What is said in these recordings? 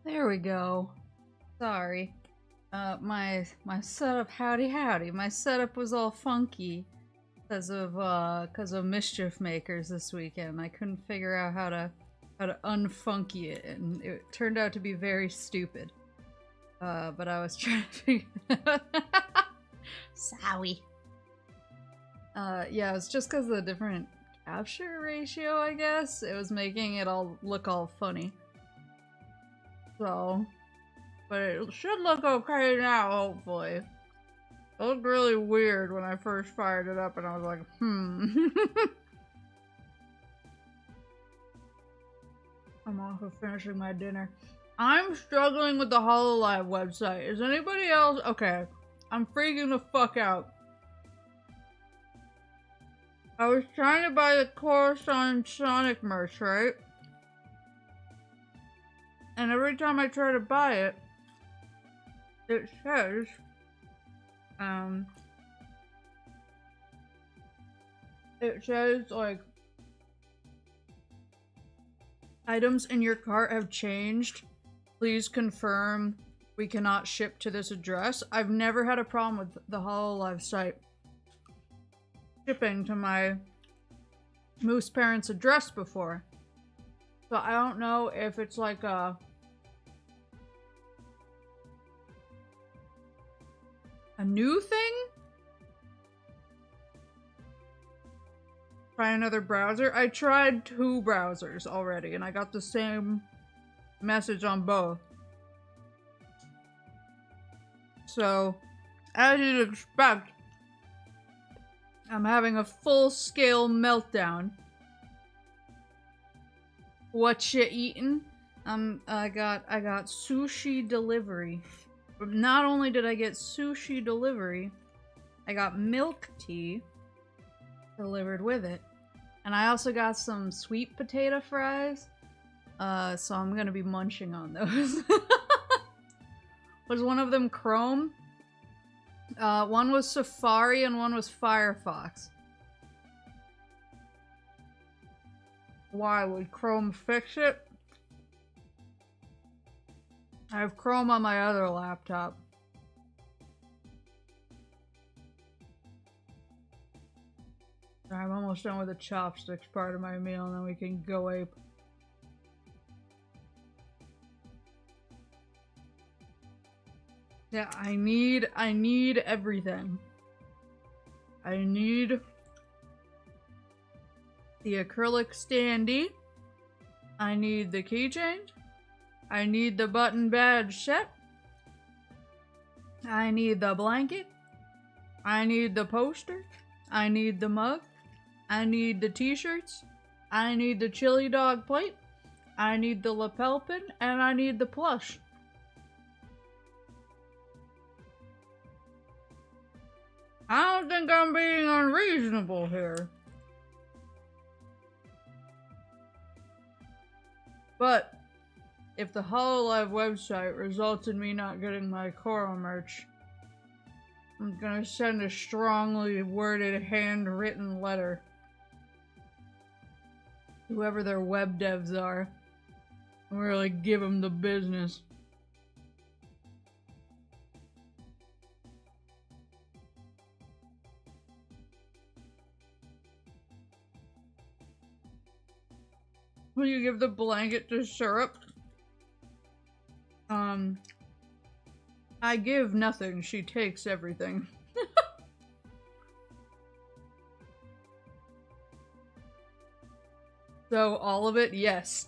There we go. Sorry. My setup, howdy. My setup was all funky because of mischief makers this weekend. I couldn't figure out how to unfunky it, and it turned out to be very stupid. But I was trying to figure it out. Sorry. Yeah, it's just because of the different capture ratio, I guess. It was making it all look all funny. So, but it should look okay now, hopefully. It looked really weird when I first fired it up, and I was like, I'm also finishing my dinner. I'm struggling with the HoloLive website. Is anybody else? Okay, I'm freaking the fuck out. I was trying to buy the Coruscant Sonic merch, right? And every time I try to buy it, it says, like, items in your cart have changed. Please confirm we cannot ship to this address. I've never had a problem with the HoloLive site shipping to my Moose parents' address before. So I don't know if it's like a new thing? Try another browser? I tried 2 browsers already and I got the same message on both. So, as you'd expect, I'm having a full-scale meltdown. What you eatin'? I got sushi delivery. But not only did I get sushi delivery, I got milk tea delivered with it. And I also got some sweet potato fries. So I'm gonna be munching on those. Was one of them Chrome? One was Safari and one was Firefox. Why would Chrome fix it? I have Chrome on my other laptop. I'm almost done with the chopsticks part of my meal, and then we can go ape. Yeah, I need everything. I need the acrylic standee. I need the keychain. I need the button badge set. I need the blanket. I need the poster. I need the mug. I need the t-shirts. I need the chili dog plate. I need the lapel pin. And I need the plush. I don't think I'm being unreasonable here. But if the HoloLive website results in me not getting my Cora merch, I'm gonna send a strongly worded handwritten letter to whoever their web devs are and really give them the business. Will you give the blanket to Syrup? I give nothing, she takes everything. So, all of it? Yes.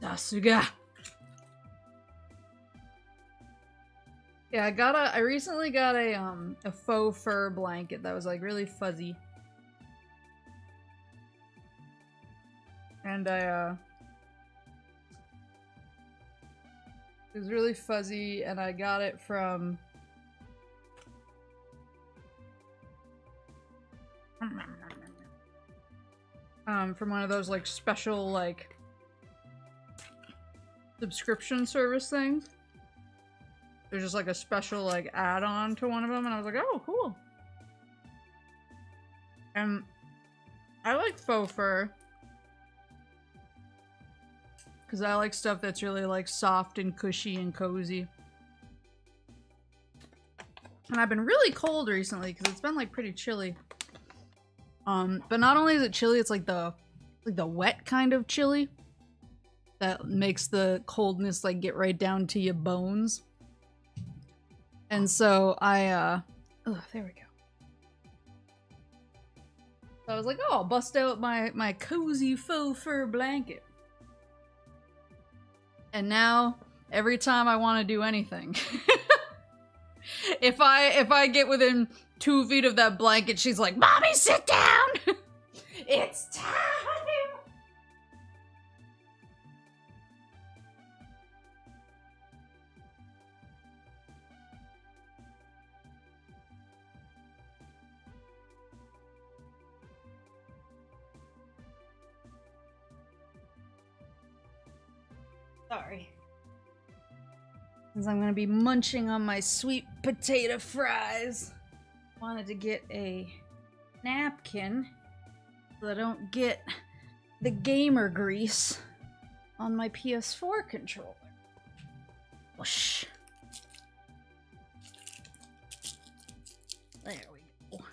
Sasuga! Yeah, I recently got a faux fur blanket that was like really fuzzy. And it was really fuzzy, and I got it from one of those like special like subscription service things. There's just like a special like add-on to one of them, and I was like, oh, cool. And I like faux fur because I like stuff that's really like soft and cushy and cozy. And I've been really cold recently because it's been like pretty chilly. But not only is it chilly, it's like the wet kind of chilly that makes the coldness like get right down to your bones. And so I oh, there we go. So I was like, oh, I'll bust out my cozy faux fur blanket. And now every time I want to do anything, if I get within 2 feet of that blanket, she's like, "Mommy, sit down! It's time!" Sorry. Since I'm gonna be munching on my sweet potato fries, wanted to get a napkin so I don't get the gamer grease on my PS4 controller. Whoosh. There we go.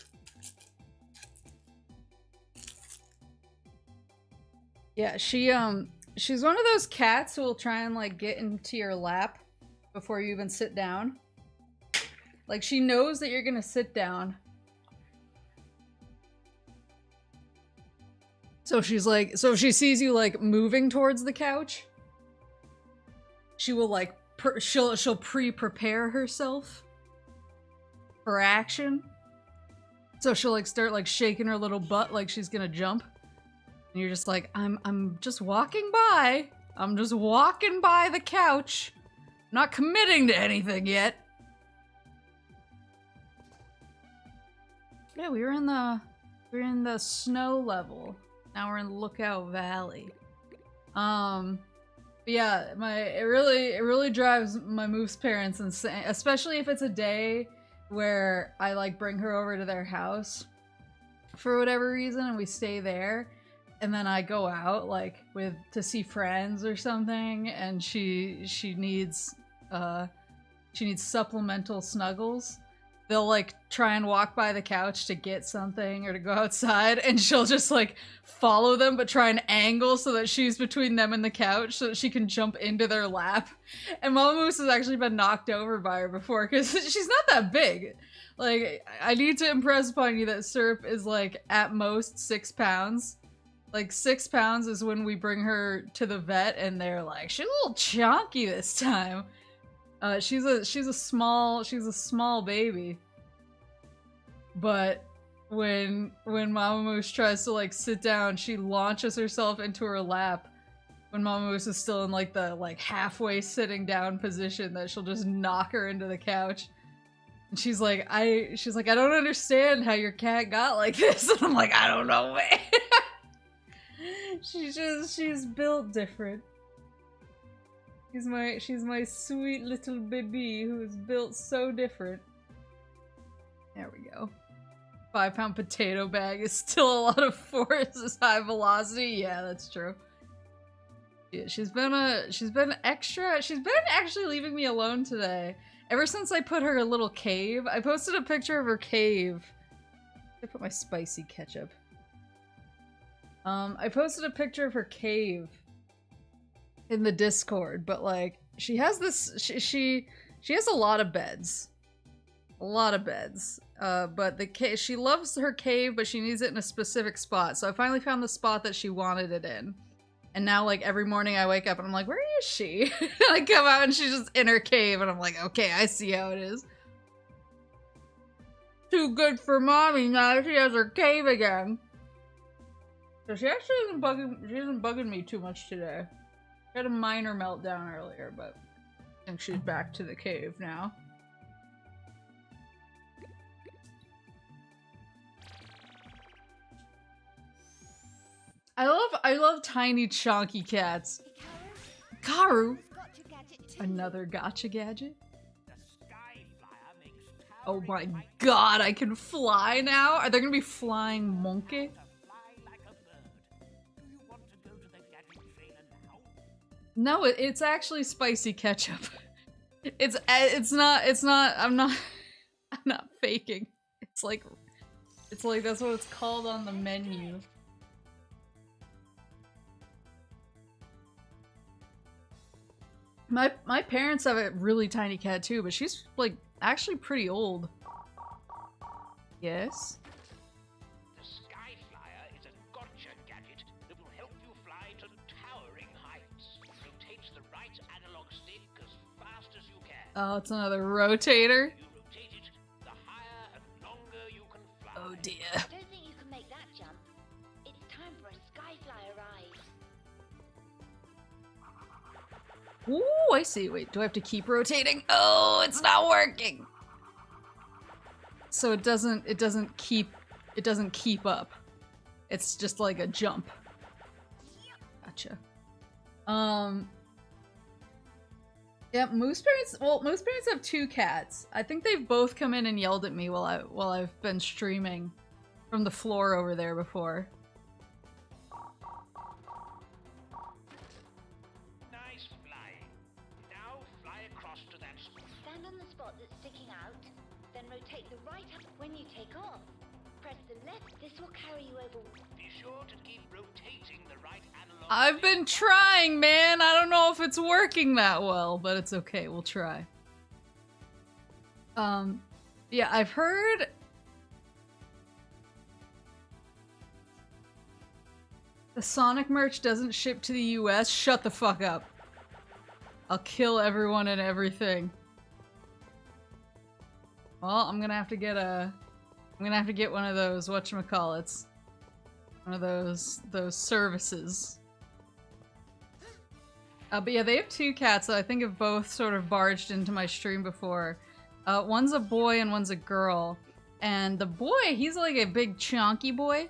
Yeah, she's one of those cats who will try and like get into your lap before you even sit down. Like, she knows that you're gonna sit down. So she's like, so if she sees you like moving towards the couch, she will like, she'll pre-prepare herself for action. So she'll like start like shaking her little butt like she's gonna jump. And you're just like, I'm just walking by. I'm just walking by the couch. Not committing to anything yet. Yeah, we were in the snow level. Now we're in Lookout Valley. But yeah, it really drives my moose parents insane, especially if it's a day where I like bring her over to their house for whatever reason and we stay there. And then I go out like to see friends or something, and she needs supplemental snuggles. They'll like try and walk by the couch to get something or to go outside, and she'll just like follow them but try and angle so that she's between them and the couch so that she can jump into their lap. And Mama Moose has actually been knocked over by her before because she's not that big. Like, I need to impress upon you that Syrup is like at most 6 pounds. Like 6 pounds is when we bring her to the vet and they're like, she's a little chonky this time. She's a small baby. But when Mama Moose tries to like sit down, she launches herself into her lap when Mama Moose is still in like the halfway sitting down position that she'll just knock her into the couch. And she's like, I don't understand how your cat got like this. And I'm like, I don't know, man. She's built different. She's my sweet little baby who is built so different. There we go. 5-pound potato bag is still a lot of force is high velocity. Yeah, that's true. Yeah, she's been actually leaving me alone today. Ever since I put her a little cave. I posted a picture of her cave. I put my spicy ketchup. I posted a picture of her cave in the Discord, but like she has this she has a lot of beds. But she loves her cave, but she needs it in a specific spot. So I finally found the spot that she wanted it in. And now like every morning I wake up and I'm like, where is she? I come out and she's just in her cave and I'm like, okay, I see how it is. Too good for mommy, now she has her cave again. So she actually isn't bugging me too much today. She had a minor meltdown earlier, but I think she's back to the cave now. I love tiny chonky cats. Karu! Another gotcha gadget? Oh my god, I can fly now? Are there gonna be flying monke? No, it's actually spicy ketchup. It's not, I'm not, I'm not faking. It's like that's what it's called on the menu. My parents have a really tiny cat too, but she's like actually pretty old. Yes? The Sky Flyer is a gotcha gadget that will help you fly to towering heights. Rotates the right analog stick as fast as you can. Oh, it's another rotator. You rotate it, the higher and longer you can fly. Oh dear. I don't think you can make that jump. It's time for a Sky Flyer ride. Ooh, I see. Wait, do I have to keep rotating? Oh, it's not working. So it doesn't keep up. It's just like a jump. Gotcha. Yeah, Moose parents have 2 cats. I think they've both come in and yelled at me while I've been streaming from the floor over there before. Nice flying. Now fly across to that spot. Stand on the spot that's sticking out, then rotate the right hand when you take off. Press the left, this will carry you over. Be sure to keep rotating the right analog. I've been trying, man. I don't know if it's working that well, but it's okay. We'll try. Yeah, I've heard the Sonic merch doesn't ship to the US. Shut the fuck up. I'll kill everyone and everything. Well, I'm gonna have to get one of those whatchamacallits. One of those services. But yeah, they have 2 cats that I think have both sort of barged into my stream before. One's a boy and one's a girl. And the boy, he's like a big chunky boy.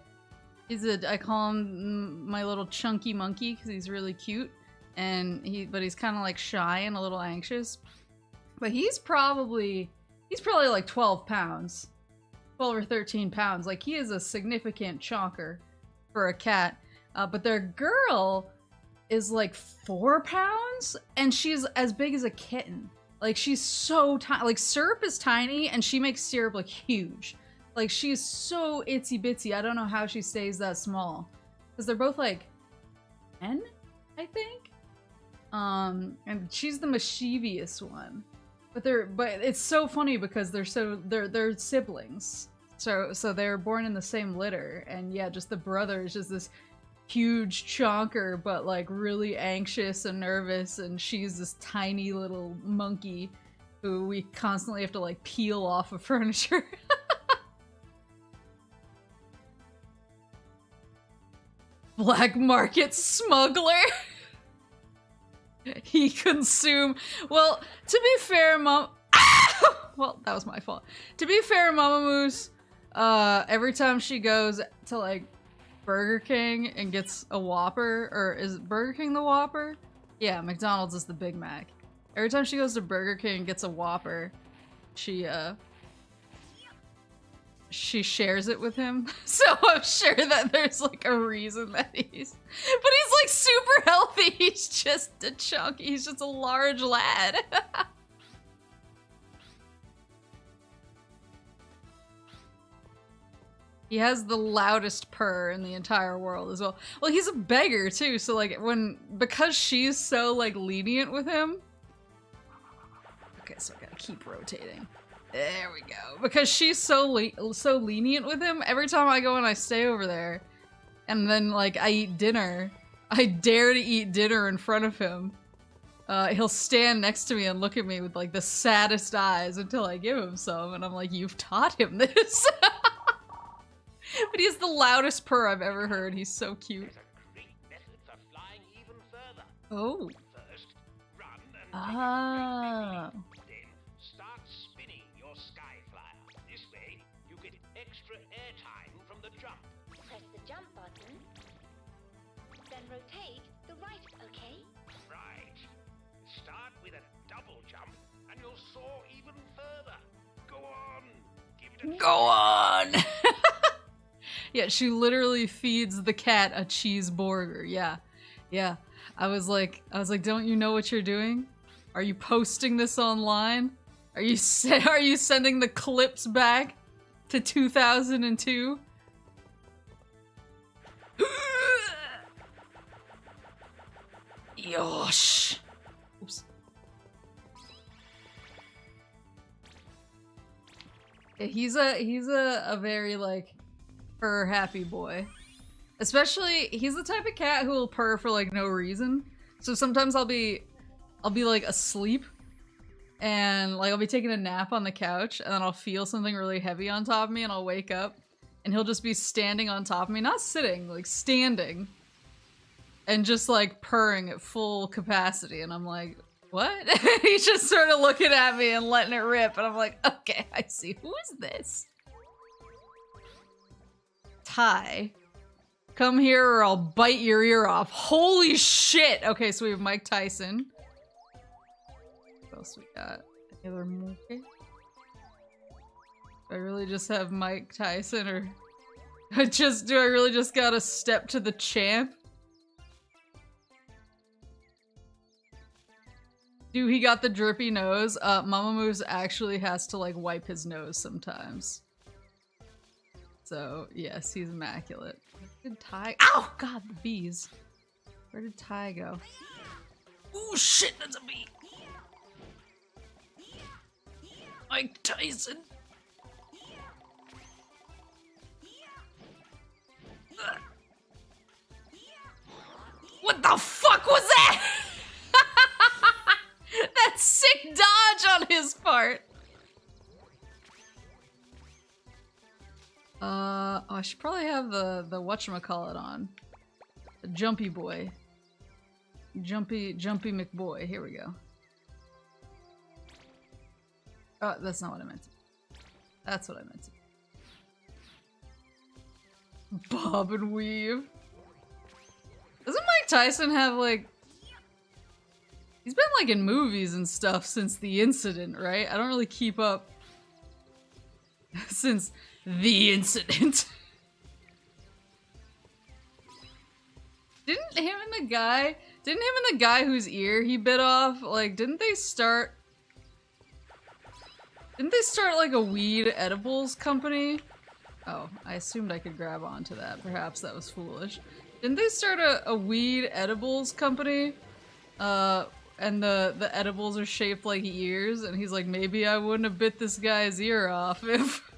I call him my little chunky monkey because he's really cute. But he's kind of like shy and a little anxious. But he's probably like 12 pounds. 12 or 13 pounds. Like, he is a significant chonker for a cat. But their girl is like 4 pounds, and she's as big as a kitten. Like, she's so tiny. Like, syrup is tiny, and she makes syrup like huge. Like, she's so itsy bitsy. I don't know how she stays that small. Because they're both like 10, I think? And she's the mischievous one. But it's so funny because they're siblings. So they're born in the same litter, and yeah, just the brother is just this huge chonker, but like really anxious and nervous, and she's this tiny little monkey who we constantly have to like peel off of furniture. Black market smuggler. He consume. Well, to be fair, well, that was my fault. To be fair, Mama Moose, every time she goes to like Burger King and gets a Whopper, or is Burger King the Whopper? Yeah, McDonald's is the Big Mac. Every time she goes to Burger King and gets a Whopper, she shares it with him. So I'm sure that there's like a reason that but he's like super healthy. He's just a chunky, he's just a large lad. He has the loudest purr in the entire world as well. Well, he's a beggar too, so like because she's so like lenient with him. Okay, so I gotta keep rotating. There we go. Because she's so lenient with him, every time I go and I stay over there, and then like I eat dinner, I dare to eat dinner in front of him. He'll stand next to me and look at me with like the saddest eyes until I give him some, and I'm like, you've taught him this. But he's the loudest purr I've ever heard. He's so cute. There's a great method for flying even further. Oh. First, run and Ah. then start spinning your Sky Flyer. This way, you get extra airtime from the jump. Press the jump button, then rotate the right, okay? Right. Start with a double jump, and you'll soar even further. Go on. Give it a Go on! Yeah, she literally feeds the cat a cheeseburger. Yeah. Yeah. I was like, don't you know what you're doing? Are you posting this online? Are you sending the clips back to 2002? Yosh. Oops. Yeah, he's a very like fur happy boy. Especially, he's the type of cat who will purr for like no reason. So sometimes I'll be like asleep and like I'll be taking a nap on the couch and then I'll feel something really heavy on top of me and I'll wake up and he'll just be standing on top of me, not sitting, like standing and just like purring at full capacity. And I'm like, what? He's just sort of looking at me and letting it rip. And I'm like, okay, I see. Who is this? Ty. Come here or I'll bite your ear off. Holy shit! Okay, so we have Mike Tyson. What else we got? Any other monke? Do I really just have Mike Tyson or do I really just gotta step to the champ? Dude, he got the drippy nose. Mama Moose actually has to like wipe his nose sometimes. So, yes, he's immaculate. Where did Ty— ow! God, the bees. Where did Ty go? Ooh, shit, that's a bee! Mike Tyson! Ugh. What the fuck was that?! That sick dodge on his part! Oh, I should probably have the whatchamacallit on. The jumpy boy. Jumpy McBoy. Here we go. Oh, that's not what I meant to. That's what I meant to. Bob and weave. Doesn't Mike Tyson have like... He's been like in movies and stuff since the incident, right? I don't really keep up since the incident. Didn't him and the guy whose ear he bit off, like, didn't they start like a weed edibles company? Oh, I assumed I could grab onto that. Perhaps that was foolish. Didn't they start a weed edibles company? And the edibles are shaped like ears, and he's like, maybe I wouldn't have bit this guy's ear off if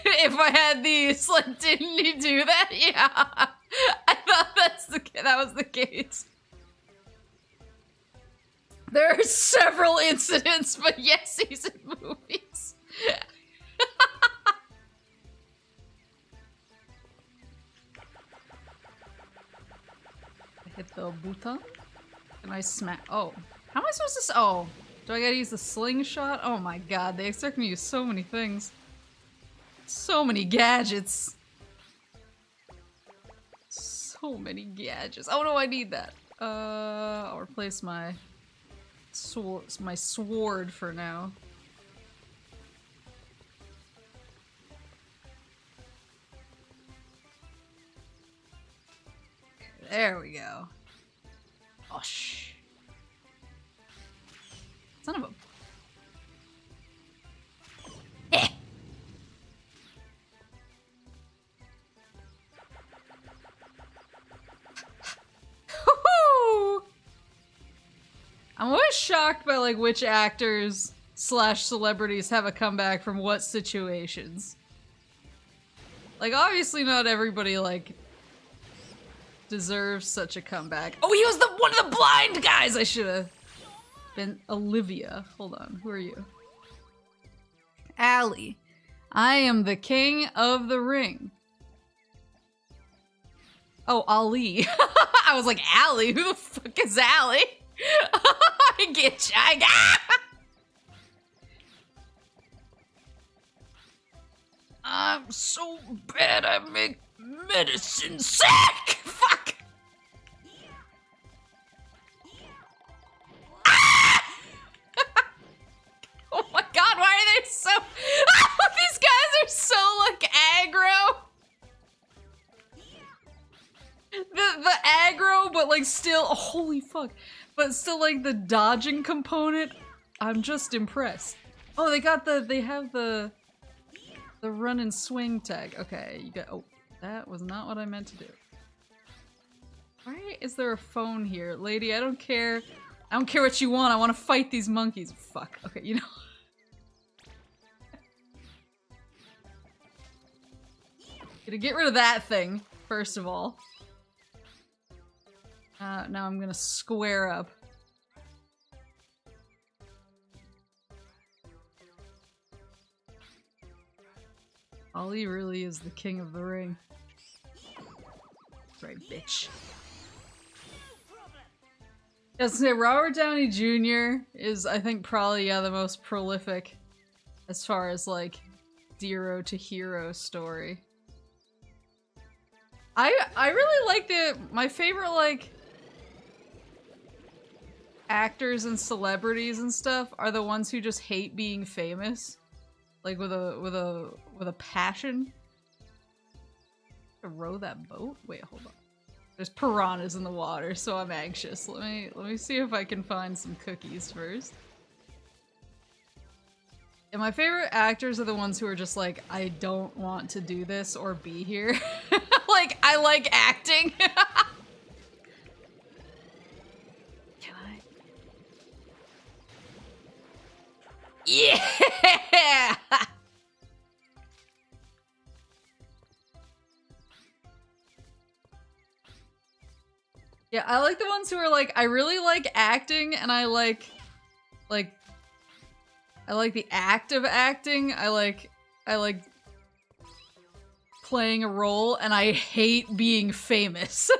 if I had these. Like, didn't he do that? Yeah. I thought that was the case. There are several incidents, but yes, he's in movies. I hit the button. Can I smack? Oh. How am I supposed to— oh. Do I gotta use the slingshot? Oh my god, they expect me to use so many things. So many gadgets. So many gadgets. Oh no, I need that. I'll replace my sword for now. Okay, there we go. Oh shh. Son of a— eh. I'm always shocked by like which actors / celebrities have a comeback from what situations. Like obviously not everybody like deserves such a comeback. Oh, he was one of the blind guys! I should have been Olivia. Hold on, who are you? Allie. I am the king of the ring. Oh, Ali. I was like, Allie? Who the fuck is Allie? I get you. I'm so bad I make medicine sick! Fuck! Oh my god, why are they so— these guys are so, like, aggro! the aggro, but like still, oh, holy fuck. But still like the dodging component, I'm just impressed. Oh, they have the run and swing tag. Okay, you got, oh, that was not what I meant to do. Why is there a phone here? Lady, I don't care. I don't care what you want. I want to fight these monkeys. Fuck. Okay, you know. Gonna get rid of that thing, first of all. Now I'm gonna square up. Ollie really is the king of the ring. That's right, bitch. Yes, Robert Downey Jr. is, I think, probably, yeah, the most prolific as far as, like, zero to hero story. I really like my favorite, like, actors and celebrities and stuff are the ones who just hate being famous. Like, with a passion. To row that boat? Wait, hold on. There's piranhas in the water, so I'm anxious. Let me see if I can find some cookies first. And my favorite actors are the ones who are just like, I don't want to do this or be here. Like, I like acting. Can I? Yeah! Yeah, I like the ones who are like, I really like acting and I like the act of acting. I like playing a role and I hate being famous.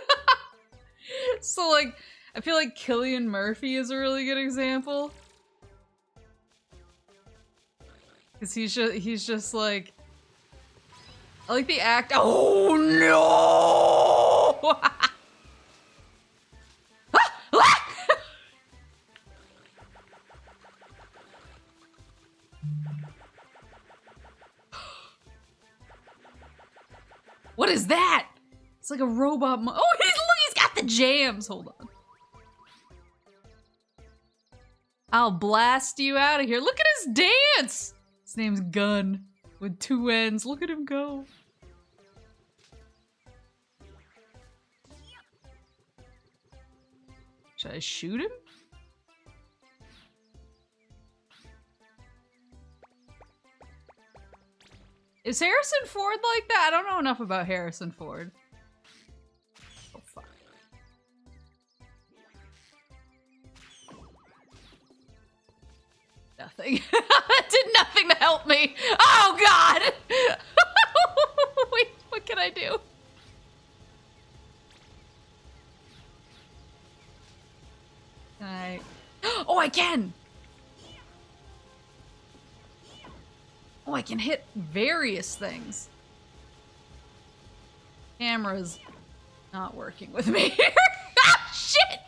So like, I feel like Cillian Murphy is a really good example. Cause he's just like, I like the act. Oh no! What is that? It's like a robot oh, he's got the jams! Hold on. I'll blast you out of here. Look at his dance! His name's Gun, with 2 N's. Look at him go. Should I shoot him? Is Harrison Ford like that? I don't know enough about Harrison Ford. Oh, fuck. Nothing. That did nothing to help me. Oh, God! Wait, what can I do? Can I... Oh, I can! Oh, I can hit various things. Camera's not working with me. Ah, shit!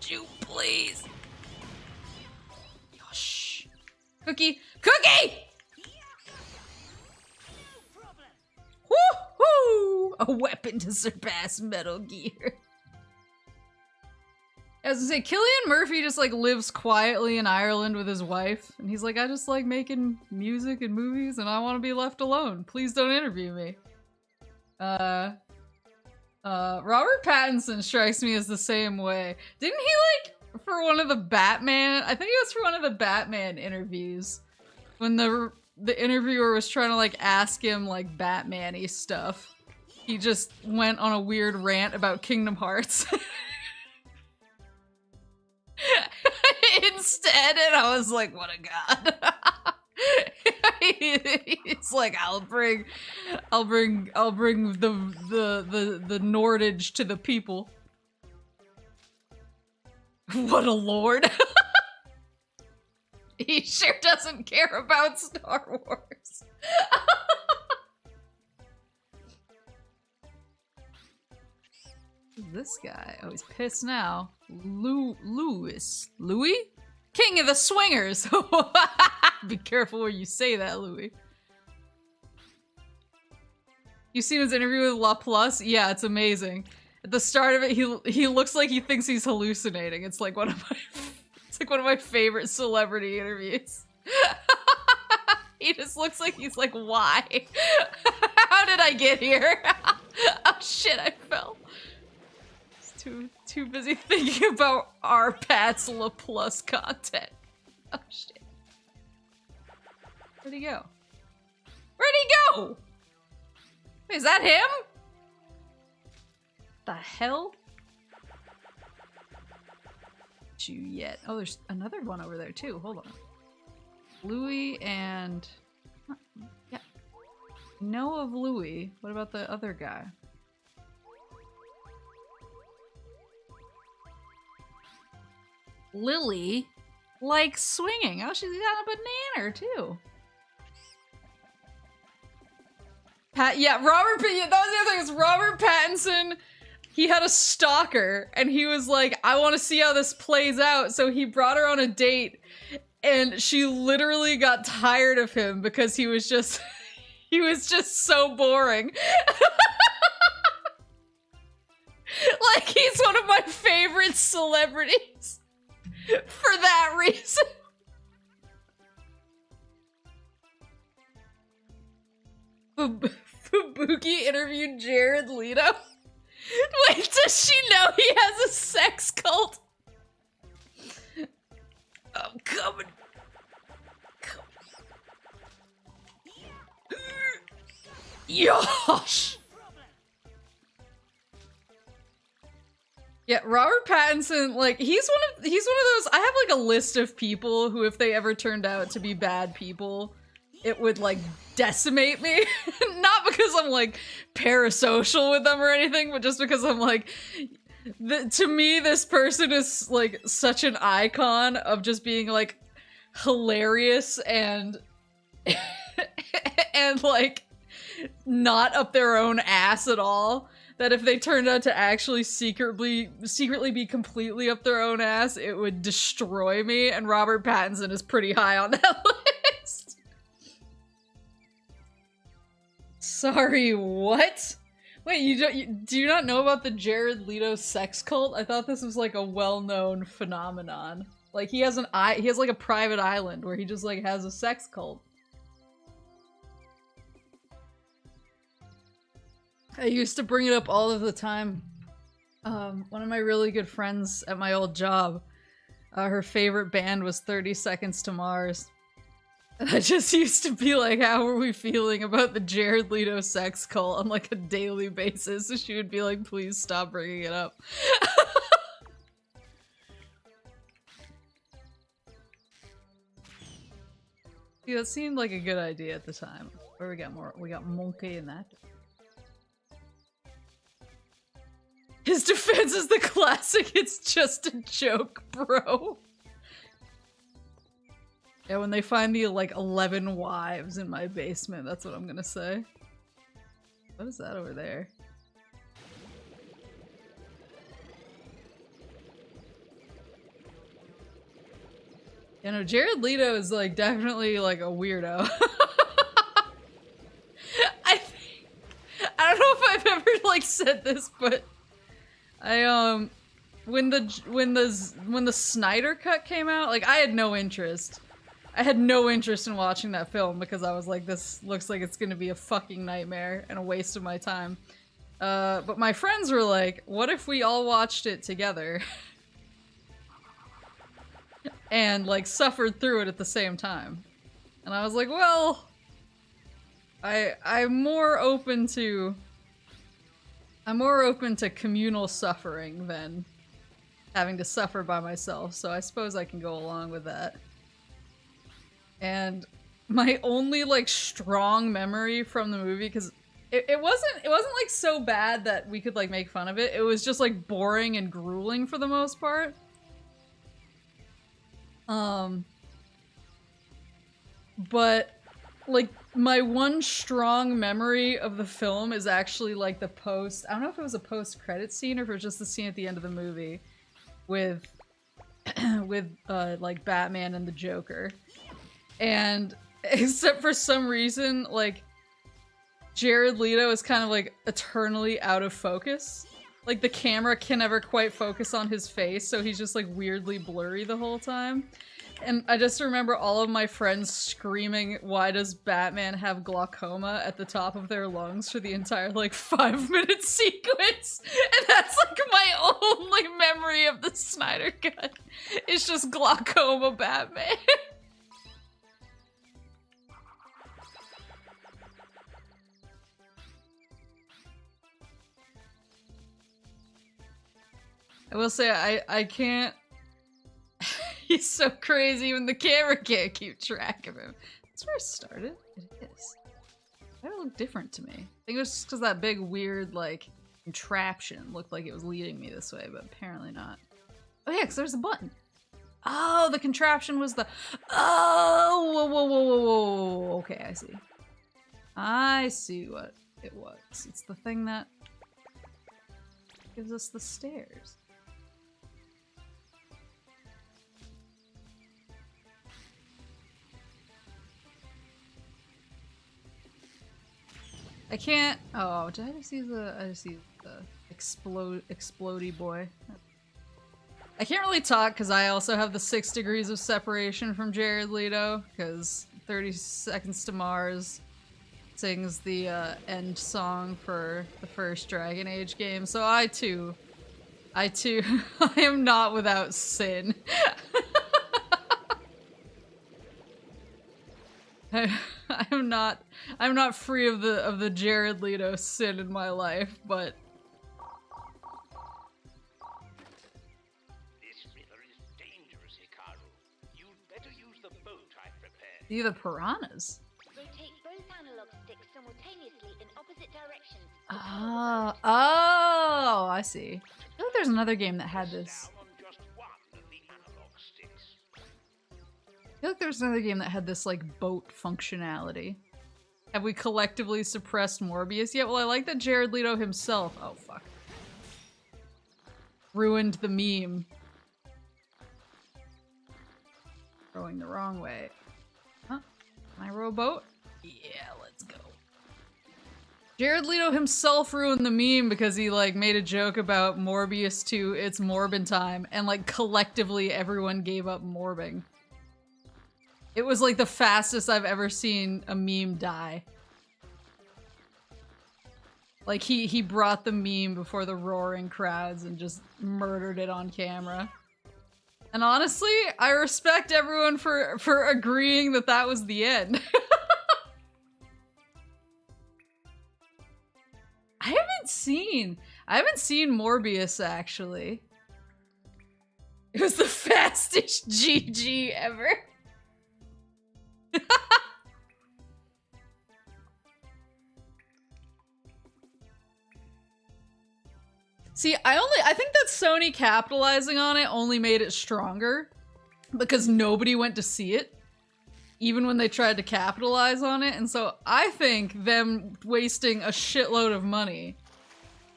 You please. Oh, shh. Cookie! Cookie! Woo-hoo! A weapon to surpass Metal Gear. As I say, Cillian Murphy just like lives quietly in Ireland with his wife, and he's like, I just like making music and movies, and I want to be left alone. Please don't interview me. Robert Pattinson strikes me as the same way. Didn't he like for one of the Batman? I think it was for one of the Batman interviews when the interviewer was trying to like ask him like Batman-y stuff. He just went on a weird rant about Kingdom Hearts. Instead, and I was like, what a god. It's like, I'll bring the Nordage to the people. What a lord. He sure doesn't care about Star Wars. This guy, oh, he's pissed now. Louis? King of the Swingers! Be careful where you say that, Louis. You seen his interview with Laplace? Yeah, it's amazing. At the start of it, he looks like he thinks he's hallucinating. It's like one of my favorite celebrity interviews. He just looks like he's like, why? How did I get here? Oh shit, I fell. Too busy thinking about our Pat's Laplace content. Oh shit. Where'd he go? Where'd he go? Wait, is that him? The hell? You yet? Oh, there's another one over there too. Hold on. Louis and yeah. Know of Louis. What about the other guy? Lily likes swinging. Oh, she's got a banana too. Yeah, that was the other thing, is Robert Pattinson, he had a stalker, and he was like, I want to see how this plays out, so he brought her on a date, and she literally got tired of him because he was just so boring. Like, he's one of my favorite celebrities for that reason. Fubuki interviewed Jared Leto. Wait, does she know he has a sex cult? I'm coming. Yosh! Yeah, Robert Pattinson, like, he's one of those, I have like a list of people who, if they ever turned out to be bad people, it would like decimate me. Not because I'm like parasocial with them or anything, but just because I'm like, to me, this person is like such an icon of just being like hilarious and and like not up their own ass at all, that if they turned out to actually secretly be completely up their own ass, it would destroy me, and Robert Pattinson is pretty high on that list. Sorry, what? Wait, do you not know about the Jared Leto sex cult? I thought this was like a well-known phenomenon. Like, he has like a private island where he just like has a sex cult. I used to bring it up all of the time. One of my really good friends at my old job, her favorite band was 30 Seconds to Mars. And I just used to be like, how are we feeling about the Jared Leto sex cult on like a daily basis? So she would be like, please stop bringing it up. See, that seemed like a good idea at the time. Where we got monke in that. His defense is the classic, it's just a joke, bro. Yeah, when they find the, like, 11 wives in my basement, that's what I'm gonna say. What is that over there? You know, Jared Leto is, like, definitely, like, a weirdo. I don't know if I've ever, like, said this, but when the Snyder Cut came out, like, I had no interest. I had no interest in watching that film because I was like, this looks like it's gonna be a fucking nightmare and a waste of my time. But my friends were like, what if we all watched it together? And, like, suffered through it at the same time. And I was like, well, I'm more open to communal suffering than having to suffer by myself, so I suppose I can go along with that. And my only, like, strong memory from the movie, because it wasn't like so bad that we could, like, make fun of it. It was just, like, boring and grueling for the most part. But, like, my one strong memory of the film is actually, like, the post- I don't know if it was a post-credit scene or if it was just the scene at the end of the movie with like, Batman and the Joker. And except for some reason, like, Jared Leto is kind of like eternally out of focus. Like the camera can never quite focus on his face, so he's just like weirdly blurry the whole time. And I just remember all of my friends screaming, "Why does Batman have glaucoma?" at the top of their lungs for the entire like 5-minute sequence. And that's like my only memory of the Snyder Cut. It's just glaucoma Batman. I will say, I can't... He's so crazy, even the camera can't keep track of him. That's where I started? It is. Why did it look different to me? I think it was just because that big, weird, like, contraption looked like it was leading me this way, but apparently not. Oh yeah, because there's a button. Oh, the contraption was the... Oh! Whoa, whoa, whoa, whoa, whoa. Okay, I see. I see what it was. It's the thing that gives us the stairs. I can't. Oh, did I just use the? I just used the explodey boy. I can't really talk because I also have the 6 degrees of separation from Jared Leto because 30 Seconds to Mars sings the end song for the first Dragon Age game. So I too, I am not without sin. I'm not free of the Jared Leto sin in my life, but this river is dangerous, Hikaru. You'd better use the boat I prepared. see the piranhas. Rotate both analog sticks simultaneously in opposite directions. Oh, I see. I feel like there's another game that had this. Down on just one of the analog sticks. I feel like there's another game that had this, like, boat functionality. Have we collectively suppressed Morbius yet? Well, I like that Jared Leto himself— oh, fuck. Ruined the meme. Rowing the wrong way. Huh? Can I row a boat? Yeah, let's go. Jared Leto himself ruined the meme because he, like, made a joke about Morbius 2, it's Morbin time, and, like, collectively everyone gave up morbing. It was like the fastest I've ever seen a meme die. Like he brought the meme before the roaring crowds and just murdered it on camera. And honestly, I respect everyone for agreeing that that was the end. I haven't seen Morbius actually. It was the fastest GG ever. See, I think that Sony capitalizing on it only made it stronger because nobody went to see it, even when they tried to capitalize on it. And so I think them wasting a shitload of money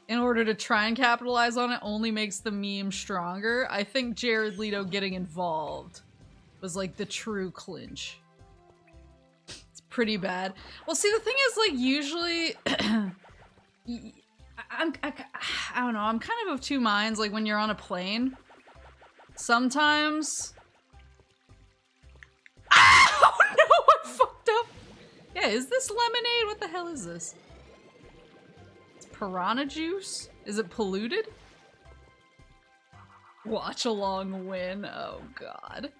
in order to try and capitalize on it only makes the meme stronger. I think Jared Leto getting involved was like the true clinch. Pretty bad. Well, see, the thing is, like, usually I don't know, I'm kind of two minds, like, when you're on a plane. Sometimes... Oh no, I fucked up! Yeah, is this lemonade? What the hell is this? It's piranha juice? Is it polluted? Watch along win. Oh god.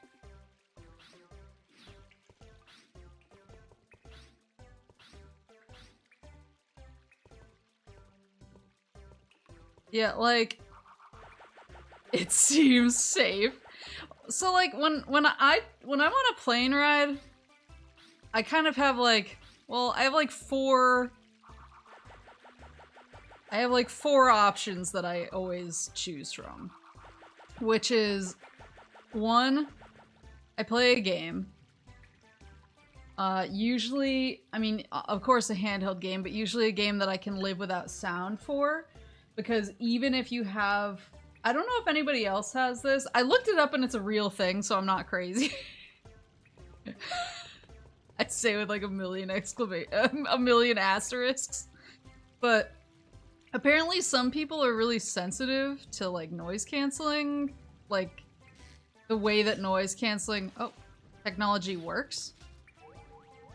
Yeah, like, it seems safe. So, like, when I'm on a plane ride, I kind of have, like, well, I have, like, four options that I always choose from. Which is, 1, I play a game. Usually, I mean, of course a handheld game, but usually a game that I can live without sound for. Because even if you have... I don't know if anybody else has this. I looked it up and it's a real thing, so I'm not crazy. I say with like a million asterisks. But apparently some people are really sensitive to like noise canceling, like the way that noise canceling technology works.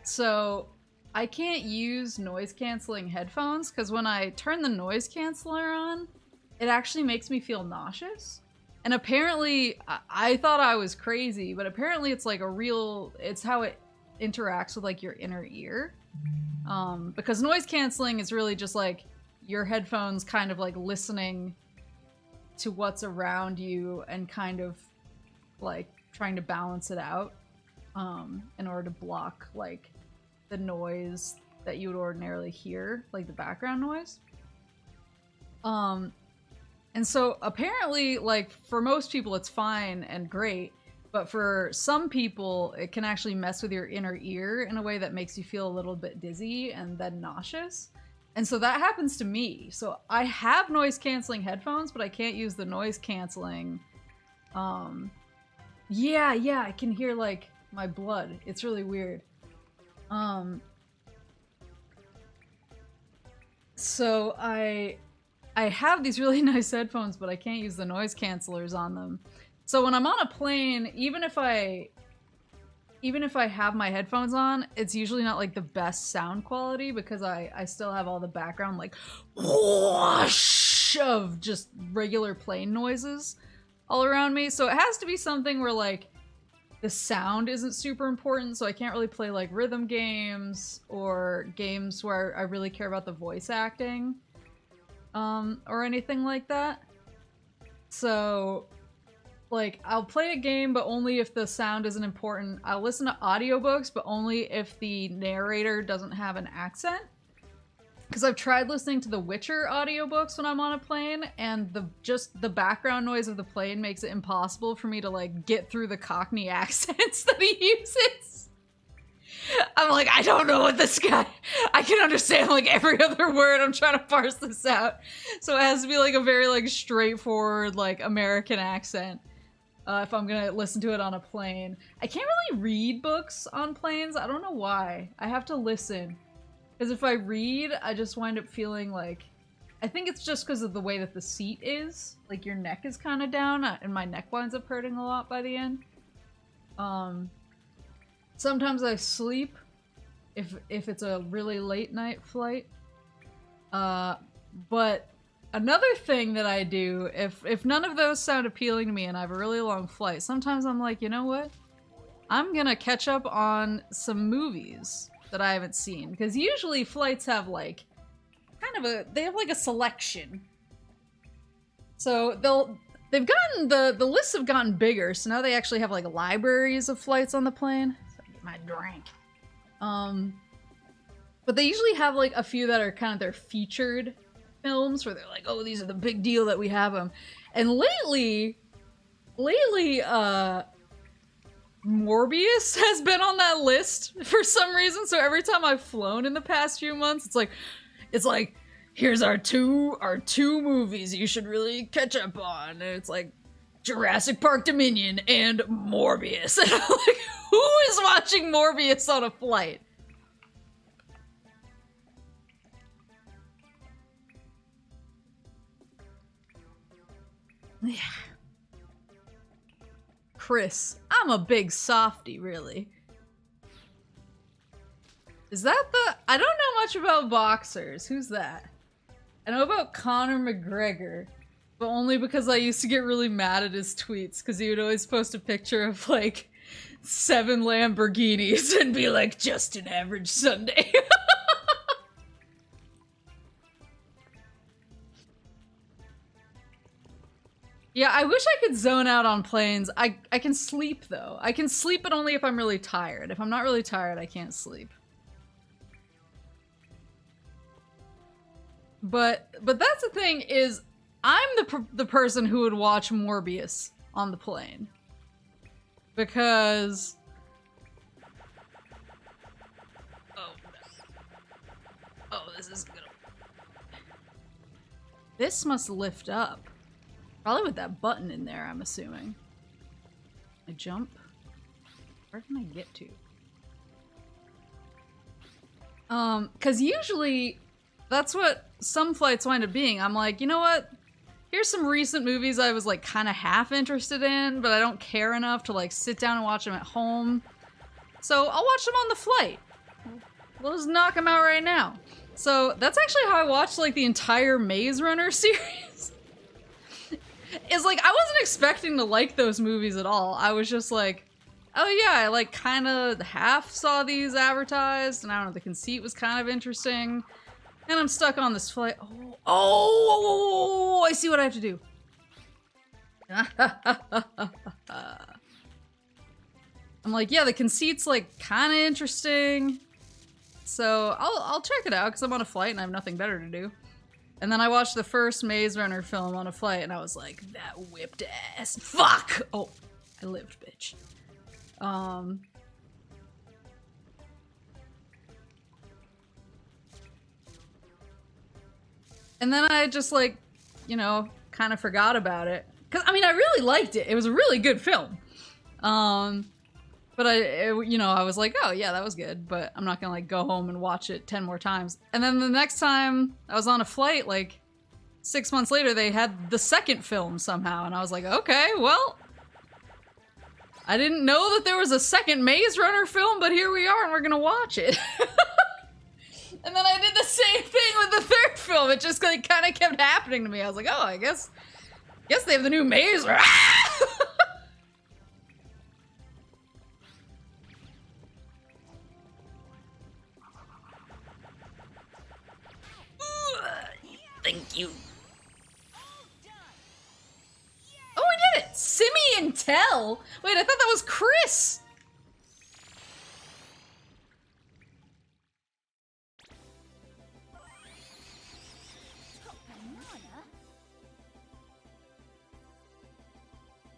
So I can't use noise canceling headphones because when I turn the noise canceller on, it actually makes me feel nauseous. And apparently, I thought I was crazy, but apparently it's like it's how it interacts with like your inner ear. Because noise canceling is really just like your headphones kind of like listening to what's around you and kind of like trying to balance it out in order to block like the noise that you would ordinarily hear, like the background noise. And so apparently, like, for most people it's fine and great, but for some people it can actually mess with your inner ear in a way that makes you feel a little bit dizzy and then nauseous. And so that happens to me. So I have noise canceling headphones, but I can't use the noise canceling. Yeah, I can hear like my blood. It's really weird. So I have these really nice headphones, but I can't use the noise cancelers on them. So when I'm on a plane, even if I have my headphones on, it's usually not like the best sound quality because I still have all the background like whoosh of just regular plane noises all around me. So it has to be something where like the sound isn't super important, so I can't really play like rhythm games or games where I really care about the voice acting. Or anything like that. So, like, I'll play a game, but only if the sound isn't important. I'll listen to audiobooks, but only if the narrator doesn't have an accent. Because I've tried listening to the Witcher audiobooks when I'm on a plane, and the background noise of the plane makes it impossible for me to, like, get through the Cockney accents that he uses. I'm like, I don't know what this guy... I can understand, like, every other word. I'm trying to parse this out. So it has to be, like, a very, like, straightforward, like, American accent. If I'm gonna listen to it on a plane. I can't really read books on planes. I don't know why. I have to listen. Because if I read, I just wind up feeling like... I think it's just because of the way that the seat is. Like, your neck is kind of down, and my neck winds up hurting a lot by the end. Sometimes I sleep if it's a really late night flight. But another thing that I do, if none of those sound appealing to me and I have a really long flight, sometimes I'm like, you know what? I'm gonna catch up on some movies that I haven't seen. Because usually flights have like, they have like a selection. So they've gotten, the lists have gotten bigger, so now they actually have like libraries of flights on the plane. My drink. But they usually have like a few that are kind of their featured films where they're like, oh, these are the big deal that we have them. And lately, Morbius has been on that list for some reason. So every time I've flown in the past few months, it's like, here's our two movies you should really catch up on. And it's like Jurassic Park Dominion and Morbius. And I'm like, who is watching Morbius on a flight? Yeah. Chris, I'm a big softie, really. Is that the... I don't know much about boxers. Who's that? I know about Conor McGregor, but only because I used to get really mad at his tweets, because he would always post a picture of, like, 7 Lamborghinis and be like, just an average Sunday. Yeah, I wish I could zone out on planes. I can sleep, though. I can sleep, but only if I'm really tired. If I'm not really tired, I can't sleep. But that's the thing, is I'm the person who would watch Morbius on the plane. Because... Oh, this is gonna... This must lift up. Probably with that button in there, I'm assuming. I jump? Where can I get to? Cause usually that's what some flights wind up being. I'm like, you know what? Here's some recent movies I was like kind of half interested in, but I don't care enough to like sit down and watch them at home. So I'll watch them on the flight. We'll just knock them out right now. So that's actually how I watched like the entire Maze Runner series. Is like, I wasn't expecting to like those movies at all. I was just like, oh yeah, I like kind of half saw these advertised, and I don't know, the conceit was kind of interesting. And I'm stuck on this flight. Oh, I see what I have to do. I'm like, yeah, the conceit's like kind of interesting. So I'll check it out because I'm on a flight and I have nothing better to do. And then I watched the first Maze Runner film on a flight and I was like, that whipped ass. Fuck! Oh, I lived, bitch. And then I just like, you know, kind of forgot about it. Cause I mean, I really liked it. It was a really good film. But you know, I was like, oh yeah, that was good, but I'm not gonna like go home and watch it 10 more times. And then the next time I was on a flight, like 6 months later, they had the second film somehow. And I was like, okay, well, I didn't know that there was a second Maze Runner film, but here we are and we're gonna watch it. And then I did the same thing with the third film. It just like kind of kept happening to me. I was like, oh, I guess they have the new Maze Runner. Thank you. Oh, I did it! Simmy and Tell? Wait, I thought that was Chris!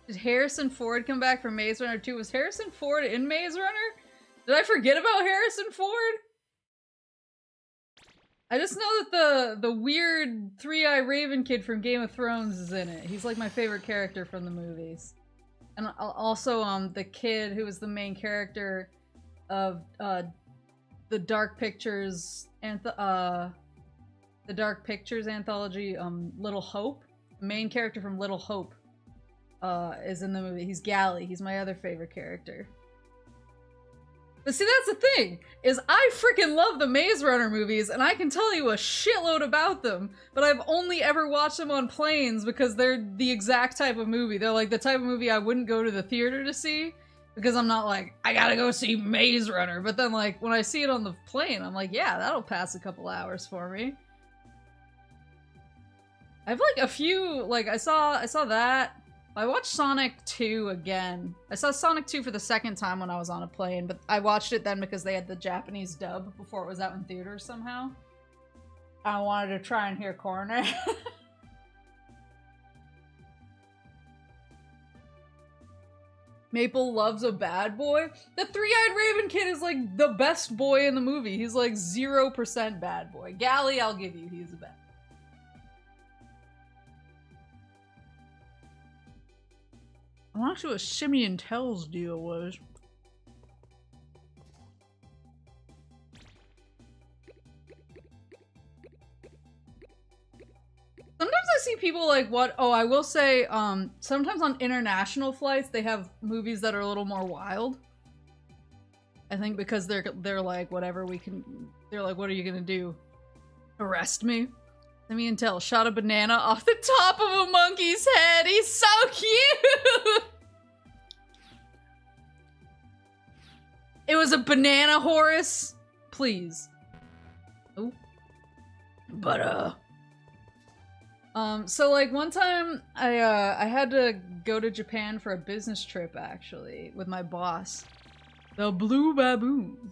Did Harrison Ford come back from Maze Runner 2? Was Harrison Ford in Maze Runner? Did I forget about Harrison Ford? I just know that the weird three-eyed raven kid from Game of Thrones is in it. He's like my favorite character from the movies. And also the kid who was the main character of the Dark Pictures anthology, Little Hope. The main character from Little Hope is in the movie. He's Gally. He's my other favorite character. But see, that's the thing, is I freaking love the Maze Runner movies, and I can tell you a shitload about them, but I've only ever watched them on planes because they're the exact type of movie. They're like the type of movie I wouldn't go to the theater to see, because I'm not like, I gotta go see Maze Runner, but then like, when I see it on the plane, I'm like, yeah, that'll pass a couple hours for me. I have like a few, like I saw that. I watched Sonic 2 again. I saw Sonic 2 for the second time when I was on a plane, but I watched it then because they had the Japanese dub before it was out in theaters somehow. I wanted to try and hear Corner. Maple loves a bad boy. The three-eyed raven kid is like the best boy in the movie. He's like 0% bad boy. Gally, I'll give you, he's a bad. I want to see what Simmy and Tell's deal was. Sometimes I see people like what? Oh, I will say, sometimes on international flights they have movies that are a little more wild. I think because they're like, whatever we can. They're like, what are you gonna do? Arrest me? Simmy and Tell shot a banana off the top of a monkey's head. He's so cute! It was a banana, Horace. Please. Oh. But, so like one time I had to go to Japan for a business trip actually with my boss. The Blue Baboon.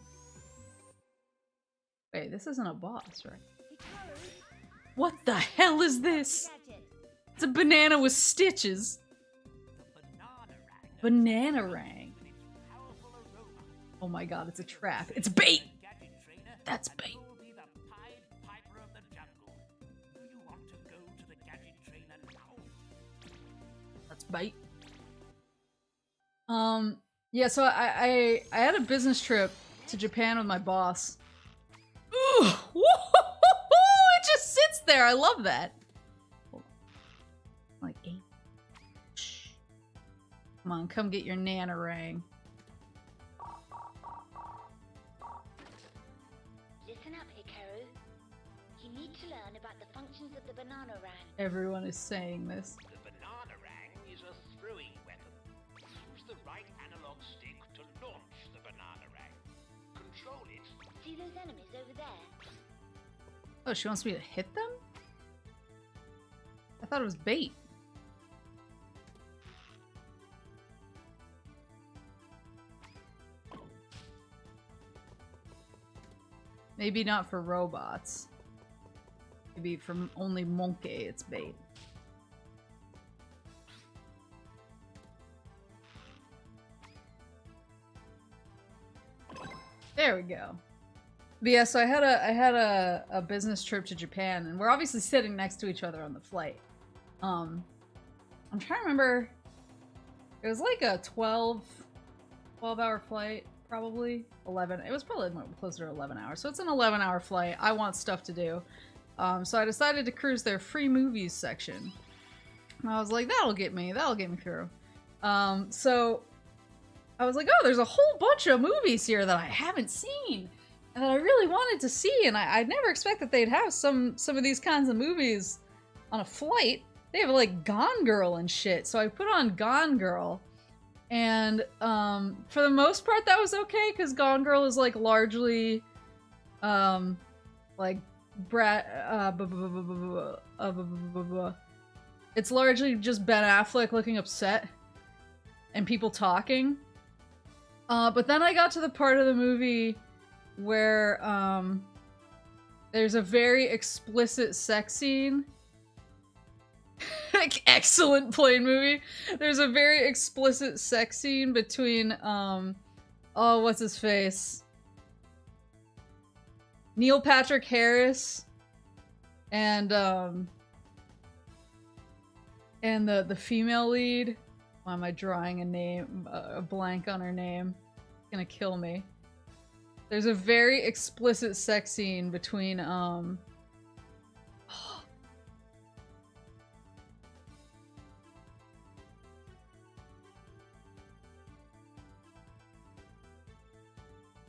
Wait, this isn't a boss, right? What the hell is this? It's a banana with stitches. Banana rang. Oh my god, it's a trap. It's bait! That's bait. That's bait. Yeah, so I had a business trip to Japan with my boss. Ooh, it just sits there. I love that. Like, shh. Come on, come get your nanarang. Listen up, Hikaru. You need to learn about the functions of the banana rang. Everyone is saying this. The banana rang is a throwing weapon. Use the right analog stick to launch the banana rang. Control it. See those enemies over there? Oh, she wants me to hit them? I thought it was bait. Maybe not for robots. Maybe for only monke it's bait. There we go. But yeah, so I had a business trip to Japan, and we're obviously sitting next to each other on the flight. I'm trying to remember. It was like a 12-hour flight, probably 11. It was probably closer to 11 hours. So it's an 11-hour flight. I want stuff to do. So I decided to cruise their free movies section. And I was like, that'll get me through. So I was like, oh, there's a whole bunch of movies here that I haven't seen and that I really wanted to see, and I never expected they'd have some of these kinds of movies on a flight. They have like Gone Girl and shit. So I put on Gone Girl, and for the most part that was okay, because Gone Girl is like largely like it's largely just Ben Affleck looking upset and people talking. But then I got to the part of the movie where there's a very explicit sex scene. Excellent plane movie. There's a very explicit sex scene between oh, what's his face? Neil Patrick Harris and the female lead. Why am I drawing a blank on her name? It's gonna kill me. There's a very explicit sex scene between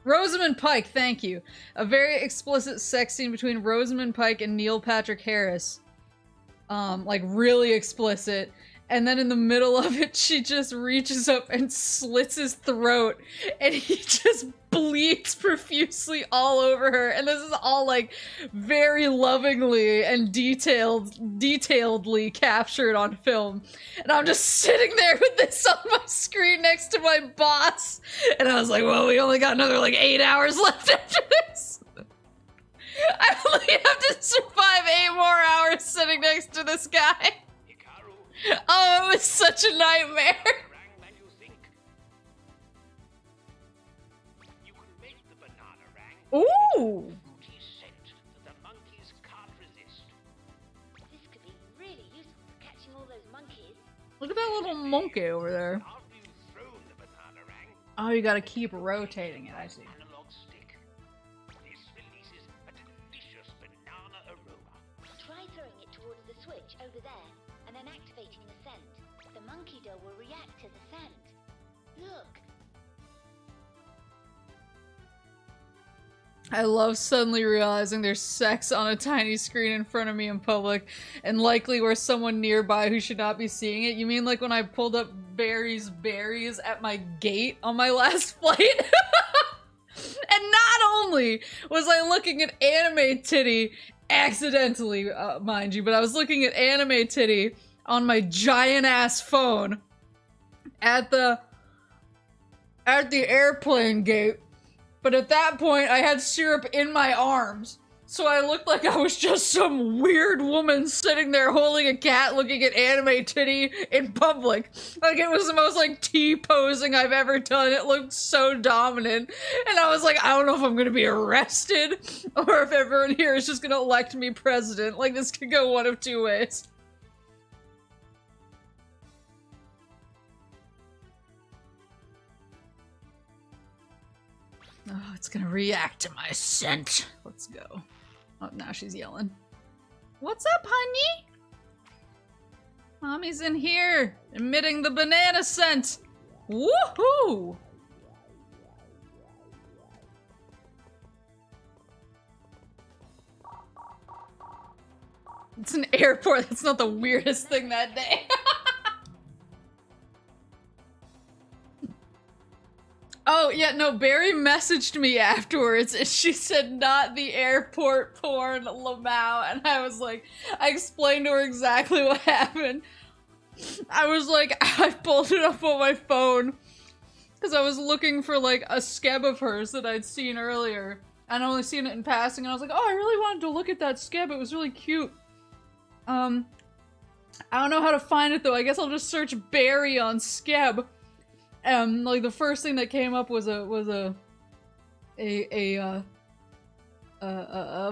Rosamund Pike, thank you. A very explicit sex scene between Rosamund Pike and Neil Patrick Harris. Like really explicit. And then in the middle of it, she just reaches up and slits his throat, and he just bleeds profusely all over her. And this is all like very lovingly and detailedly captured on film. And I'm just sitting there with this on my screen next to my boss. And I was like, well, we only got another like 8 hours left after this. I only have to survive 8 more hours sitting next to this guy. Oh, it was such a nightmare. You can make the banana rang. Ooh. Fruity scent that the monkeys can't resist. This could be really useful for catching all those monkeys. Look at that little monkey over there. After you've thrown the banana rang, Oh, you gotta keep rotating it, I see. analog stick. This releases a delicious banana aroma. Try throwing it towards the switch over there, and then activating the scent. The monkey doll will react to the scent. Look! I love suddenly realizing there's sex on a tiny screen in front of me in public, and likely where someone nearby who should not be seeing it. You mean like when I pulled up Barry's berries at my gate on my last flight? And not only was I looking at anime titty, accidentally, mind you, but I was looking at anime titty on my giant ass phone at the airplane gate. But at that point, I had syrup in my arms, so I looked like I was just some weird woman sitting there holding a cat looking at anime titty in public. Like, it was the most, like, T-posing I've ever done. It looked so dominant. And I was like, I don't know if I'm gonna be arrested, or if everyone here is just gonna elect me president. Like, this could go one of two ways. Oh, it's gonna react to my scent. Let's go. Oh, now she's yelling. What's up, honey? Mommy's in here, emitting the banana scent. Woohoo! It's an airport. That's not the weirdest thing that day. Oh, yeah, no, Barry messaged me afterwards and she said, not the airport porn, Lamau. And I was like, I explained to her exactly what happened. I was like, I pulled it up on my phone because I was looking for like a skeb of hers that I'd seen earlier. I'd only seen it in passing and I was like, oh, I really wanted to look at that skeb. It was really cute. I don't know how to find it though. I guess I'll just search Barry on skeb. Like the first thing that came up was a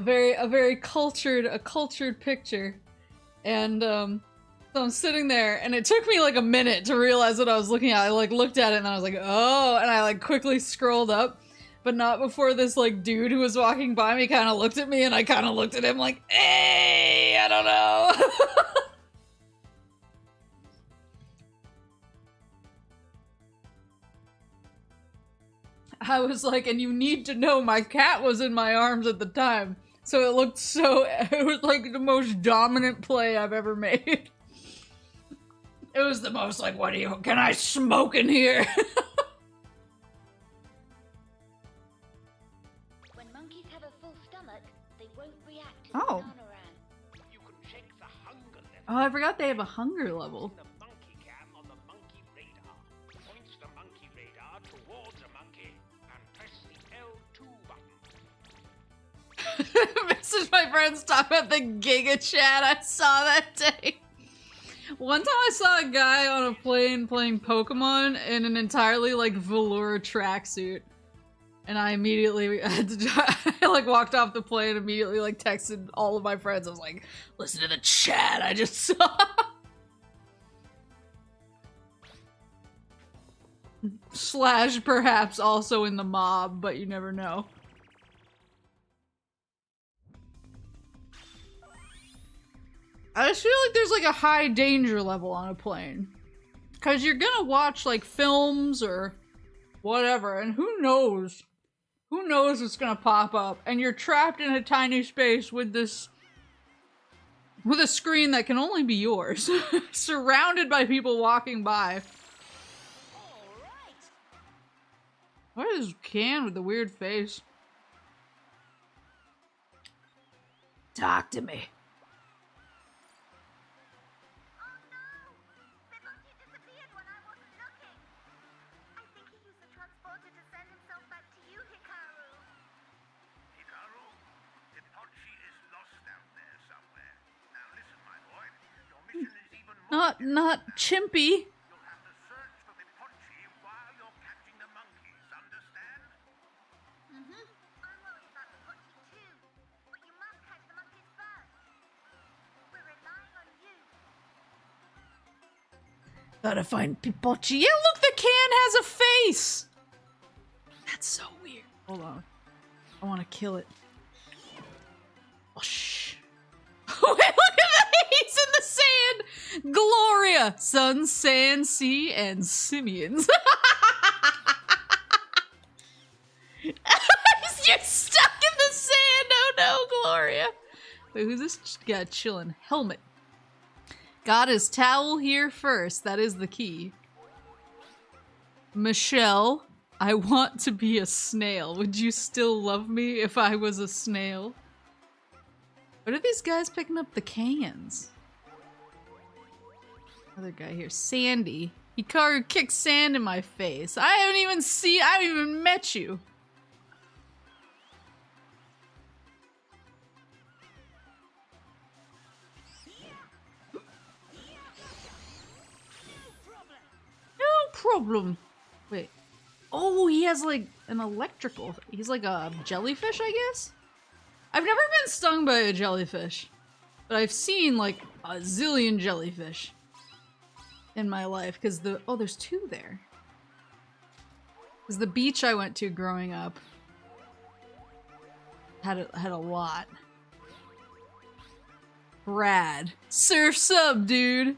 very cultured picture, and so I'm sitting there, and it took me like a minute to realize what I was looking at. I like looked at it, and I was like, oh, and I like quickly scrolled up, but not before this like dude who was walking by me kind of looked at me, and I kind of looked at him like, hey, I don't know. I was like, and you need to know my cat was in my arms at the time. So it looked so, it was like the most dominant play I've ever made. It was the most like, what do you, can I smoke in here? When monkeys have a full stomach, they won't react to Oh. banana ram. You can check the hunger level. Oh, I forgot they have a hunger level. The monkey cam on the monkey radar. Points the monkey radar towards a monkey and press the L2 button. Message my friends talk about the Giga Chat I saw that day. One time I saw a guy on a plane playing Pokemon in an entirely like velour tracksuit. And I immediately I like walked off the plane and immediately like texted all of my friends. I was like, listen to the chat I just saw. Slash perhaps also in the mob, but you never know. I just feel like there's like a high danger level on a plane. Cause you're gonna watch like films or whatever, and who knows? Who knows what's gonna pop up? And you're trapped in a tiny space with this... with a screen that can only be yours. Surrounded by people walking by. What is Can with the weird face? Talk to me. Not Chimpy. You'll have to search for the Pochi while you're catching the monkeys, understand? Mm-hmm. I'm worried about the Pochi too, but you must catch the monkeys first. We're relying on you. Gotta find Pipochi. Yeah, look, the can has a face! That's so weird. Hold on. I wanna kill it. Oh, shh. Wait, look at that! He's in the sand! Gloria! Sun, sand, sea, and simians. He's just stuck in the sand! Oh no, Gloria! Wait, who's this guy chilling? Helmet. Got his towel here first. That is the key. Michelle, I want to be a snail. Would you still love me if I was a snail? What are these guys picking up the cans? Other guy here, Sandy. He kicked sand in my face. I haven't even met you. No problem. Wait. Oh, he has like an electrical. He's like a jellyfish, I guess? I've never been stung by a jellyfish, but I've seen like a zillion jellyfish in my life because oh, there's two there. Because the beach I went to growing up, Had a lot. Rad. Surf sub, dude.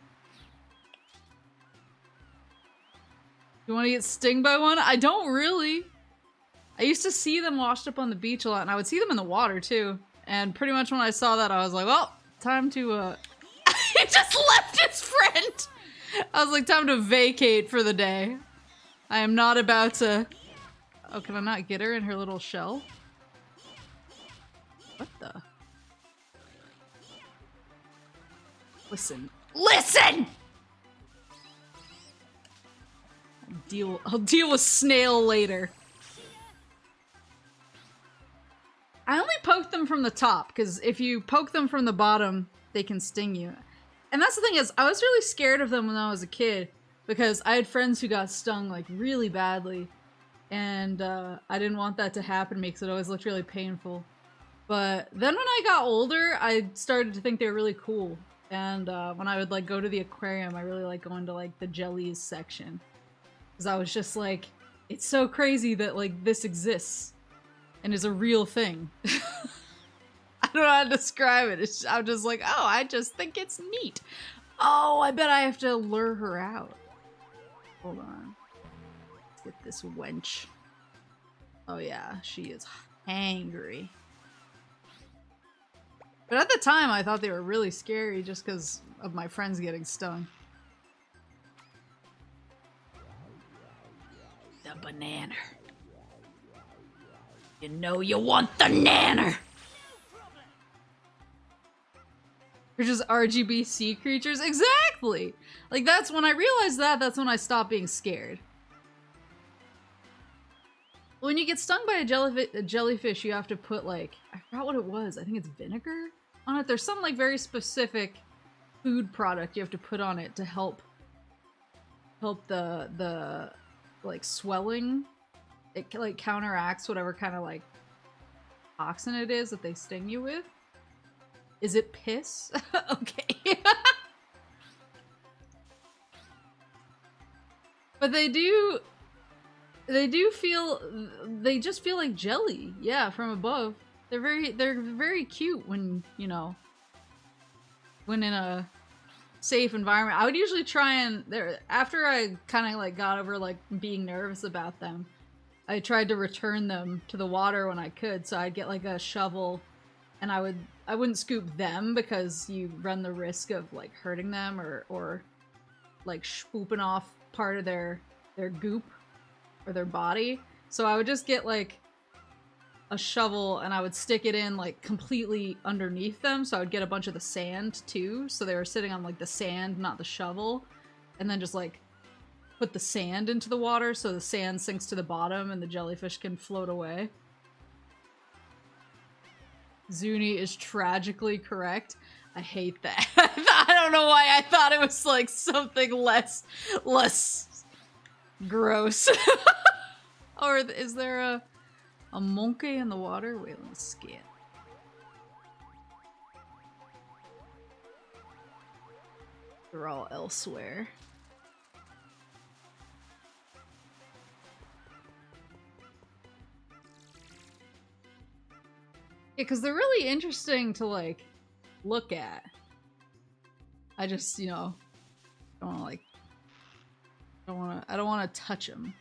You want to get stung by one? I don't really. I used to see them washed up on the beach a lot, and I would see them in the water too. And pretty much when I saw that, I was like, well, time to, he just left his friend! I was like, time to vacate for the day. I am not about to... Oh, can I not get her in her little shell? What the? Listen. Listen! I'll deal with snail later. I only poked them from the top, because if you poke them from the bottom, they can sting you. And that's the thing is, I was really scared of them when I was a kid, because I had friends who got stung, like, really badly. And, I didn't want that to happen to me, because it always looked really painful. But then when I got older, I started to think they were really cool. And, when I would, like, go to the aquarium, I really like going to, like, the jellies section. Because I was just like, it's so crazy that, like, this exists. And is a real thing. I don't know how to describe it. I'm just like, oh, I just think it's neat. Oh, I bet I have to lure her out. Hold on. Let's get this wench. Oh yeah, she is hangry. But at the time, I thought they were really scary just because of my friends getting stung. The banana. You know you want the nanner! They're just RGB sea creatures? Exactly! Like, that's when I realized that's when I stopped being scared. When you get stung by a jellyfish, you have to put, like, I forgot what it was. I think it's vinegar on it. There's some, like, very specific food product you have to put on it to help the like, swelling. It, like, counteracts whatever kind of, like, toxin it is that they sting you with. Is it piss? Okay. But they just feel like jelly. Yeah, from above. They're very cute when, you know, when in a safe environment. I would usually try and, after I kind of, like, got over, like, being nervous about them, I tried to return them to the water when I could, so I'd get like a shovel and I wouldn't scoop them because you run the risk of like hurting them or like swooping off part of their goop or their body. So I would just get like a shovel and I would stick it in like completely underneath them, so I would get a bunch of the sand too, so they were sitting on like the sand, not the shovel, and then just like put the sand into the water so the sand sinks to the bottom and the jellyfish can float away. Zuni is tragically correct. I hate that. I don't know why I thought it was like something less gross. Or is there a monke in the water? Wait, let me scan. They're all elsewhere. Yeah, because they're really interesting to, like, look at. I just, you know, don't want to, like, I don't want to touch him.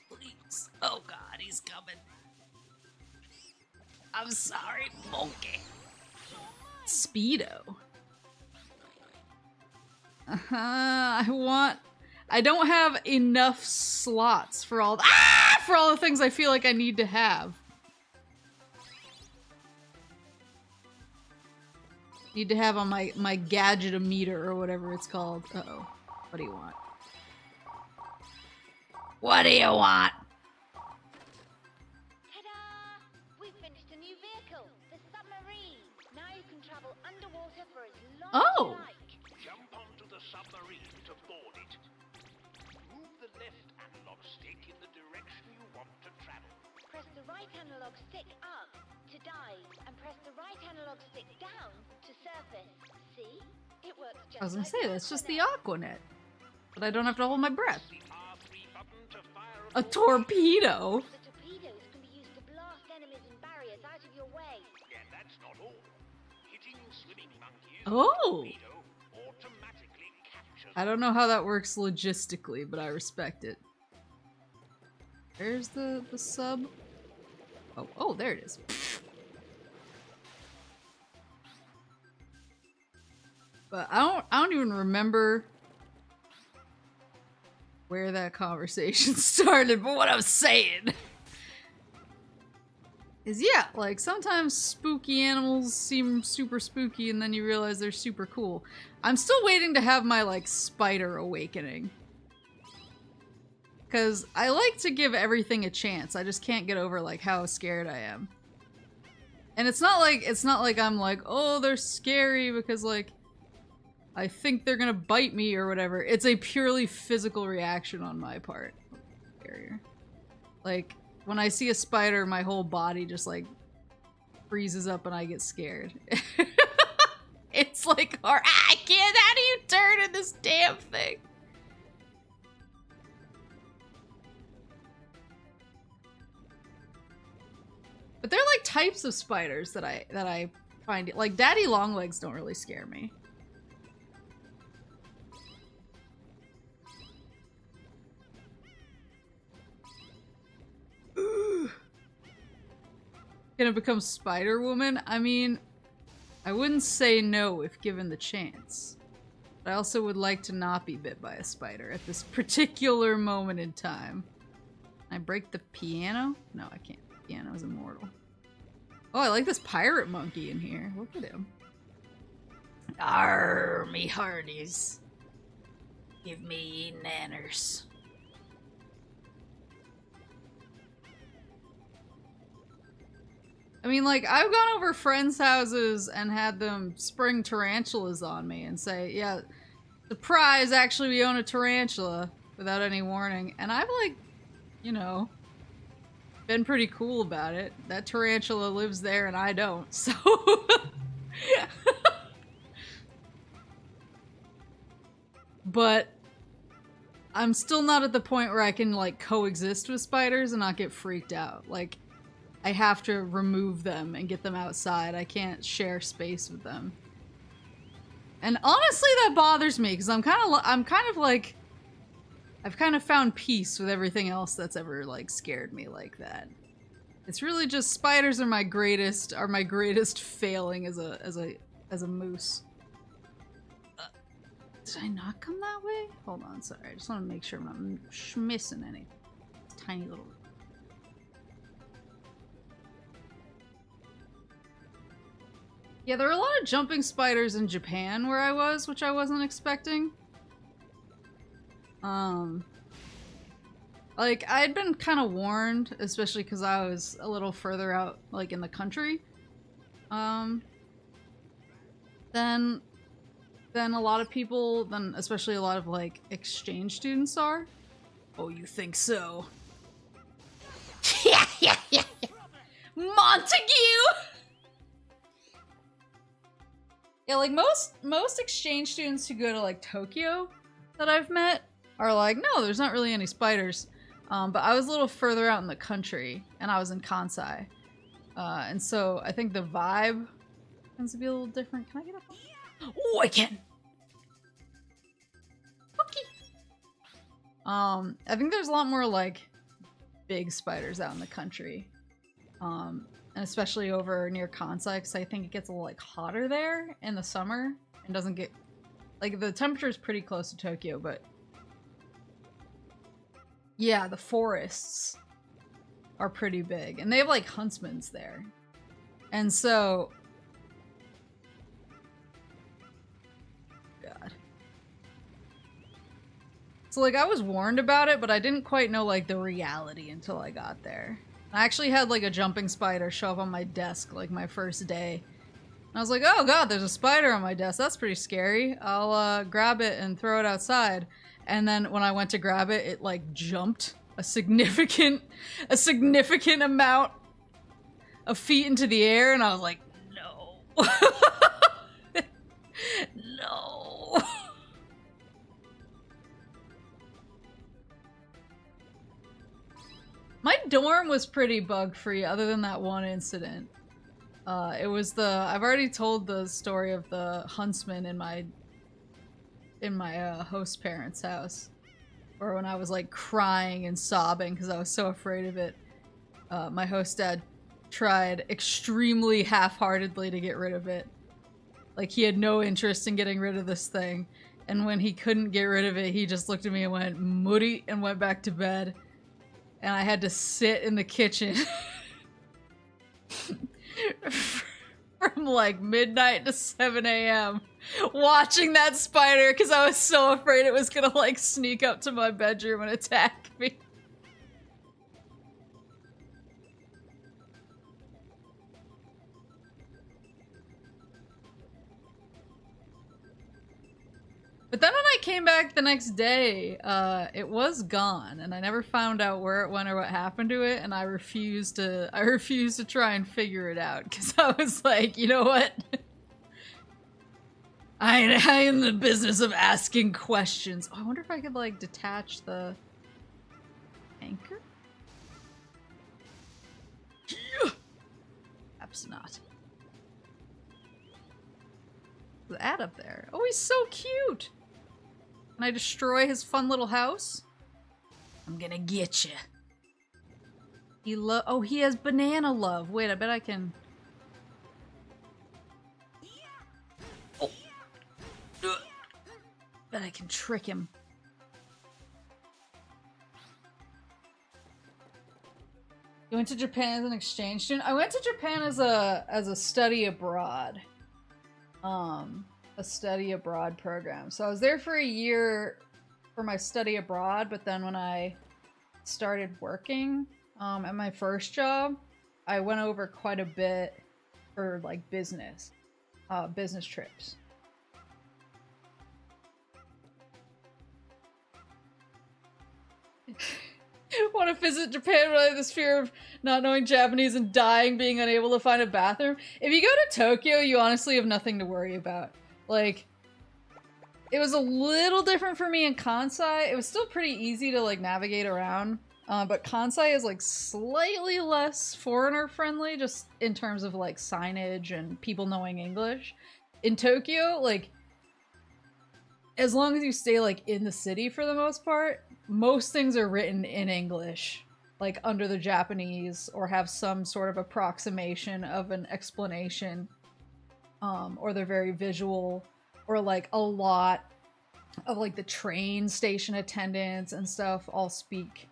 Please. Oh god, he's coming. I'm sorry, monkey. Speedo. I don't have enough slots for all the things I feel like I need to have. Need to have on my gadget-o-meter or whatever it's called. Uh-oh. What do you want? What do you want? Ta-da! We finished a new vehicle, the submarine. Now you can travel underwater for as long as you like. Jump onto the submarine to board it. Move the left analog stick in the direction you want to travel. Press the right analog stick up to dive, and press the right analog stick down to surface. See? It works just I was gonna like say, that's just the Aquanet. But I don't have to hold my breath. The R3 button to fire A torpedo? The torpedoes can be used to blast us out of your way. And that's not all. Hitting swimming monkeys Oh! automatically captures. I don't know how that works logistically, but I respect it. Where's the sub? Oh, there it is. But I don't even remember where that conversation started, but what I'm saying is, yeah, like, sometimes spooky animals seem super spooky and then you realize they're super cool. I'm still waiting to have my, like, spider awakening. Because I like to give everything a chance. I just can't get over, like, how scared I am. And it's not like I'm like, oh, they're scary because, like, I think they're gonna bite me or whatever. It's a purely physical reaction on my part. Barrier. Like, when I see a spider, my whole body just, like, freezes up and I get scared. It's like, I can't, how do you turn in this damn thing? But they're like types of spiders that I find, like, daddy longlegs don't really scare me. Gonna become Spider-Woman? I mean, I wouldn't say no if given the chance. But I also would like to not be bit by a spider at this particular moment in time. Can I break the piano? No, I can't. The piano is immortal. Oh, I like this pirate monkey in here. Look at him. Arr, me hearties. Give me nanners. I mean, like, I've gone over friends' houses and had them spring tarantulas on me and say, yeah, surprise, actually we own a tarantula, without any warning. And I've, like, you know, been pretty cool about it. That tarantula lives there and I don't, so... But I'm still not at the point where I can, like, coexist with spiders and not get freaked out. Like, I have to remove them and get them outside. I can't share space with them. And honestly, that bothers me because I'm kind of like, I've kind of found peace with everything else that's ever, like, scared me like that. It's really just spiders are my greatest failing as a moose. Did I not come that way? Hold on, sorry. I just want to make sure I'm not missing any tiny little. Yeah, there were a lot of jumping spiders in Japan where I was, which I wasn't expecting. Like, I'd been kind of warned, especially because I was a little further out, like, in the country. Then a lot of people, especially a lot of, like, exchange students are. Oh, you think so? Yeah. Montague! Yeah, like, most exchange students who go to, like, Tokyo that I've met are like, no, there's not really any spiders. But I was a little further out in the country, and I was in Kansai. And so I think the vibe tends to be a little different. Can I get up? Oh, I can! Okay. I think there's a lot more, like, big spiders out in the country. And especially over near Kansai, because I think it gets a little, like, hotter there in the summer. And doesn't get... Like, the temperature is pretty close to Tokyo, but... Yeah, the forests are pretty big. And they have, like, huntsmen's there. And so... God. So, like, I was warned about it, but I didn't quite know, like, the reality until I got there. I actually had, like, a jumping spider show up on my desk, like, my first day. And I was like, oh god, there's a spider on my desk. That's pretty scary. I'll, grab it and throw it outside. And then when I went to grab it, it, like, jumped a significant amount of feet into the air, and I was like, no. No. My dorm was pretty bug-free other than that one incident. It was I've already told the story of the huntsman in my host parents' house. Or when I was like crying and sobbing because I was so afraid of it. My host dad tried extremely half-heartedly to get rid of it. Like he had no interest in getting rid of this thing. And when he couldn't get rid of it, he just looked at me and went, "Moody," and went back to bed. And I had to sit in the kitchen from like midnight to 7 a.m. watching that spider because I was so afraid it was gonna like sneak up to my bedroom and attack me. But then when I came back the next day, it was gone, and I never found out where it went or what happened to it, and I refused to try and figure it out, because I was like, you know what? I am in the business of asking questions. Oh, I wonder if I could, like, detach the anchor? Perhaps not. The ad up there. Oh, he's so cute! Can I destroy his fun little house? I'm gonna get you. Oh, he has banana love. Wait, I bet I can. Oh. Bet I can trick him. You went to Japan as an exchange student? I went to Japan as a study abroad. A study abroad program. So I was there for a year for my study abroad, but then when I started working at my first job, I went over quite a bit for like business trips. Want to visit Japan, but I have this fear of not knowing Japanese and dying, being unable to find a bathroom. If you go to Tokyo, you honestly have nothing to worry about. Like, it was a little different for me in Kansai. It was still pretty easy to like navigate around, but Kansai is like slightly less foreigner friendly, just in terms of like signage and people knowing English. In Tokyo, like, as long as you stay like in the city for the most part, most things are written in English, like under the Japanese, or have some sort of approximation of an explanation, or they're very visual, or like a lot of like the train station attendants and stuff all speak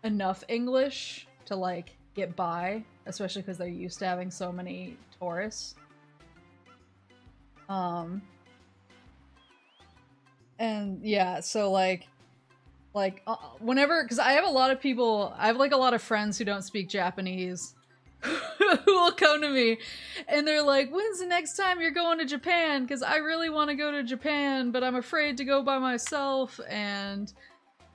enough English to like get by, especially because they're used to having so many tourists. And yeah, so whenever, because I have a lot of friends who don't speak Japanese who will come to me and they're like, when's the next time you're going to Japan? Because I really want to go to Japan, but I'm afraid to go by myself, and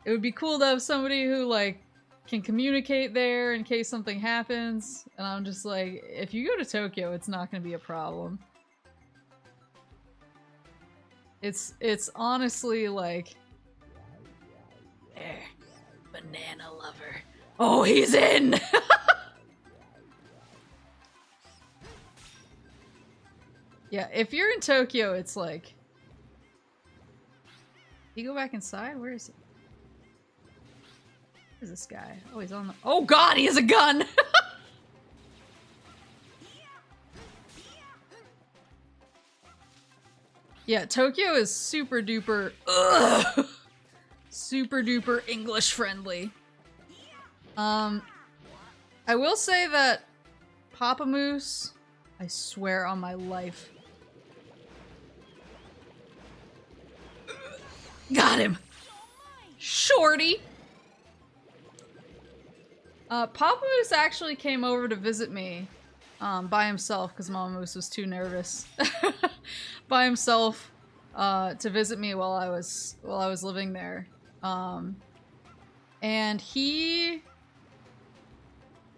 it would be cool to have somebody who like can communicate there in case something happens. And I'm just like, if you go to Tokyo, it's not going to be a problem. It's honestly like, there, banana lover. Oh, he's in! Yeah, if you're in Tokyo, it's like... You go back inside? Where is he? Where's this guy? Oh, he's on the... Oh god, he has a gun! Yeah, Tokyo is super duper... Ugh, super duper English friendly. I will say that Papa Moose, I swear on my life. Got him! Shorty! Papa Moose actually came over to visit me by himself because Mama Moose was too nervous. By himself to visit me while I was living there. And he,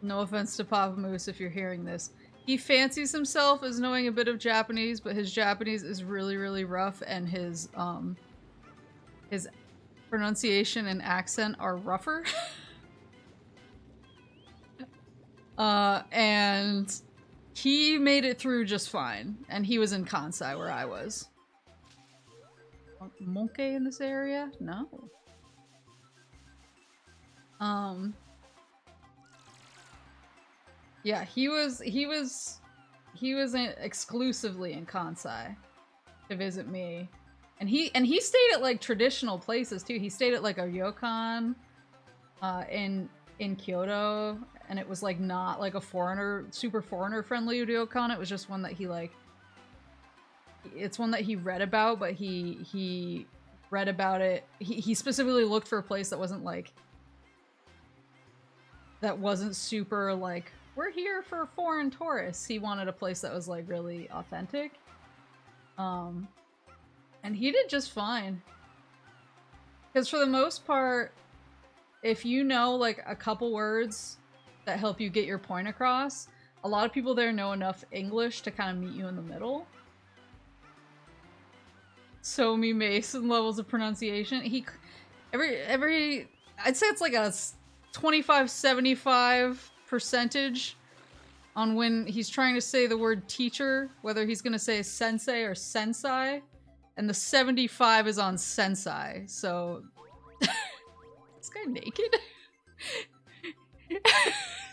no offense to Papa Moose if you're hearing this, he fancies himself as knowing a bit of Japanese, but his Japanese is really, really rough, and his pronunciation and accent are rougher. And he made it through just fine. And he was in Kansai where I was. Monke in this area? No. Yeah, he was exclusively in Kansai to visit me. And he stayed at like traditional places too. He stayed at like a ryokan in Kyoto, and it was like not like a super foreigner friendly ryokan. It was just one that he like, it's one that he read about, but he read about it. He specifically looked for a place that wasn't like, that wasn't super like, we're here for foreign tourists. He wanted a place that was like really authentic. And he did just fine. Because for the most part, if you know like a couple words that help you get your point across, a lot of people there know enough English to kind of meet you in the middle. So me Mason levels of pronunciation. Every I'd say it's like a 25-75% on when he's trying to say the word teacher, whether he's gonna say sensei or sensei, and the 75 is on sensei. So this guy naked?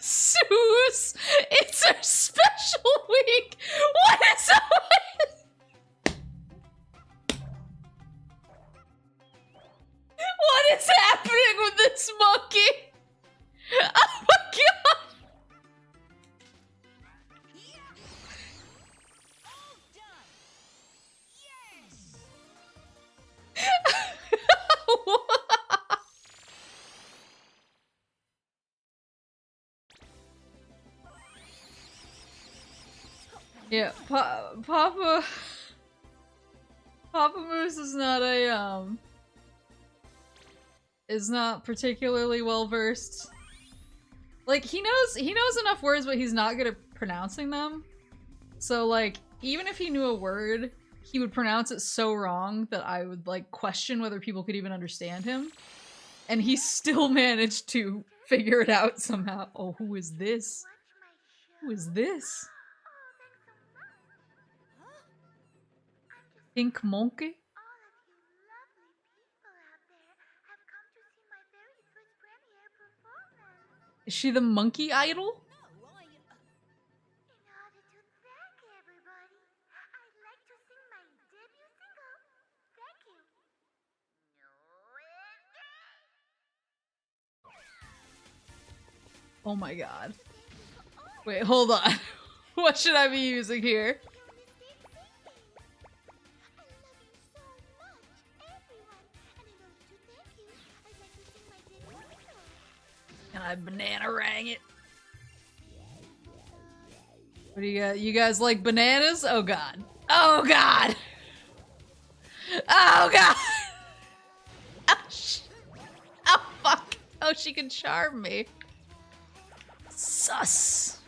Suze, it's our special week. What is up? What is happening with this monkey? Oh my god! Yeah, Papa Moose is not a is not particularly well versed. Like he knows enough words, but he's not good at pronouncing them. So like even if he knew a word, he would pronounce it so wrong that I would like question whether people could even understand him. And he still managed to figure it out somehow. Oh, who is this? Who is this? Pink monkey? Is she the monkey idol? Oh my god. Wait, hold on. What should I be using here? Can I banana rang it? What do you got? You guys like bananas? Oh god. Oh god! Oh god! Oh, oh fuck! Oh, she can charm me. Sus.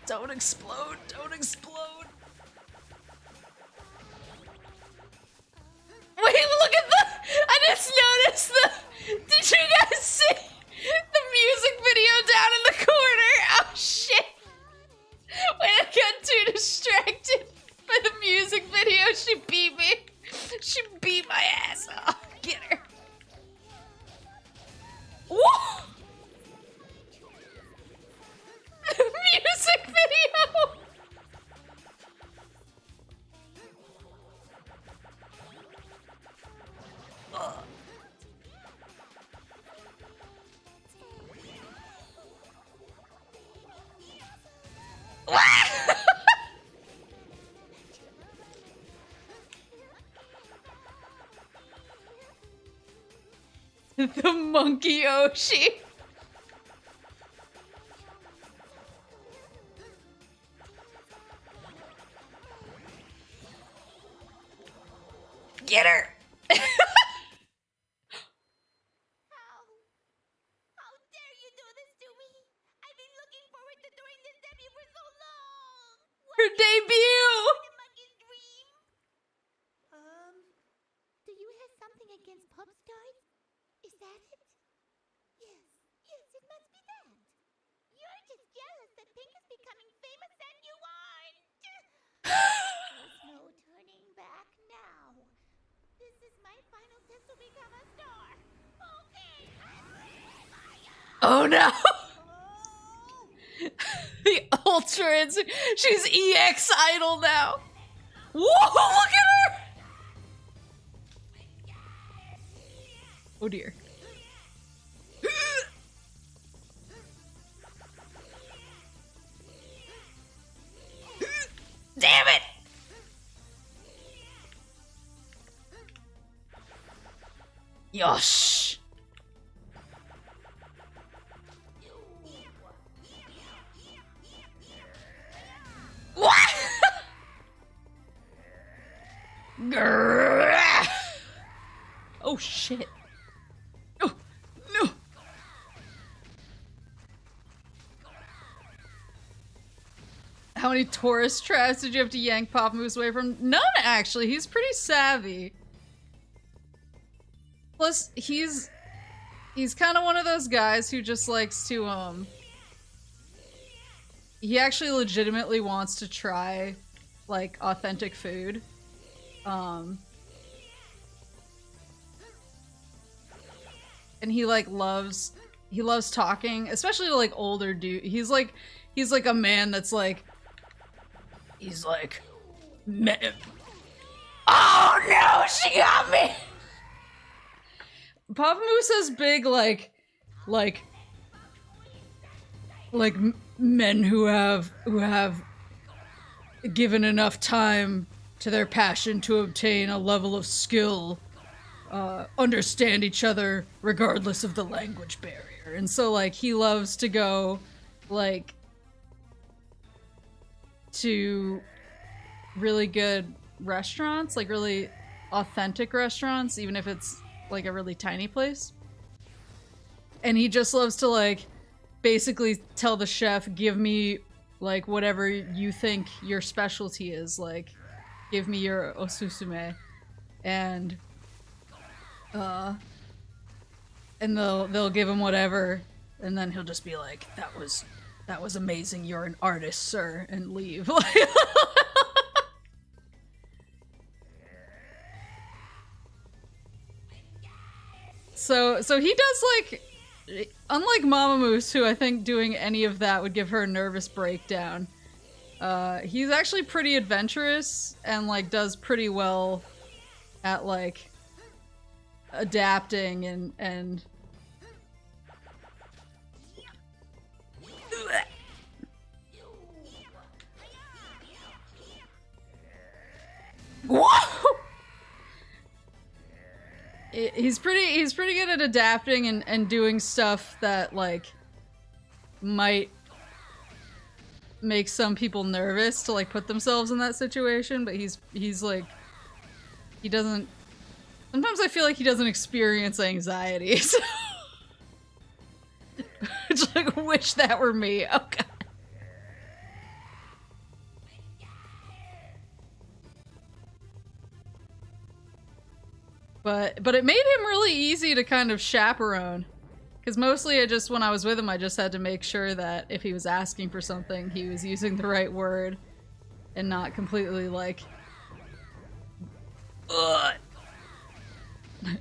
Don't explode, don't explode. Wait, look at the— I just noticed the— did you guys see the music video down in the corner? Oh shit. Wait, I got too distracted by the music video. She beat me. She beat my ass. Oh, get her. Whoa! Music video! Ugh. The monkey Oshi. Get her! How dare you do this to me? I've been looking forward to doing this debut for so long. Her debut! The monkey's dream. Do you have something against pop stars? Is that it? Yes, it must be that. Oh no! The Ultra she's EX Idol now! Whoa, look at her! Oh dear. Damn it! Yosh! What? Grrrr. Oh shit. Oh, no. How many tourist traps did you have to yank Papa Moose away from? None, actually. He's pretty savvy. Plus, he's kind of one of those guys who just likes to, he actually legitimately wants to try, like, authentic food. And he, like, loves talking, especially to, like, older dude. He's like a man that's like, he's like, oh no, she got me! Papa Moose has big, like men who have given enough time to their passion to obtain a level of skill, understand each other regardless of the language barrier. And so, like, he loves to go, like, to really good restaurants, like really authentic restaurants, even if it's like a really tiny place. And he just loves to, like, basically tell the chef, give me, like, whatever you think your specialty is, like, give me your osusume. And they'll give him whatever, and then he'll just be like, that was amazing, you're an artist, sir, and leave. So he does, like, unlike Mama Moose, who I think doing any of that would give her a nervous breakdown, he's actually pretty adventurous and, like, does pretty well at, like, adapting and whoa! He's pretty good at adapting and doing stuff that, like, might make some people nervous to, like, put themselves in that situation, but he's like, he doesn't, sometimes I feel like he doesn't experience anxiety, so it's like, wish that were me. Oh god. But it made him really easy to kind of chaperone. Because mostly when I was with him, I just had to make sure that if he was asking for something, he was using the right word and not completely, like,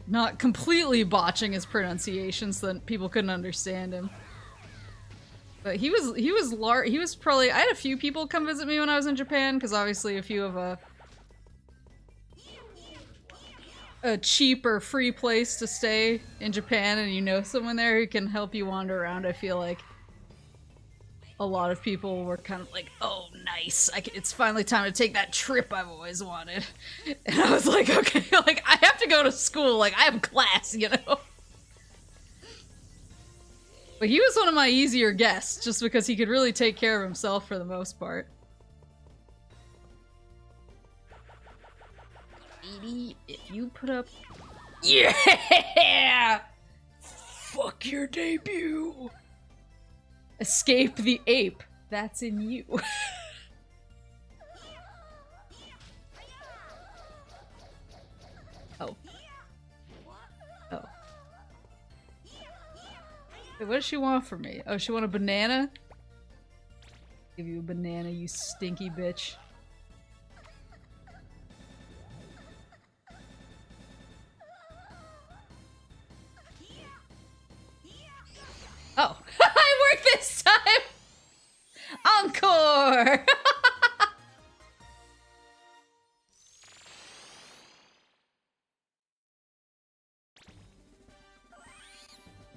not completely botching his pronunciation so that people couldn't understand him. But he was probably, I had a few people come visit me when I was in Japan, because obviously if you have a cheap or free place to stay in Japan and you know someone there who can help you wander around, I feel like a lot of people were kind of like, oh nice, it's finally time to take that trip I've always wanted. And I was like, okay, like, I have to go to school, like, I have class, you know? But he was one of my easier guests, just because he could really take care of himself for the most part. Baby, if you put up... Yeah! Fuck your debut! Escape the ape. That's in you. Oh. Oh. Wait, what does she want from me? Oh, she want a banana? Give you a banana, you stinky bitch. this time! Encore!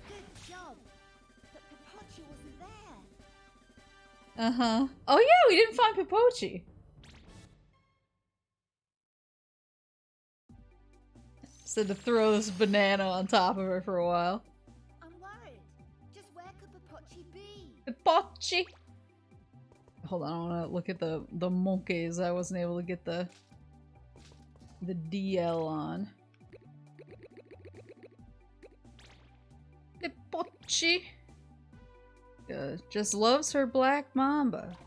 Good job. But Pipochi wasn't there. Uh-huh. Oh yeah, we didn't find Pipochi. Said to throw this banana on top of her for a while. I'm worried. Just where could Pipochi be? Pipochi! Hold on, I wanna look at the monkeys. I wasn't able to get the DL on. Pipochi! Just loves her black mamba.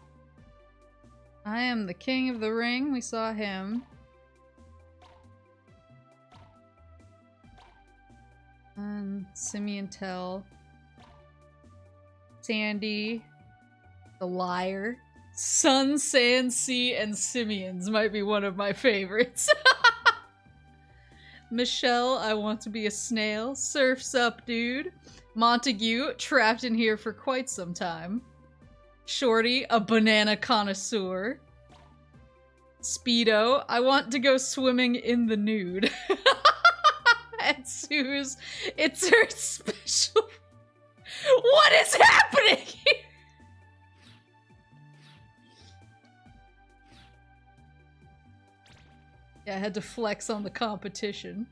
I am the king of the ring. We saw him. Simeon Tell. Sandy. The Liar. Sun, Sand, Sea, and Simeons might be one of my favorites. Michelle, I want to be a snail. Surf's up, dude. Montague, trapped in here for quite some time. Shorty, a banana connoisseur. Speedo, I want to go swimming in the nude. And Sue's, it's her special... What is happening here? Yeah, I had to flex on the competition.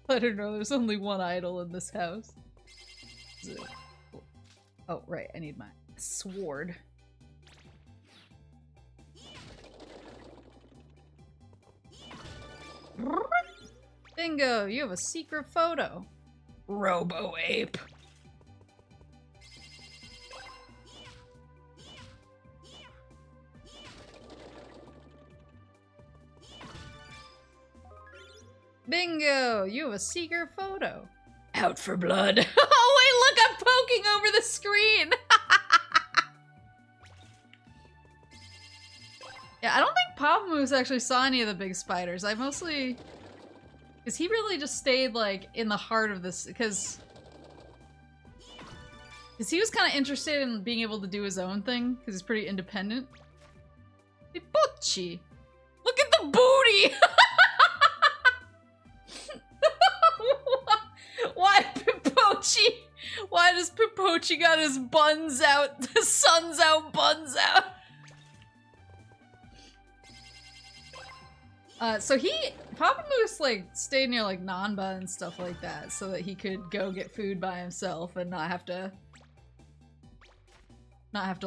I don't know, there's only one idol in this house. Oh, right, I need my sword. Bingo, you have a secret photo. Robo-ape. Bingo, you have a secret photo. Out for blood. Oh wait, look, I'm poking over the screen. Yeah, I don't think Papa Moose actually saw any of the big spiders. I mostly... Because he really just stayed, like, in the heart of this, because he was kind of interested in being able to do his own thing, because he's pretty independent. Pipochi! Look at the booty! Why Pipochi? Why does Pipochi got his buns out, the sun's out, buns out? So Papa Moose, like, stayed near, like, Nanba and stuff like that so that he could go get food by himself and not have to,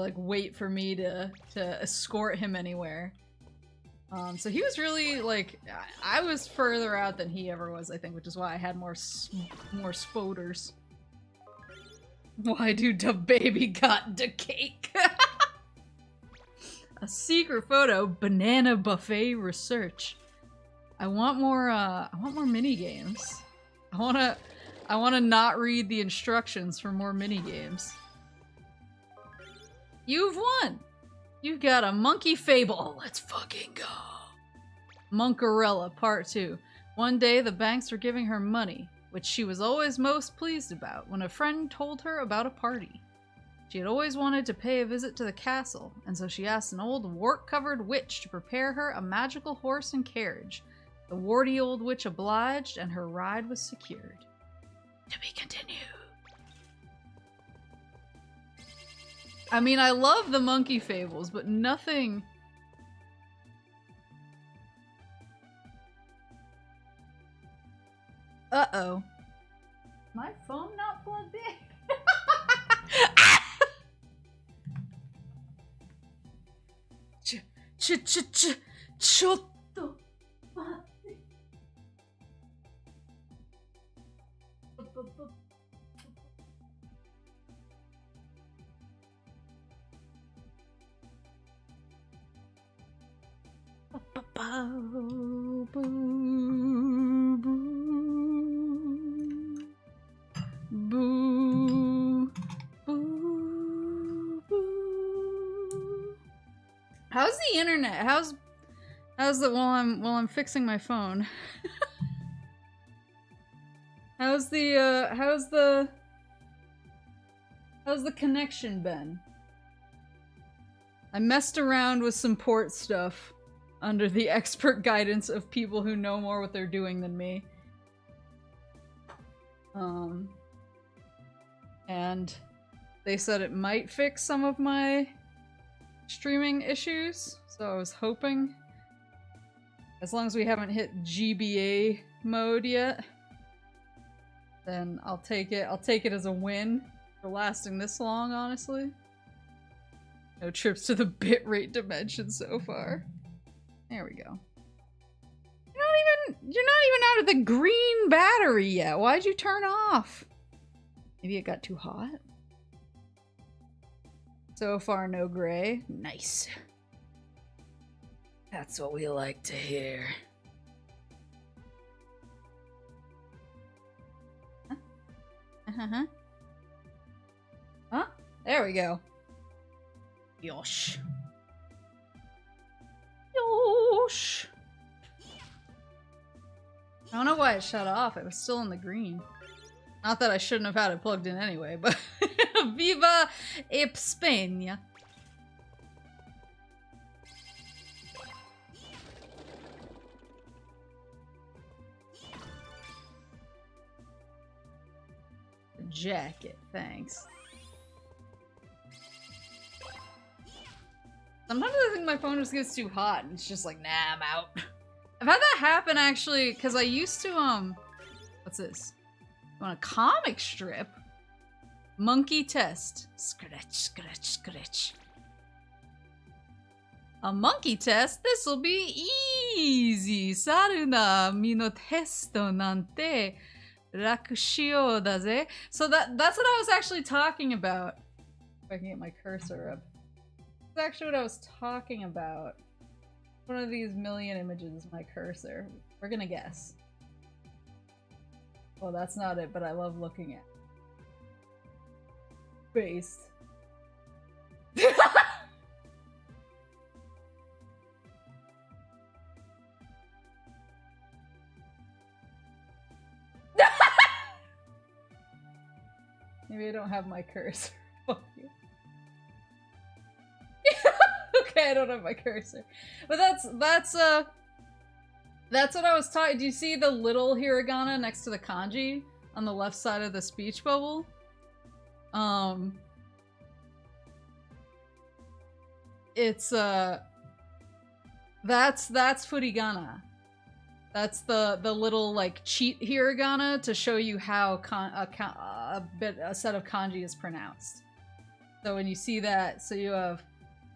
like, wait for me to escort him anywhere. So he was really, like, I was further out than he ever was, I think, which is why I had more spoders. Why do the baby got the cake? A secret photo, banana buffet research. I want more mini games. I wanna not read the instructions for more mini games. You've won! You've got a monkey fable. Let's fucking go. Monkerella Part 2. One day the banks were giving her money, which she was always most pleased about, when a friend told her about a party. She had always wanted to pay a visit to the castle, and so she asked an old wart-covered witch to prepare her a magical horse and carriage. The warty old witch obliged, and her ride was secured. To be continued. I mean, I love the monkey fables, but nothing... Uh-oh. My phone not plugged in? Chotto. How's the internet? How's the while I'm fixing my phone? How's the connection been? I messed around with some port stuff under the expert guidance of people who know more what they're doing than me. And they said it might fix some of my streaming issues, so I was hoping, as long as we haven't hit GBA mode yet, then I'll take it. I'll take it as a win for lasting this long, honestly. No trips to the bitrate dimension so far. There we go. You're not even out of the green battery yet. Why'd you turn off? Maybe it got too hot? So far, no gray. Nice. That's what we like to hear. Huh? Huh? There we go. Yosh. Yosh. I don't know why it shut off. It was still in the green. Not that I shouldn't have had it plugged in anyway, but Viva APE Spain. Jacket, thanks. Sometimes I think my phone just gets too hot and it's just like, nah, I'm out. I've had that happen actually, because I used to, what's this? You want a comic strip? Monkey test. Scratch, scratch, scratch. A monkey test? This'll be easy. Saru na mi no testo nante raku shiyou da ze. So that's what I was actually talking about. If I can get my cursor up. That's actually what I was talking about. One of these million images is my cursor. We're gonna guess. Well, that's not it, but I love looking at it. Based. Maybe I don't have my cursor. Fuck you. Okay, I don't have my cursor. But that's what I was talking. Do you see the little hiragana next to the kanji on the left side of the speech bubble? It's that's furigana. That's the little like cheat hiragana to show you how a set of kanji is pronounced. So when you see that, so you have,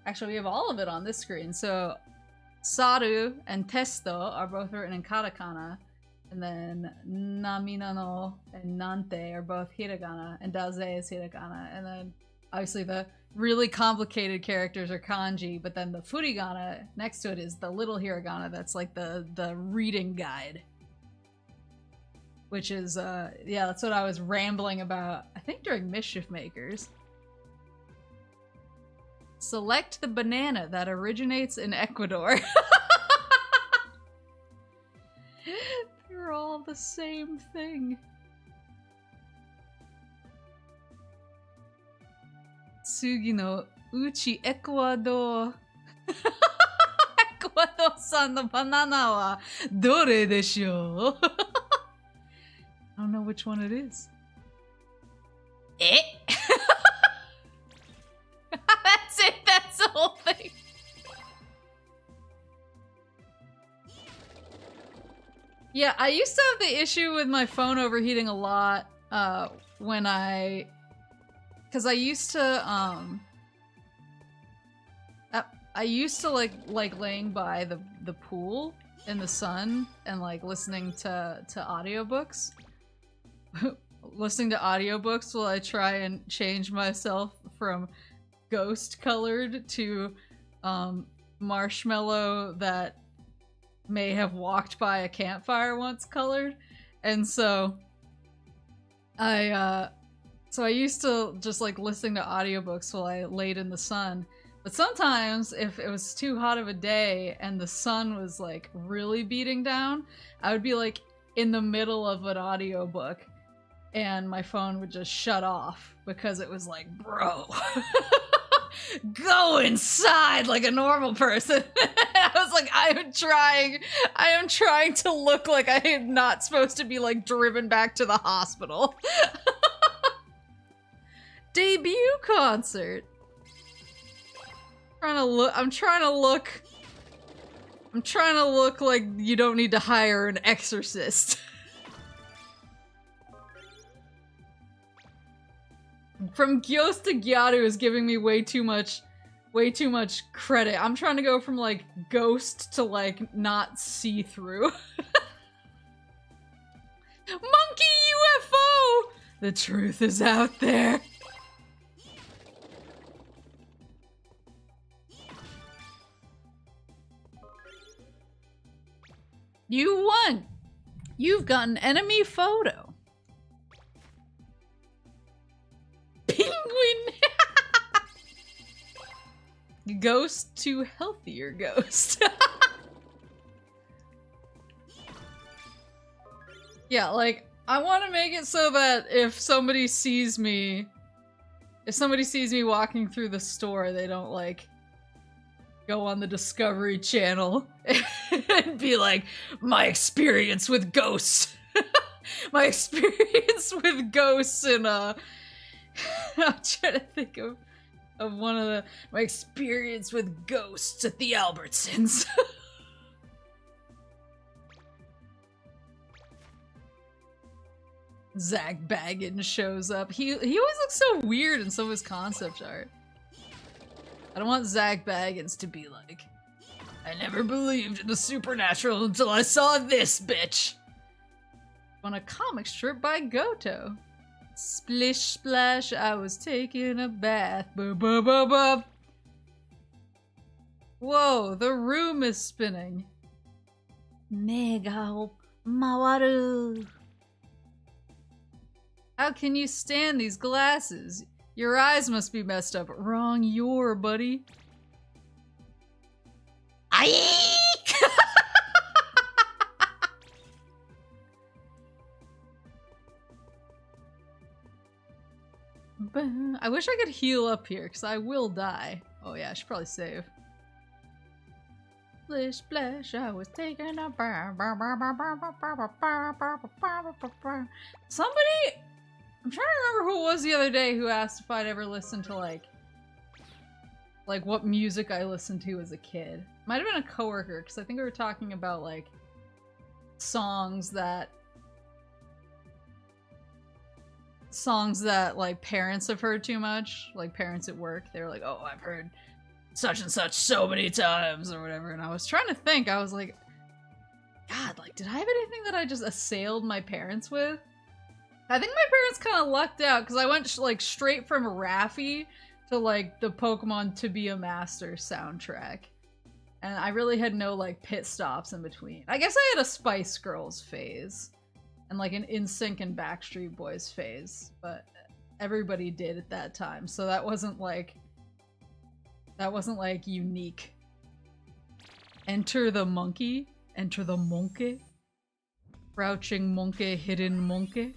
actually we have all of it on this screen. So saru and testo are both written in katakana, and then naminano and nante are both hiragana, and daze is hiragana, and then obviously the really complicated characters are kanji, but then the furigana next to it is the little hiragana that's like the reading guide. Which is, yeah, that's what I was rambling about, I think during Mischief Makers. Select the banana that originates in Ecuador. They're all the same thing. Tsugi no uchi Ecuador. Ecuador-san no banana wa dore deshou? I don't know which one it is. Eh? That's it, that's the whole thing. Yeah, I used to have the issue with my phone overheating a lot when because I used to like laying by the pool in the sun and like listening to audiobooks. Listening to audiobooks while I try and change myself from ghost colored to marshmallow that may have walked by a campfire once colored. And so I used to just like listening to audiobooks while I laid in the sun. But sometimes if it was too hot of a day and the sun was like really beating down, I would be like in the middle of an audiobook and my phone would just shut off because it was like, bro, go inside like a normal person. I was like, I am trying to look like I am not supposed to be like driven back to the hospital. Debut concert. I'm trying to look like you don't need to hire an exorcist. From Gyos to Gyaru is giving me way too much credit. I'm trying to go from like ghost to like not see-through. Monkey UFO! The truth is out there. You won! You've got an enemy photo. Penguin! Ghost to healthier ghost. Yeah, like, I want to make it so that if somebody sees me walking through the store, they don't, like, go on the Discovery Channel and be like, my experience with ghosts. My experience with ghosts in, I'm trying to think of one of my experience with ghosts at the Albertsons. Zach Baggins shows up. He always looks so weird in some of his concept art. I don't want Zach Baggins to be like, I never believed in the supernatural until I saw this bitch. On a comic strip by Goto. Splish splash, I was taking a bath. Bub bub bub bub. Whoa, the room is spinning. Mega mawaru. How can you stand these glasses? Your eyes must be messed up. Wrong your, buddy. Aye! I wish I could heal up here, because I will die. Oh yeah, I should probably save. Splish splash, I was taking a bath. Somebody, I'm trying to remember who it was the other day who asked if I'd ever listened to like what music I listened to as a kid. Might have been a coworker, because I think we were talking about like songs that like parents have heard too much, like parents at work. They were like, oh, I've heard such and such so many times or whatever. And I was trying to think, I was like, God, like, did I have anything that I just assailed my parents with? I think my parents kind of lucked out because I went like straight from Raffi to like the Pokemon To Be a Master soundtrack. And I really had no like pit stops in between. I guess I had a Spice Girls phase. And like an NSYNC and Backstreet Boys phase, but everybody did at that time, so that wasn't like unique. Enter the monkey, enter the monke, crouching monkey, hidden monkey.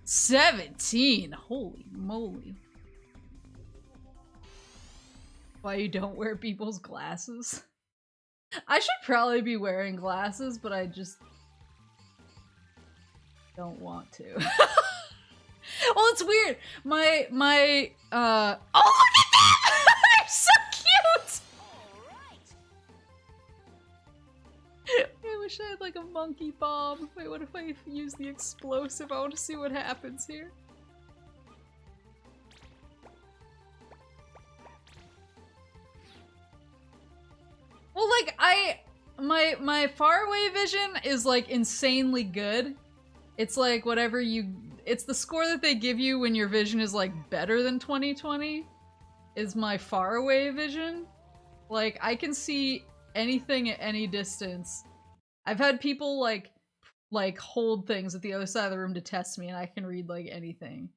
17, holy moly! Why you don't wear people's glasses? I should probably be wearing glasses, but I just don't want to. Well, it's weird. My oh, look at that! They're so cute! I wish I had like a monkey bomb. Wait, what if I use the explosive? I want to see what happens here. Well, like my faraway vision is like insanely good. It's like whatever it's the score that they give you when your vision is like better than 20/20 is my faraway vision. Like I can see anything at any distance. I've had people like hold things at the other side of the room to test me and I can read like anything.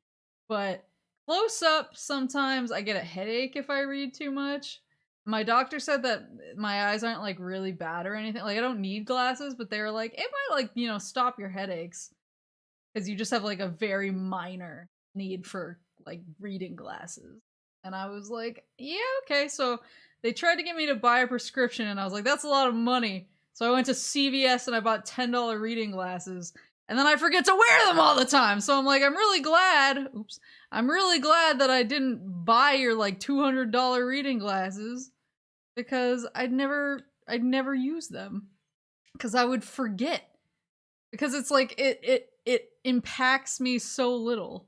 But close up, sometimes I get a headache if I read too much. My doctor said that my eyes aren't like really bad or anything. Like I don't need glasses, but they were like, it might like, you know, stop your headaches. because you just have like a very minor need for like reading glasses. And I was like, yeah, okay. So they tried to get me to buy a prescription, and I was like, that's a lot of money. So I went to CVS and I bought $10 reading glasses. And then I forget to wear them all the time. So I'm like, I'm really glad. Oops. I'm really glad that I didn't buy your like $200 reading glasses, because I'd never use them, because I would forget, because it's like it impacts me so little.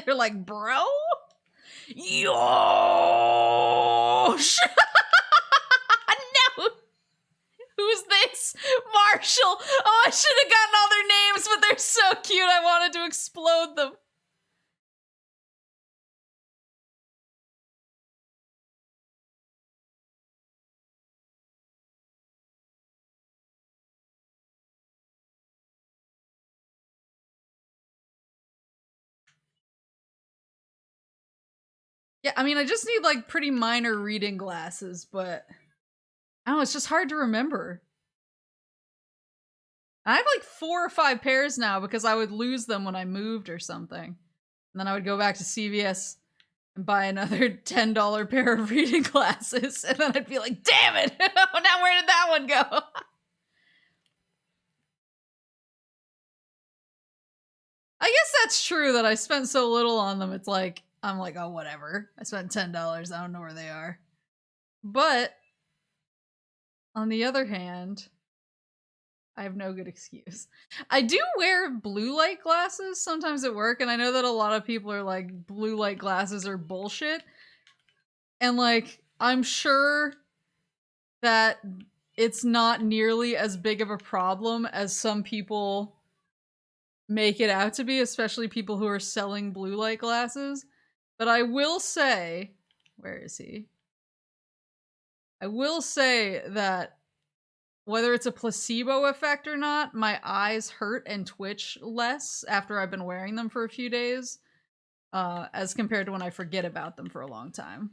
They're like, bro, yo, no, who's this? Marshall. Oh, I should have gotten all their names, but they're so cute. I wanted to explode them. Yeah, I mean, I just need like pretty minor reading glasses, but I don't know, it's just hard to remember. I have like 4 or 5 pairs now because I would lose them when I moved or something. And then I would go back to CVS and buy another $10 pair of reading glasses. And then I'd be like, damn it! Now where did that one go? I guess that's true that I spent so little on them. It's like, I'm like, oh, whatever. I spent $10. I don't know where they are. But on the other hand, I have no good excuse. I do wear blue light glasses sometimes at work, and I know that a lot of people are like, blue light glasses are bullshit. And like, I'm sure that it's not nearly as big of a problem as some people make it out to be, especially people who are selling blue light glasses. But I will say, where is he? I will say that whether it's a placebo effect or not, my eyes hurt and twitch less after I've been wearing them for a few days, as compared to when I forget about them for a long time.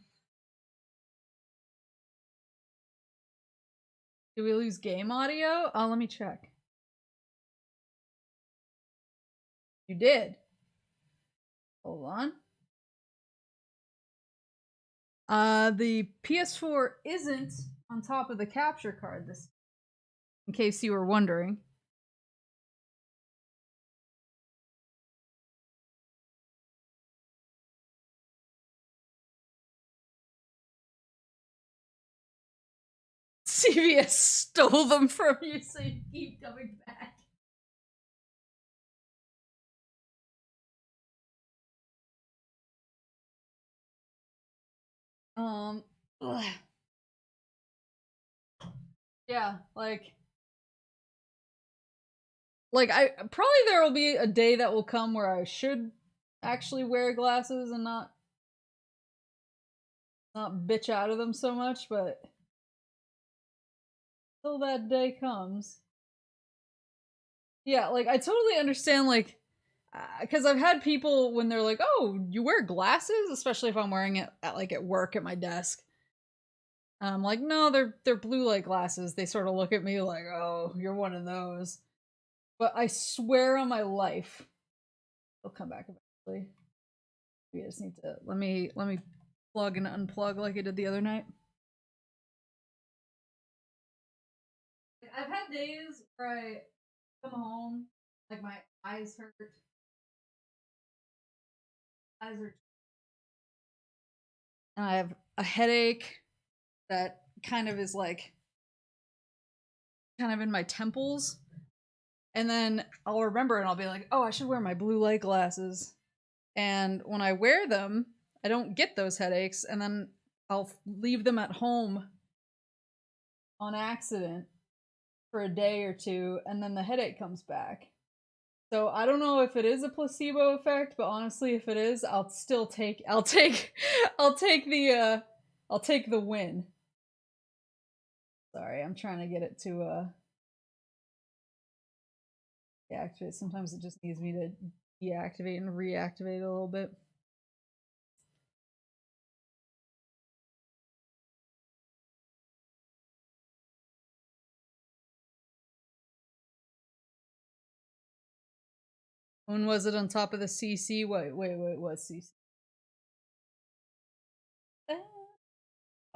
Did we lose game audio? Oh, let me check. You did. Hold on. The PS4 isn't on top of the capture card this, in case you were wondering. CVS stole them from you, so you keep coming back. Ugh. Yeah, like I probably there will be a day that will come where I should actually wear glasses and not bitch out of them so much, but till that day comes. Yeah, like I totally understand, like, because I've had people when they're like, "Oh, you wear glasses," especially if I'm wearing it at work at my desk. I'm like, "No, they're blue light glasses." They sort of look at me like, "Oh, you're one of those." But I swear on my life, they'll come back eventually. We just need to let me plug and unplug like I did the other night. I've had days where I come home, like my eyes hurt. Eyes are, and I have a headache that kind of is like kind of in my temples. And then I'll remember and I'll be like, oh, I should wear my blue light glasses. And when I wear them, I don't get those headaches. And then I'll leave them at home on accident for a day or two. And then the headache comes back. So I don't know if it is a placebo effect, but honestly, if it is, I'll take the win. Sorry, I'm trying to get it to deactivate. Sometimes it just needs me to deactivate and reactivate a little bit. When was it on top of the CC? Wait, what CC?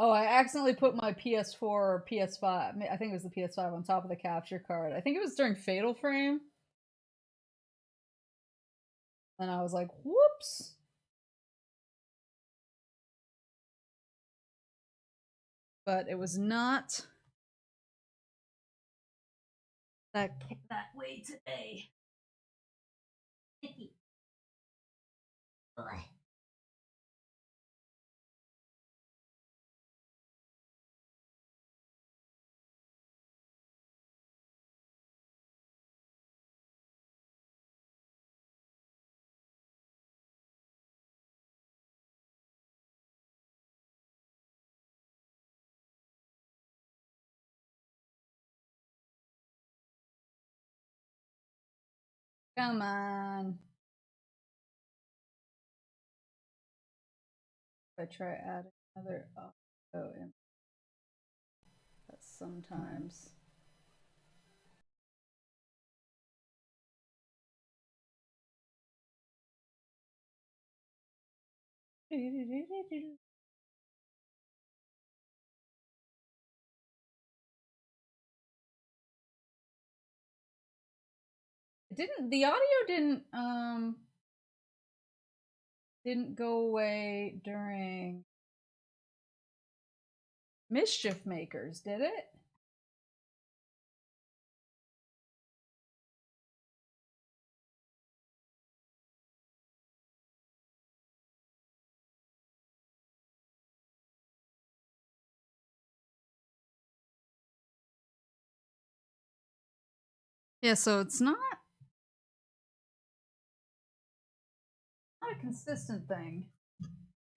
Oh, I accidentally put my PS4 or PS5. I think it was the PS5 on top of the capture card. I think it was during Fatal Frame. And I was like, whoops. But it was not that way today. Boy. Come on. If I try adding another audio in, but sometimes. The audio didn't go away during Mischief Makers, did it? Yeah, so it's not a consistent thing.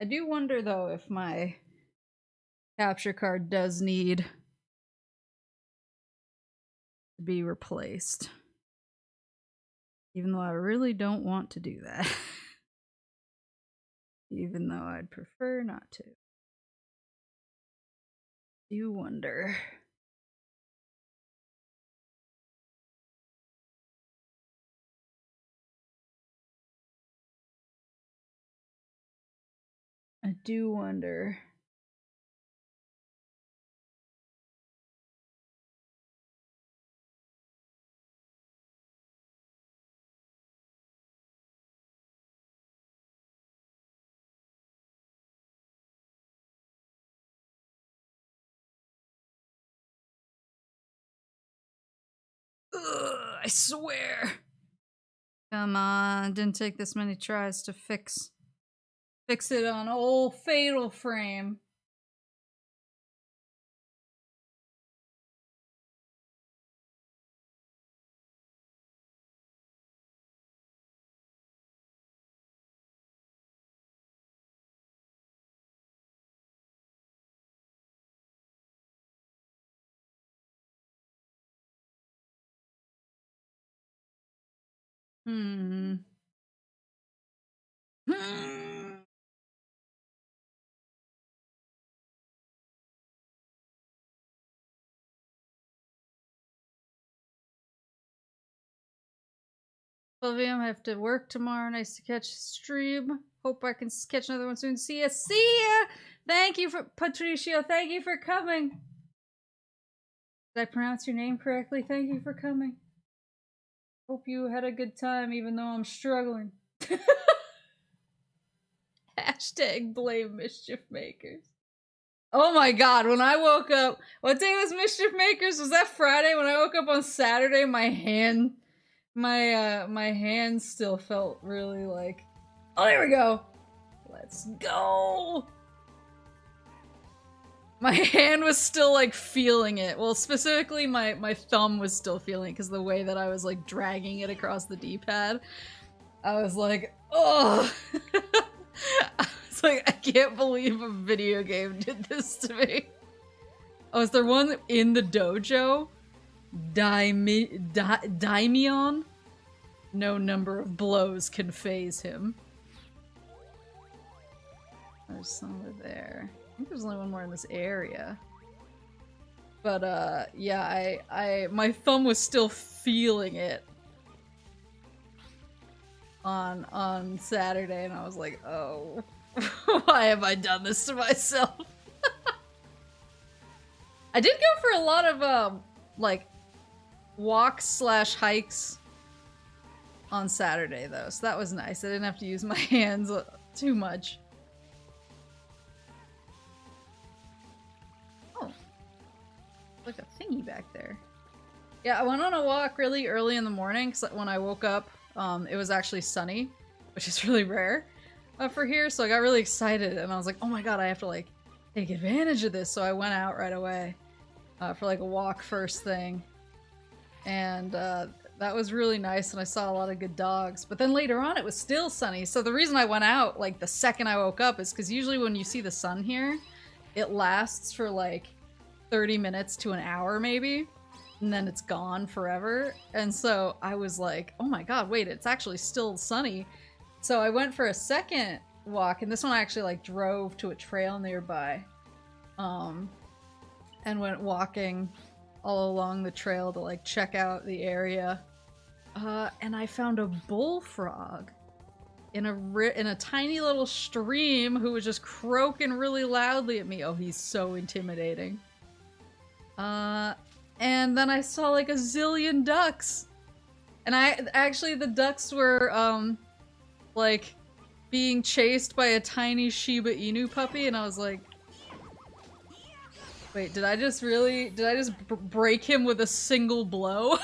I do wonder though if my capture card does need to be replaced. Even though I really don't want to do that. Even though I'd prefer not to. Do wonder. I do wonder. Ugh, I swear. Come on, didn't take this many tries to fix it on old Fatal Frame. Hmm. William, I have to work tomorrow. Nice to catch stream. Hope I can catch another one soon. See ya. See ya! Thank you for Patricio. Thank you for coming. Did I pronounce your name correctly? Thank you for coming. Hope you had a good time, even though I'm struggling. Hashtag blame Mischief Makers. Oh my god, when I woke up, what day was Mischief Makers? Was that Friday? When I woke up on Saturday, my hand still felt really like, oh, there we go. Let's go. My hand was still like feeling it. Well, specifically my thumb was still feeling it because the way that I was like dragging it across the D-pad. I was like, oh. I was like, I can't believe a video game did this to me. Oh, is there one in the dojo? Daimyon? No number of blows can phase him. There's some over there. I think there's only one more in this area. But yeah, my thumb was still feeling it. on Saturday, and I was like, oh, why have I done this to myself? I did go for a lot of like walks / hikes on Saturday though, so that was nice. I didn't have to use my hands too much. Oh, like a thingy back there. Yeah, I went on a walk really early in the morning because when I woke up, it was actually sunny, which is really rare for here. So I got really excited and I was like, oh my god, I have to like take advantage of this. So I went out right away for like a walk first thing. And that was really nice and I saw a lot of good dogs. But then later on it was still sunny. So the reason I went out like the second I woke up is because usually when you see the sun here, it lasts for like 30 minutes to an hour maybe. And then it's gone forever. And so I was like, oh my god, wait, it's actually still sunny. So I went for a second walk, and this one I actually like drove to a trail nearby. And went walking all along the trail to like check out the area. And I found a bullfrog in a tiny little stream who was just croaking really loudly at me. Oh, he's so intimidating. And then I saw like a zillion ducks. And actually the ducks were, like, being chased by a tiny Shiba Inu puppy, and I was like, wait, did I just break him with a single blow?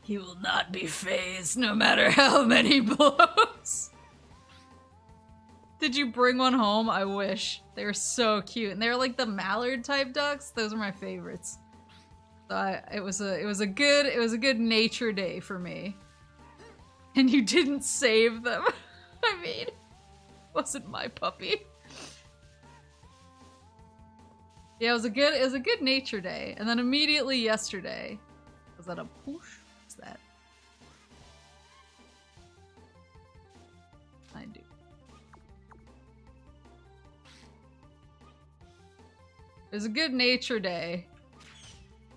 He will not be fazed no matter how many blows. Did you bring one home? I wish. They were so cute. And they were like the mallard type ducks. Those are my favorites. So it was a good nature day for me. And you didn't save them. I mean, it wasn't my puppy. Yeah, it was a good nature day. And then immediately yesterday, was that a push? What's that? I do. It was a good nature day.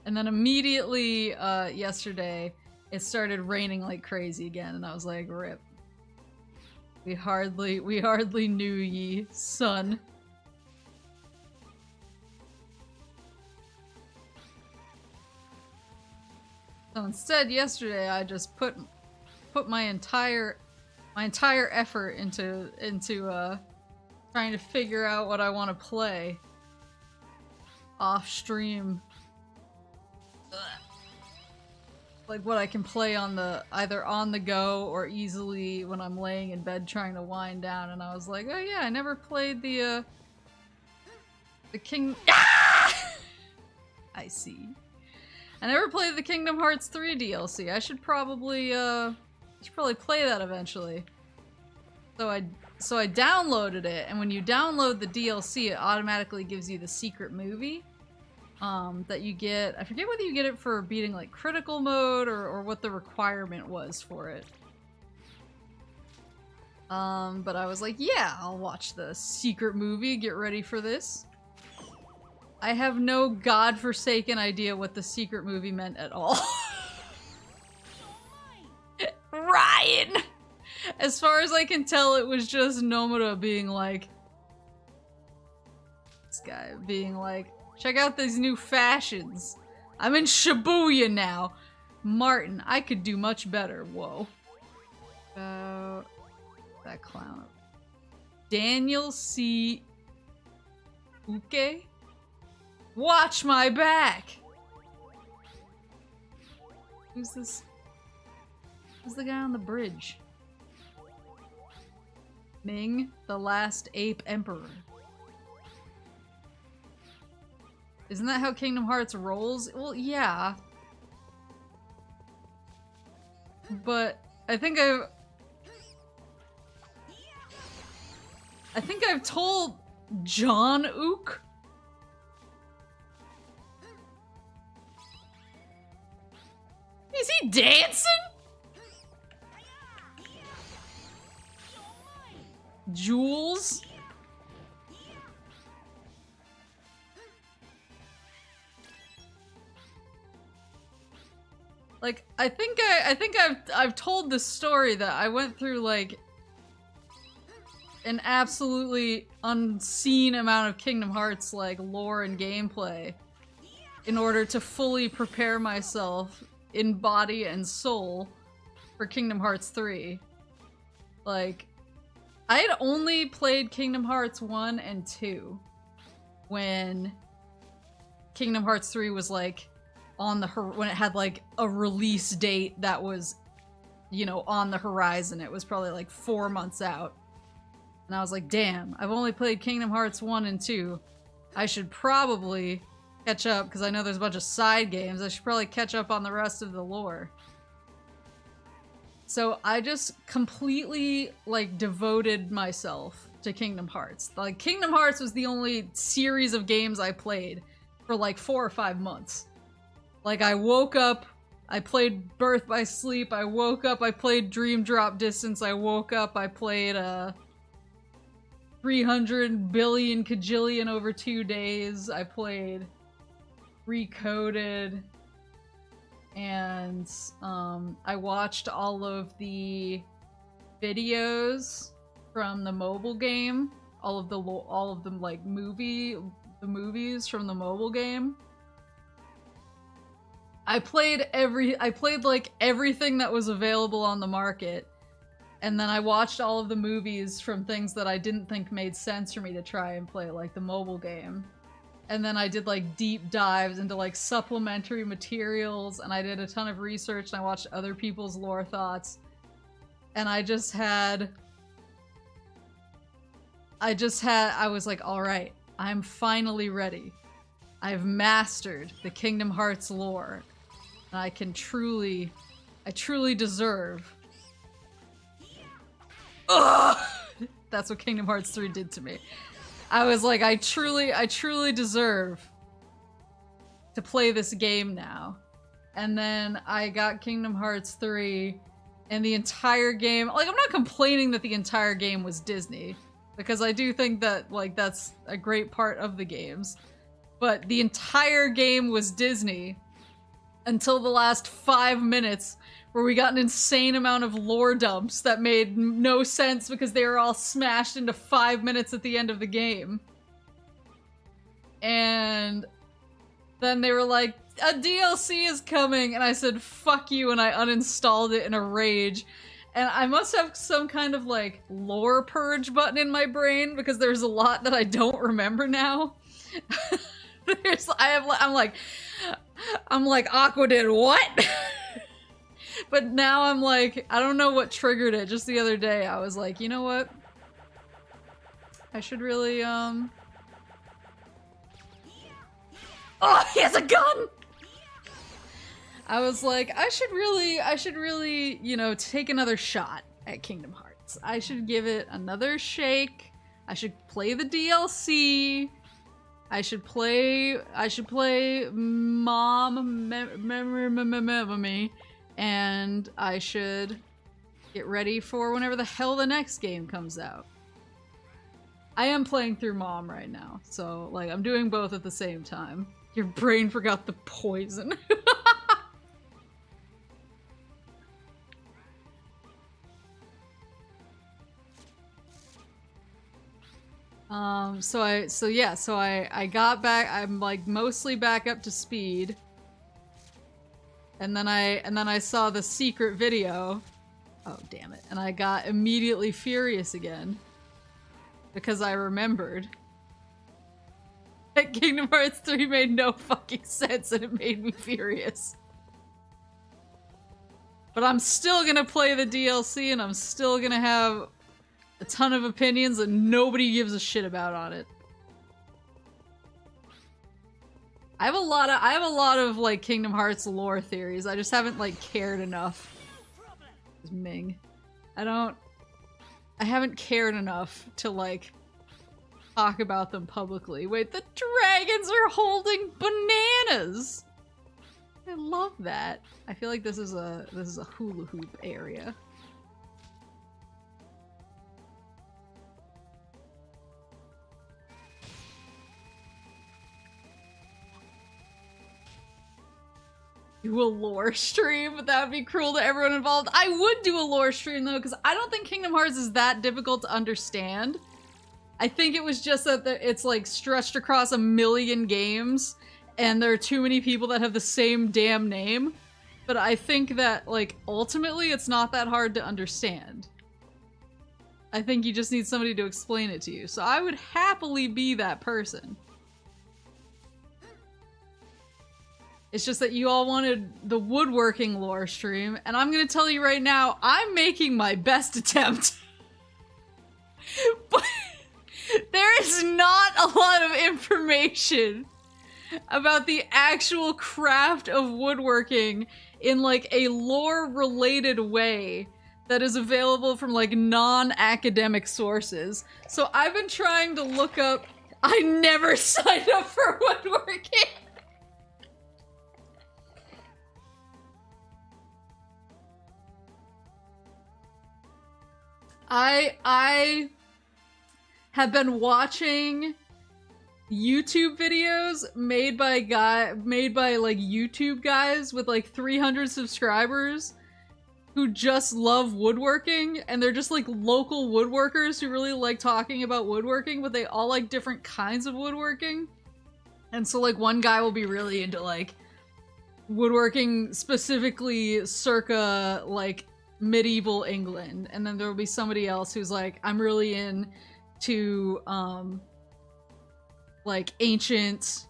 And then immediately yesterday, it started raining like crazy again, and I was like, rip. We hardly knew ye, son. So instead, yesterday I just put my entire effort into trying to figure out what I want to play off stream. Like what I can play on either on the go or easily when I'm laying in bed trying to wind down. And I was like, oh yeah, I never played the King. Ah! I see. I never played the Kingdom Hearts 3 DLC. I should probably play that eventually. So I downloaded it, and when you download the DLC, it automatically gives you the secret movie. That you get. I forget whether you get it for beating like critical mode or what the requirement was for it. But I was like, yeah, I'll watch the secret movie, get ready for this. I have no godforsaken idea what the secret movie meant at all. Ryan! As far as I can tell, it was just Nomura being like... This guy being like, check out these new fashions. I'm in Shibuya now. Martin, I could do much better. Whoa. That clown. Daniel C. Uke? Watch my back! Who's this? Who's the guy on the bridge? Ming, the last ape emperor. Isn't that how Kingdom Hearts rolls? Well, yeah. But I think I've told John Ook. Is he dancing? Jules? Like, I think I've told this story that I went through like an absolutely unseen amount of Kingdom Hearts like lore and gameplay in order to fully prepare myself in body and soul for Kingdom Hearts 3. Like, I had only played Kingdom Hearts 1 and 2 when Kingdom Hearts 3 was like on the when it had like a release date that was, you know, on the horizon. It was probably like 4 months out. And I was like, damn, I've only played Kingdom Hearts 1 and 2. I should probably catch up, because I know there's a bunch of side games. I should probably catch up on the rest of the lore. So I just completely, like, devoted myself to Kingdom Hearts. Like, Kingdom Hearts was the only series of games I played for, like, 4 or 5 months. Like, I woke up, I played Birth by Sleep, I woke up, I played Dream Drop Distance, I woke up, I played, 300 billion kajillion over 2 days, I played Recoded, and I watched all of the videos from the mobile game, all of them like the movies from the mobile game. I played like everything that was available on the market, and then I watched all of the movies from things that I didn't think made sense for me to try and play, like the mobile game. And then I did like deep dives into like supplementary materials, and I did a ton of research, and I watched other people's lore thoughts. And I was like, all right, I'm finally ready. I've mastered the Kingdom Hearts lore, and I truly deserve. Ugh! That's what Kingdom Hearts 3 did to me. I was like, I truly deserve to play this game now. And then I got Kingdom Hearts 3, and the entire game, like, I'm not complaining that the entire game was Disney, because I do think that, like, that's a great part of the games. But the entire game was Disney until the last 5 minutes, where we got an insane amount of lore dumps that made no sense because they were all smashed into 5 minutes at the end of the game. And then they were like, a DLC is coming, and I said, fuck you, and I uninstalled it in a rage. And I must have some kind of, like, lore purge button in my brain, because there's a lot that I don't remember now. I'm like, Aqua did what? But now I'm like, I don't know what triggered it. Just the other day, I was like, you know what? I should really, Oh, he has a gun! I was like, I should really, you know, take another shot at Kingdom Hearts. I should give it another shake. I should play the DLC. I should play Mom Me, and I should get ready for whenever the hell the next game comes out. I am playing through Mom right now, so, like, I'm doing both at the same time. Your brain forgot the poison. So I got back, I'm like mostly back up to speed. And then I saw the secret video. Oh, damn it. And I got immediately furious again. Because I remembered that Kingdom Hearts 3 made no fucking sense, and it made me furious. But I'm still gonna play the DLC, and I'm still gonna have a ton of opinions that nobody gives a shit about on it. I have a lot of like Kingdom Hearts lore theories. I just haven't like cared enough. It's Ming. I haven't cared enough to like talk about them publicly. Wait, the dragons are holding bananas. I love that. I feel like this is a hula hoop area. Do a lore stream, but that would be cruel to everyone involved. I would do a lore stream though, because I don't think Kingdom Hearts is that difficult to understand. I think it was just that it's like stretched across a million games, and there are too many people that have the same damn name. But I think that, like, ultimately it's not that hard to understand. I think you just need somebody to explain it to you. So I would happily be that person. It's just that you all wanted the woodworking lore stream, and I'm gonna tell you right now, I'm making my best attempt. But there is not a lot of information about the actual craft of woodworking in like a lore-related way that is available from like non-academic sources. So I've been trying to look up. I never signed up for woodworking. I have been watching YouTube videos made by like YouTube guys with like 300 subscribers who just love woodworking, and they're just like local woodworkers who really like talking about woodworking, but they all like different kinds of woodworking. And so like one guy will be really into like woodworking specifically circa like medieval England, and then there will be somebody else who's like, I'm really into like ancient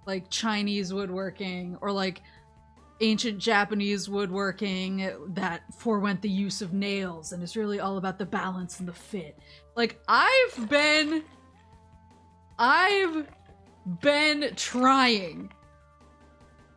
like Chinese woodworking, or like ancient Japanese woodworking that forewent the use of nails, and it's really all about the balance and the fit. Like I've been trying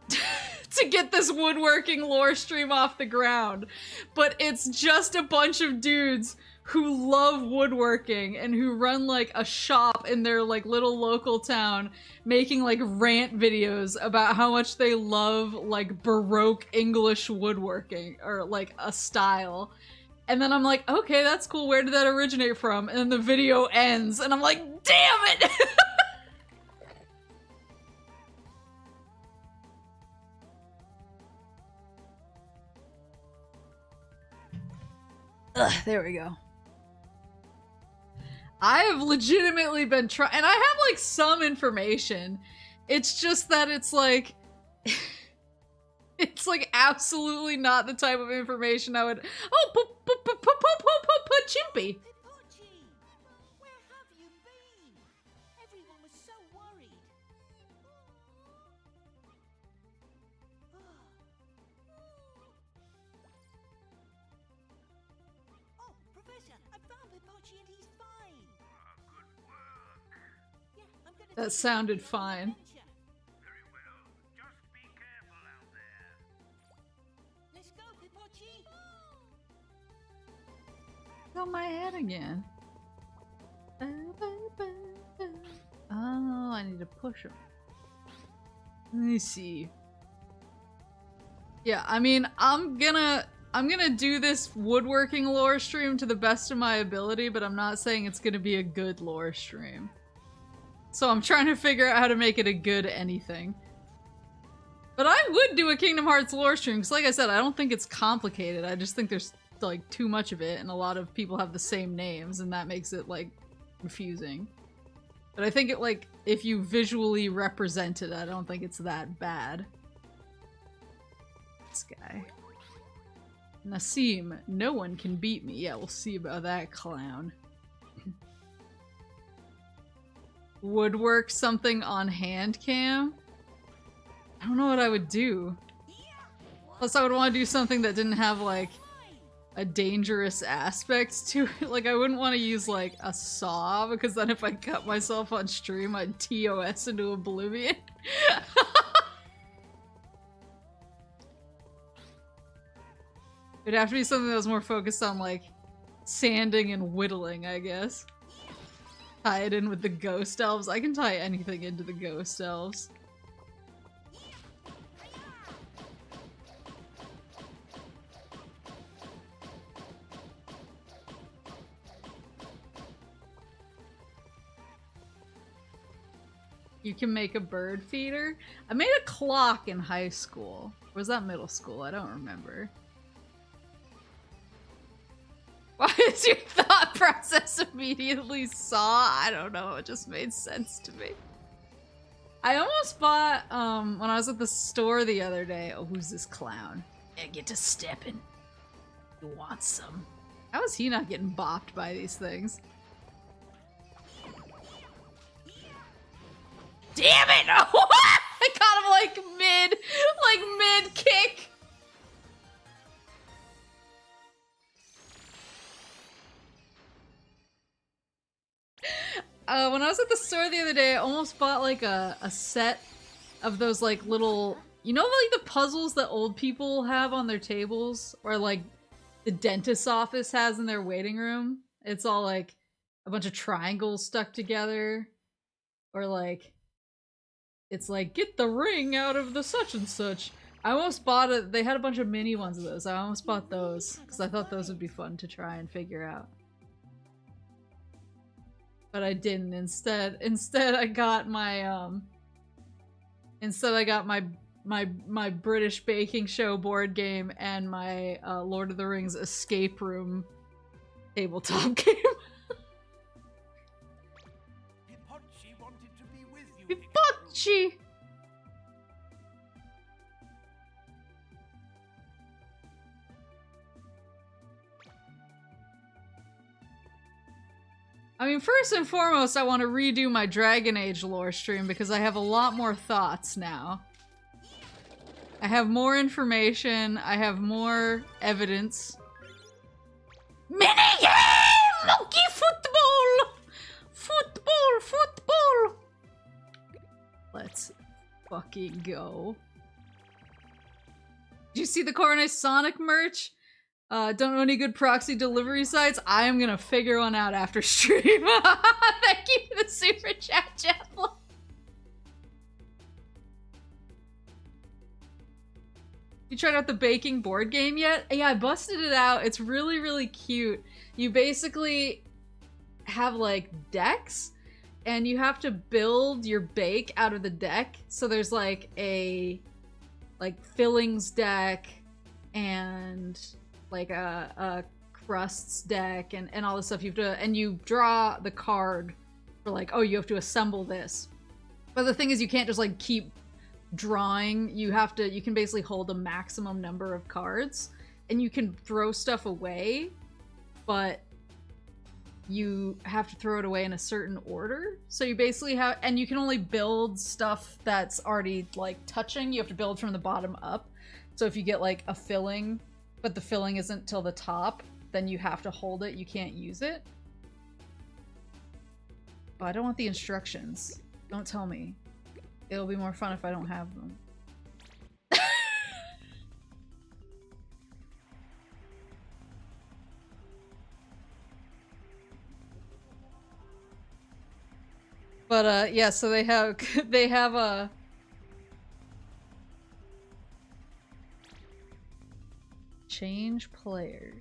to get this woodworking lore stream off the ground, but it's just a bunch of dudes who love woodworking and who run like a shop in their like little local town making like rant videos about how much they love like Baroque English woodworking, or like a style. And then I'm like, okay, that's cool, where did that originate from? And then the video ends and I'm like, damn it! Ugh, there we go. I have legitimately been trying, and I have like some information. It's just that it's like, it's like absolutely not the type of information I would. Oh, Chimpy. Where have you been? Everyone was so worried. Oh, Professor, I found Pipochi and he's fine. Good work. Yeah, I'm gonna That take you sounded on an fine. adventure. Very well. Just be careful out there. Let's go, Pipochi. Got my head again. Oh, I need to push him. Let me see. Yeah, I mean, I'm gonna do this woodworking lore stream to the best of my ability, but I'm not saying it's gonna be a good lore stream. So I'm trying to figure out how to make it a good anything. But I would do a Kingdom Hearts lore stream, because like I said, I don't think it's complicated. I just think there's like too much of it, and a lot of people have the same names, and that makes it like confusing. But I think it, like, if you visually represent it, I don't think it's that bad. This guy. Nassim, no one can beat me. Yeah, we'll see about that clown. Woodwork something on hand cam? I don't know what I would do. Plus I would want to do something that didn't have like a dangerous aspect to it. Like I wouldn't want to use like a saw, because then if I cut myself on stream I'd TOS into oblivion. It'd have to be something that was more focused on like sanding and whittling, I guess. Tie it in with the ghost elves. I can tie anything into the ghost elves. You can make a bird feeder? I made a clock in high school. was that middle school? I don't remember. Why is your thought process immediately saw? I don't know, it just made sense to me. I almost bought, when I was at the store the other day, oh, who's this clown? Yeah, get to stepping. You want some? How is he not getting bopped by these things? Damn it! Oh, I caught him like mid kick. When I was at the store the other day, I almost bought like a set of those like little, you know, like the puzzles that old people have on their tables, or like the dentist's office has in their waiting room. It's all like a bunch of triangles stuck together, or like it's like get the ring out of the such and such. I almost bought it. They had a bunch of mini ones of those. I almost bought those because I thought those would be fun to try and figure out. But I didn't. Instead I got my my British baking show board game and my Lord of the Rings escape room tabletop game. Hippochi wanted to be with you. Hippochi! I mean, first and foremost, I want to redo my Dragon Age lore stream because I have a lot more thoughts now. I have more information, I have more evidence. Minigame! Monkey football! Football! Football! Let's fucking go. Did you see the Cornice Sonic merch? Don't know any good proxy delivery sites? I am gonna figure one out after stream. Thank you for the super chat, Jeff. You tried out the baking board game yet? Yeah, I busted it out. It's really, really cute. You basically have like decks, and you have to build your bake out of the deck. So there's like a fillings deck and like a crusts deck and all this stuff. You have to, and you draw the card for like, oh, you have to assemble this. But the thing is, you can't just like keep drawing. You can basically hold a maximum number of cards, and you can throw stuff away, but you have to throw it away in a certain order. So you basically have, and you can only build stuff that's already like touching. You have to build from the bottom up. So if you get like a filling, but the filling isn't till the top, then you have to hold it. You can't use it. Oh, I don't want the instructions. Don't tell me. It'll be more fun if I don't have them. But yeah, so they have a change player.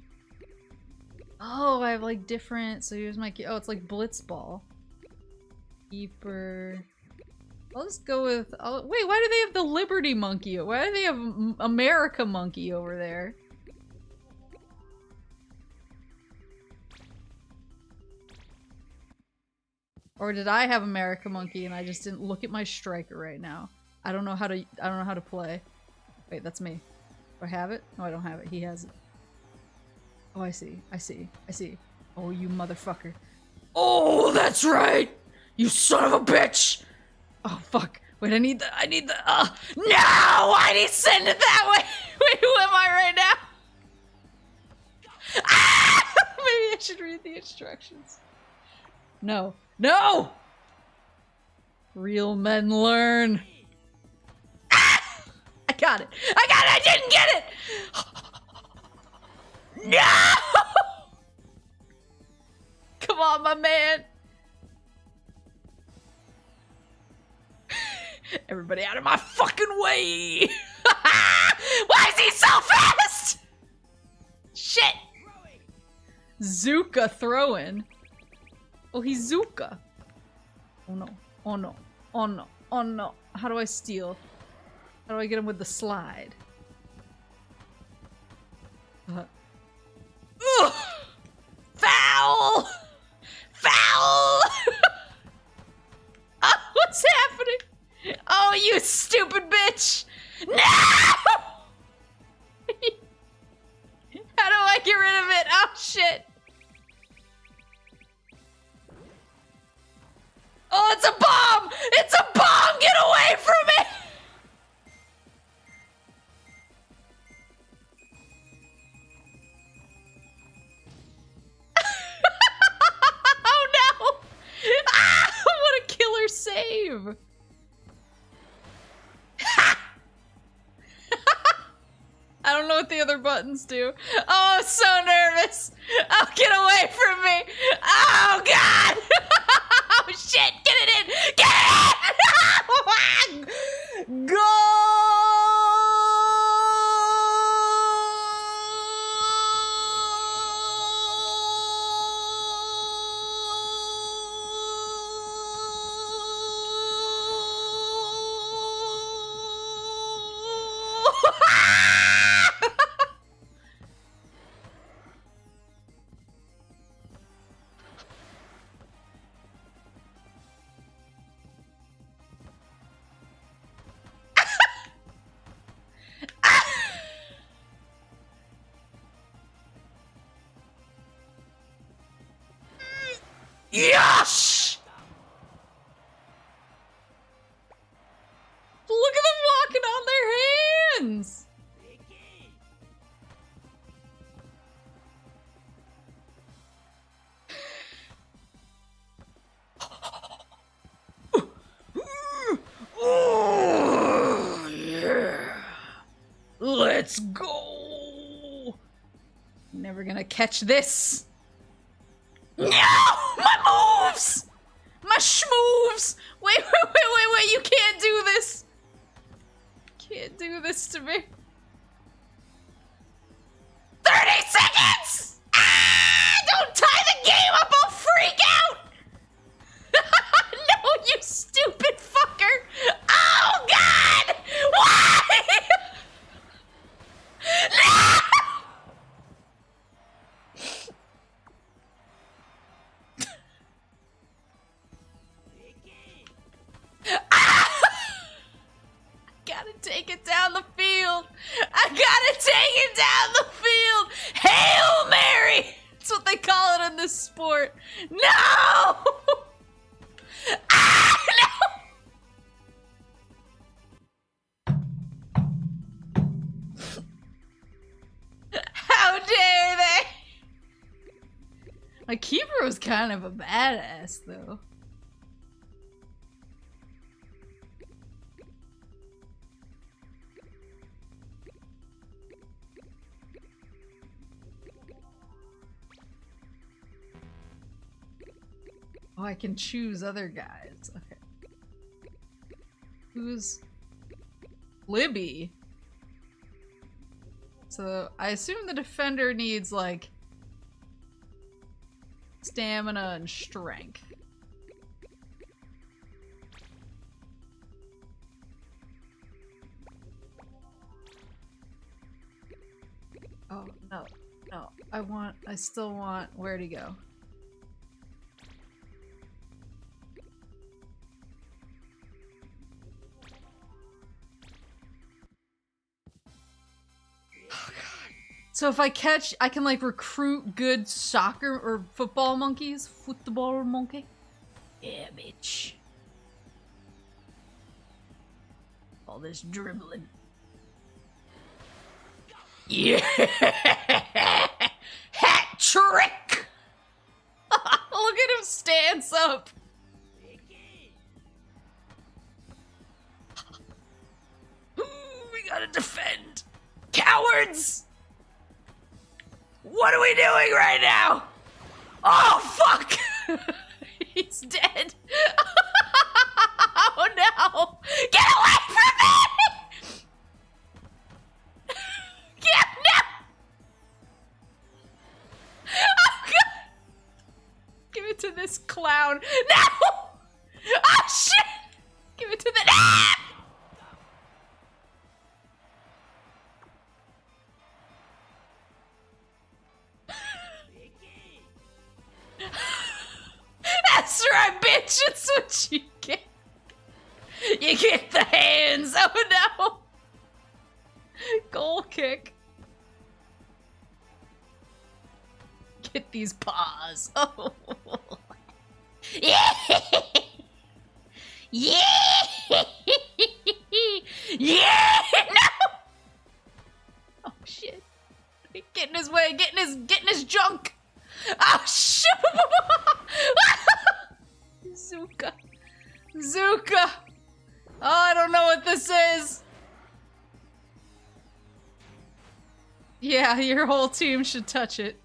Oh, I have like different, so here's my key. Oh, it's like Blitzball. Keeper. I'll just go with, wait, why do they have the Liberty Monkey? Why do they have America Monkey over there? Or did I have America Monkey and I just didn't look at my striker right now? I don't know how to play. Wait, that's me. Do I have it? No, I don't have it. He has it. Oh, I see. I see. I see. Oh, you motherfucker. Oh, that's right! You son of a bitch! Oh, fuck. Wait, I need the, no! I need to send it that way! Wait, who am I right now? Ah! Maybe I should read the instructions. No. No! Real men learn. Ah! I got it! I got it! I didn't get it! No! Come on, my man! Everybody out of my fucking way! Why is he so fast? Shit! Zuka throwing. Oh, he's Zuka. Oh no. Oh no. Oh no. Oh no. How do I steal? How do I get him with the slide? Ugh! Foul! Foul! Oh, what's happening? Oh, you stupid bitch! No! How do I get rid of it? Oh, shit. Oh, it's a bomb! It's a bomb! Get away from it! Oh no! Ah, what a killer save! I don't know what the other buttons do. Oh, I'm so nervous! Oh, get away from me! Oh, God! Oh, shit! Get it in! Get it in! Go! Yes! Look at them walking on their hands! Oh, yeah. Let's go! Never gonna catch this. No! My moves! My schmoves! Wait, you can't do this! Can't do this to me. 30 seconds! Ah! Don't tie the game up, I'll freak out! No, you stupid fucker! Oh, God! Why? No! Gotta take it down the field. I gotta take it down the field. Hail Mary! That's what they call it in this sport. No! Ah, no! How dare they? My keeper was kind of a badass, though. Oh, I can choose other guys. Okay. Who's Libby? So I assume the defender needs like stamina and strength. Oh, no. No. I still want, where'd he go? So if I catch, I can like recruit good soccer or football monkeys. Football monkey. Yeah, bitch. All this dribbling. Yeah! Hat trick! Look at him stance up. We gotta defend. Cowards! What are we doing right now? Oh, fuck! He's dead. Oh, no! Get away from me! Get, no! Oh, God! Give it to this clown. No! Oh, shit! Give it to the... Ah! bitch! It's what you get. You get the hands. Oh no! Goal kick. Get these paws. Oh. Yeah! Yeah! Yeah! No! Oh shit. Get in his way, get in his junk! Oh shit! Zuka. Zuka! Oh, I don't know what this is. Yeah, your whole team should touch it.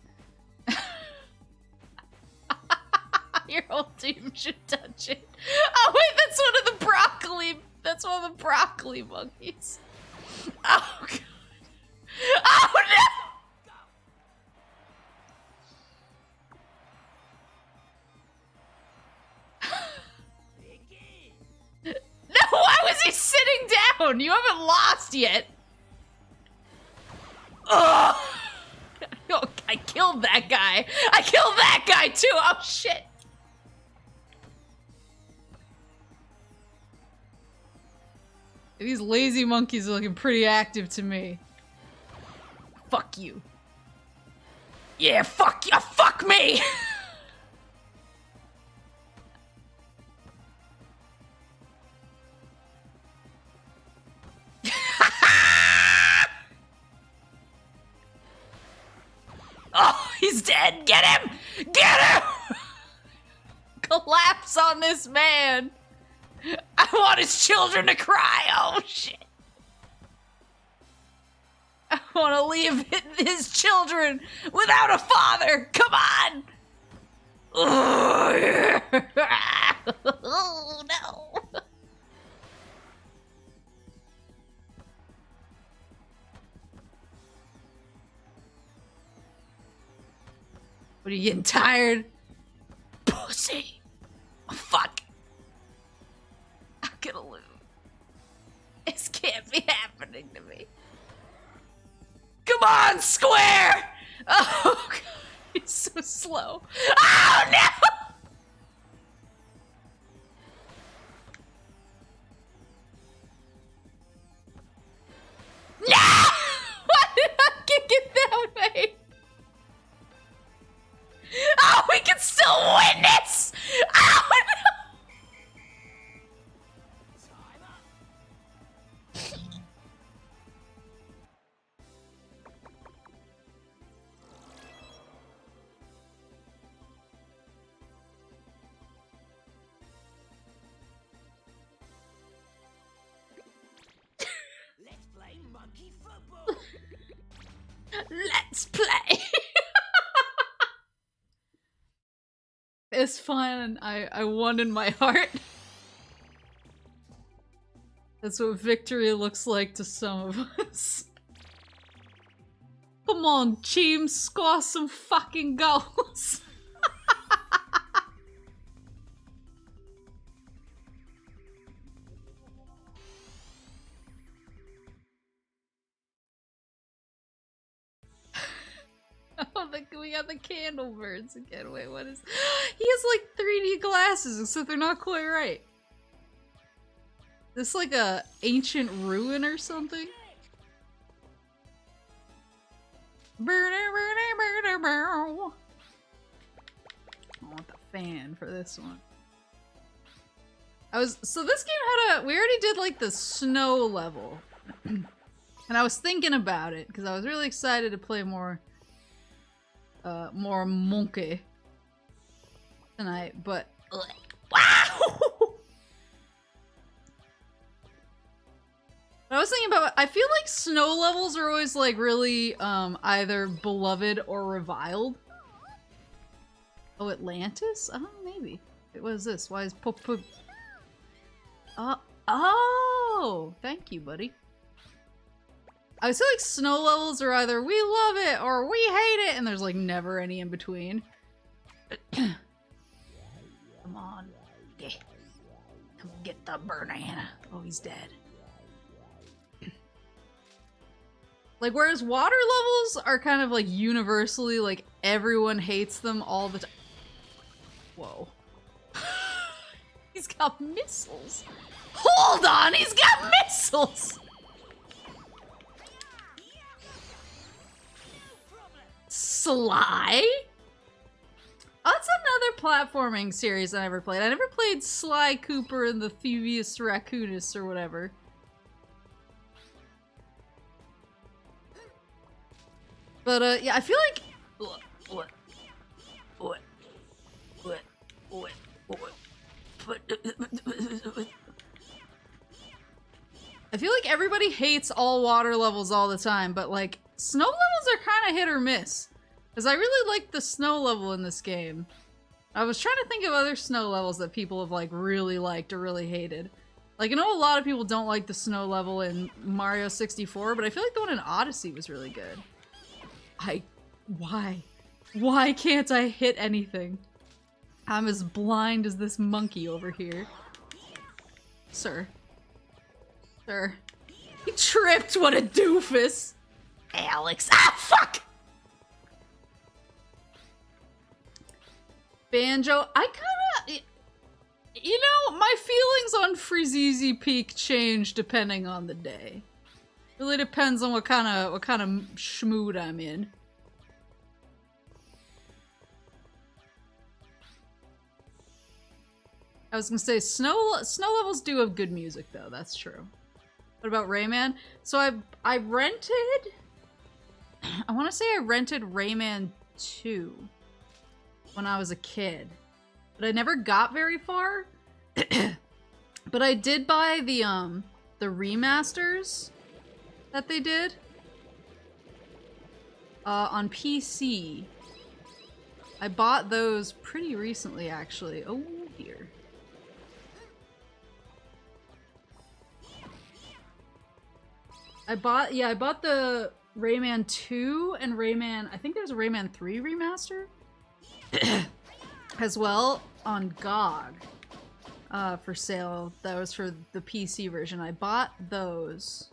Your whole team should touch it. Oh wait, that's one of the broccoli. That's one of the broccoli monkeys. Oh god. Oh no! No, why was he sitting down? You haven't lost yet. Ugh. Oh, I killed that guy. I killed that guy too. Oh shit. These lazy monkeys are looking pretty active to me. Fuck you. Yeah, fuck you. Fuck me. Oh, he's dead. Get him. Get him. Collapse on this man. I want his children to cry. Oh shit. I want to leave his children without a father. Come on. Oh, no. What, are you getting tired? Pussy. Oh, fuck. I'm gonna lose. This can't be happening to me. Come on, square! Oh, God. He's so slow. Oh, no! No! Why did I kick it that way? Oh, we can still win this! Oh, no! Let's play monkey football. Let's play! It's fine. I won in my heart. That's what victory looks like to some of us. Come on, team, score some fucking goals. Oh, we got the candle birds again. Wait, what is... He has like 3D glasses, except they're not quite right. This like a ancient ruin or something? I want the fan for this one. So this game had we already did like the snow level. And I was thinking about it, because I was really excited to play more monke tonight, but wow! I was thinking about, I feel like snow levels are always like really either beloved or reviled. Oh, Atlantis? Oh, maybe. Wait, what is this? Why is oh, thank you, buddy. I feel like snow levels are either we love it or we hate it, and there's like never any in between. Come on. Come get the banana. Oh, he's dead. Like, whereas water levels are kind of like universally, like everyone hates them all the time. Whoa. He's got missiles. Hold on, he's got missiles. Sly? Oh, that's another platforming series I never played. I never played Sly Cooper and the Thievius Raccoonus or whatever. But, yeah, I feel like... I feel like everybody hates all water levels all the time, but, like, snow levels are kind of hit or miss. Because I really like the snow level in this game. I was trying to think of other snow levels that people have, like, really liked or really hated. Like, I know a lot of people don't like the snow level in Mario 64, but I feel like the one in Odyssey was really good. Why? Why can't I hit anything? I'm as blind as this monkey over here. Sir. Sir. He tripped, what a doofus! Alex. Ah, fuck! Banjo, I kinda... You know, my feelings on Freezeezy Peak change depending on the day. Really depends on what kind of schmood I'm in. I was gonna say, snow levels do have good music though, that's true. What about Rayman? So I rented... I wanna say I rented Rayman 2 when I was a kid. But I never got very far. But I did buy the remasters that they did on PC. I bought those pretty recently, actually. Oh dear. I bought the Rayman 2 and Rayman, I think there's a Rayman 3 remaster as well on GOG for sale. That was for the PC version. I bought those.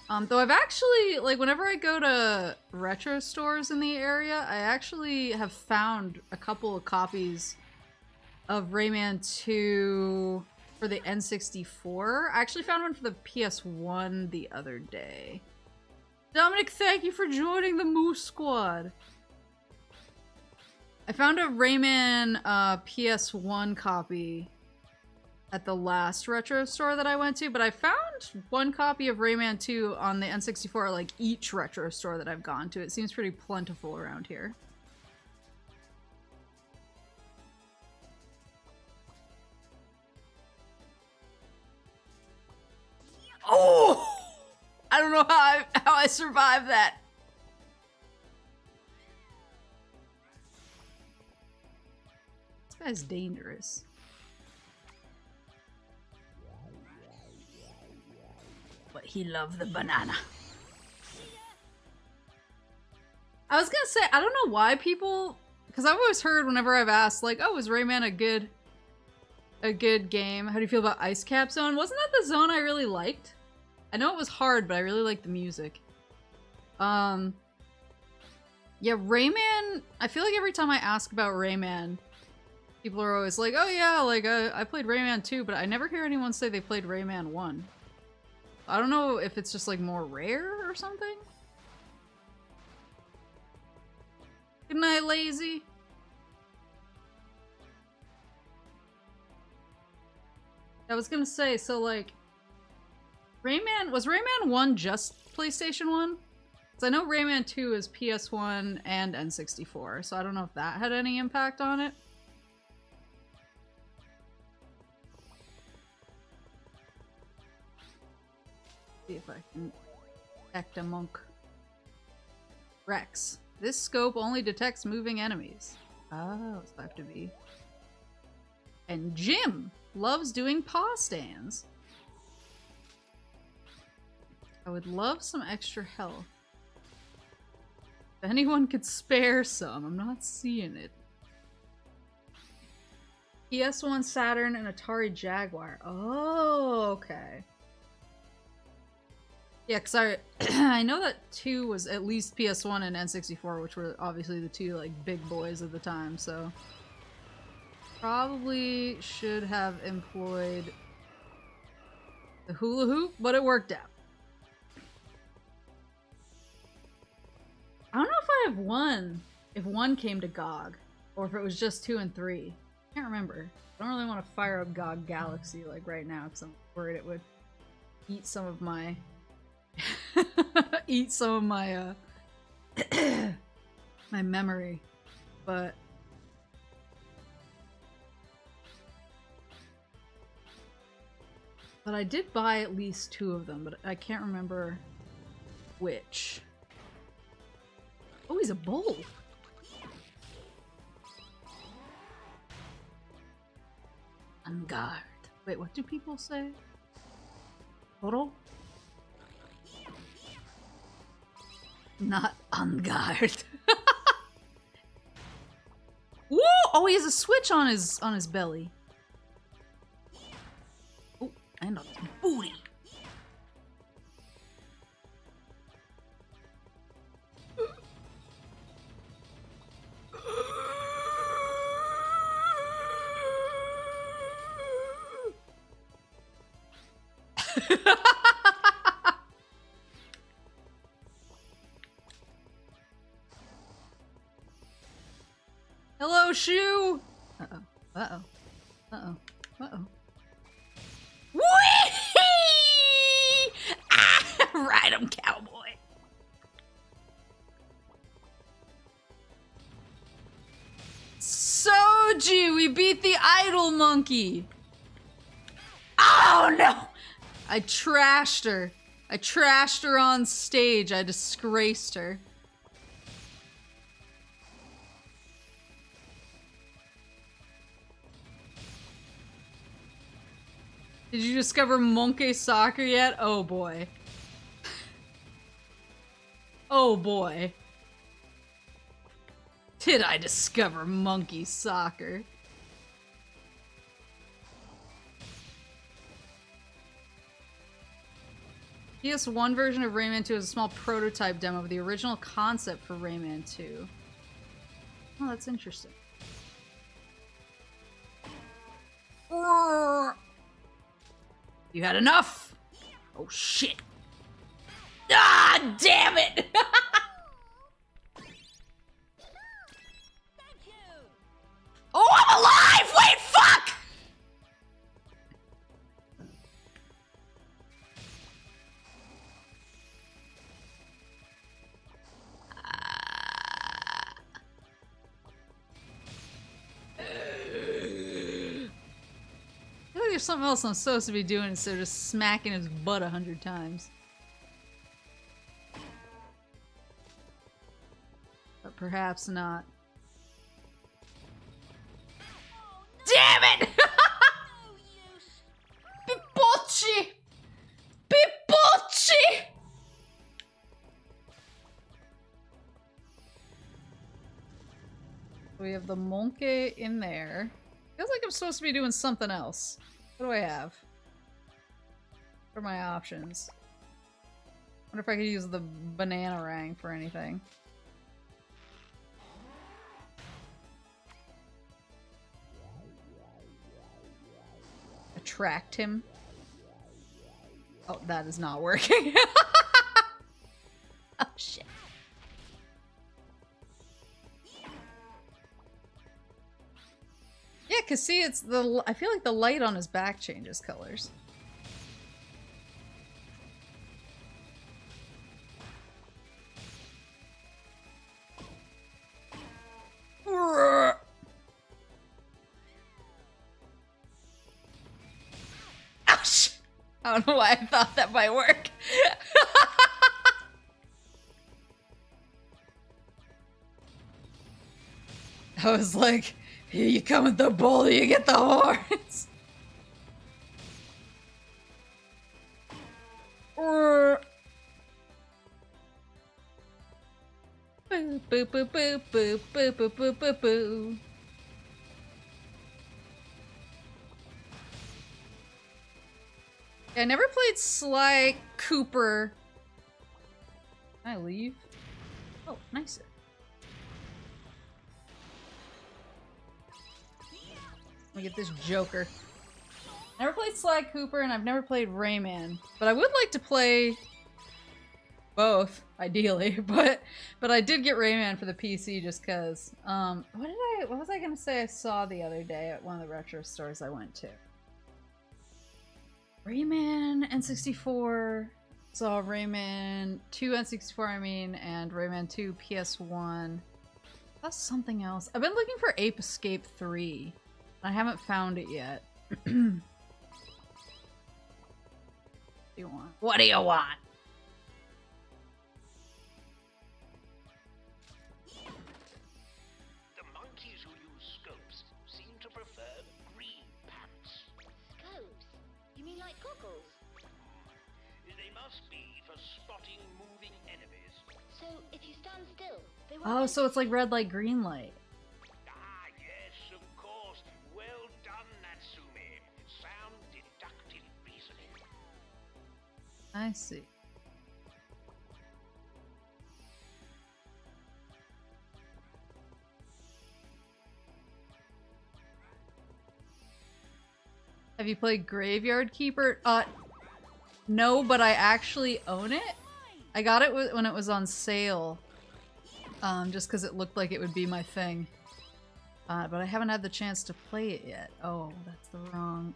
Though I've actually, like, whenever I go to retro stores in the area, I actually have found a couple of copies of Rayman 2 for the N64. I actually found one for the PS1 the other day. Dominic, thank you for joining the Moose Squad. I found a Rayman PS1 copy at the last retro store that I went to, but I found one copy of Rayman 2 on the N64 at, like, each retro store that I've gone to. It seems pretty plentiful around here. Oh! I don't know how I survived that. This guy's dangerous. But he loved the banana. I was gonna say, I don't know why people... Because I've always heard whenever I've asked, like, oh, is Rayman a good game? How do you feel about Ice Cap Zone? Wasn't that the zone I really liked? I know it was hard, but I really liked the music. Yeah, Rayman... I feel like every time I ask about Rayman, people are always like, oh yeah, like, I played Rayman 2, but I never hear anyone say they played Rayman 1. I don't know if it's just, like, more rare or something? Good night, Lazy. I was gonna say, so, like... was Rayman 1 just PlayStation 1? Because I know Rayman 2 is PS1 and N64, so I don't know if that had any impact on it. See if I can detect a monk. Rex. This scope only detects moving enemies. Oh, so I have to be. And Jim loves doing paw stands. I would love some extra health. If anyone could spare some, I'm not seeing it. PS1, Saturn, and Atari Jaguar. Oh, okay. Yeah, because I know that 2 was at least PS1 and N64, which were obviously the two, like, big boys at the time, so... Probably should have employed the hula hoop, but it worked out. I don't know if I have one. If one came to GOG, or if it was just 2 and 3. I can't remember. I don't really want to fire up GOG Galaxy like right now because I'm worried it would eat some of my my memory. But I did buy at least 2 of them, but I can't remember which. Oh, he's a bull. On guard. Wait, what do people say? Toro? Not on guard. Whoa! Oh, he has a switch on his belly. Oh, and on his booty. Hello, shoe! Uh-oh. Uh-oh. Uh-oh. Uh-oh. Whee! Ah! Ride him, cowboy! Soju! We beat the idol monkey! Oh, no! I trashed her. I trashed her on stage. I disgraced her. Did you discover monke soccer yet? Oh boy. Oh boy. Did I discover monkey soccer? PS1 version of Rayman 2 is a small prototype demo of the original concept for Rayman 2. Oh, that's interesting. You had enough! Oh shit! Ah, damn it! Oh, I'm alive! Wait, fuck! I feel like there's something else I'm supposed to be doing instead of just smacking his butt 100 times. But perhaps not. Damn it! Pipocci! Pipocci! We have the monke in there. Feels like I'm supposed to be doing something else. What do I have? What are my options? Wonder if I could use the banana rang for anything. Attract him. Oh, that is not working. Oh shit. Yeah, cause see, it's the. I feel like the light on his back changes colors. Ouch! I don't know why I thought that might work. I was like, here you come with the bull, you get the horns. Boo boo boo boo boo boo boo boo boo boo. I never played Sly Cooper. Can I leave? Oh, nice. me get this Joker. Never played Sly Cooper, and I've never played Rayman. But I would like to play both, ideally. But I did get Rayman for the PC just cause. What was I gonna say I saw the other day at one of the retro stores I went to? Rayman N64. Saw Rayman 2 N64, I mean, and Rayman 2 PS1. That's something else. I've been looking for Ape Escape 3. I haven't found it yet. What do you want? What do you want? The monkeys who use scopes seem to prefer green pants. Scopes? You mean like goggles? They must be for spotting moving enemies. So if you stand still, they won't. Oh, so it's like red light, green light. Ah, yes, of course. Well done, Natsume. Sound deductive reasoning. I see. Have you played Graveyard Keeper? No, but I actually own it. I got it when it was on sale. Just because it looked like it would be my thing. But I haven't had the chance to play it yet. Oh, that's the wrong...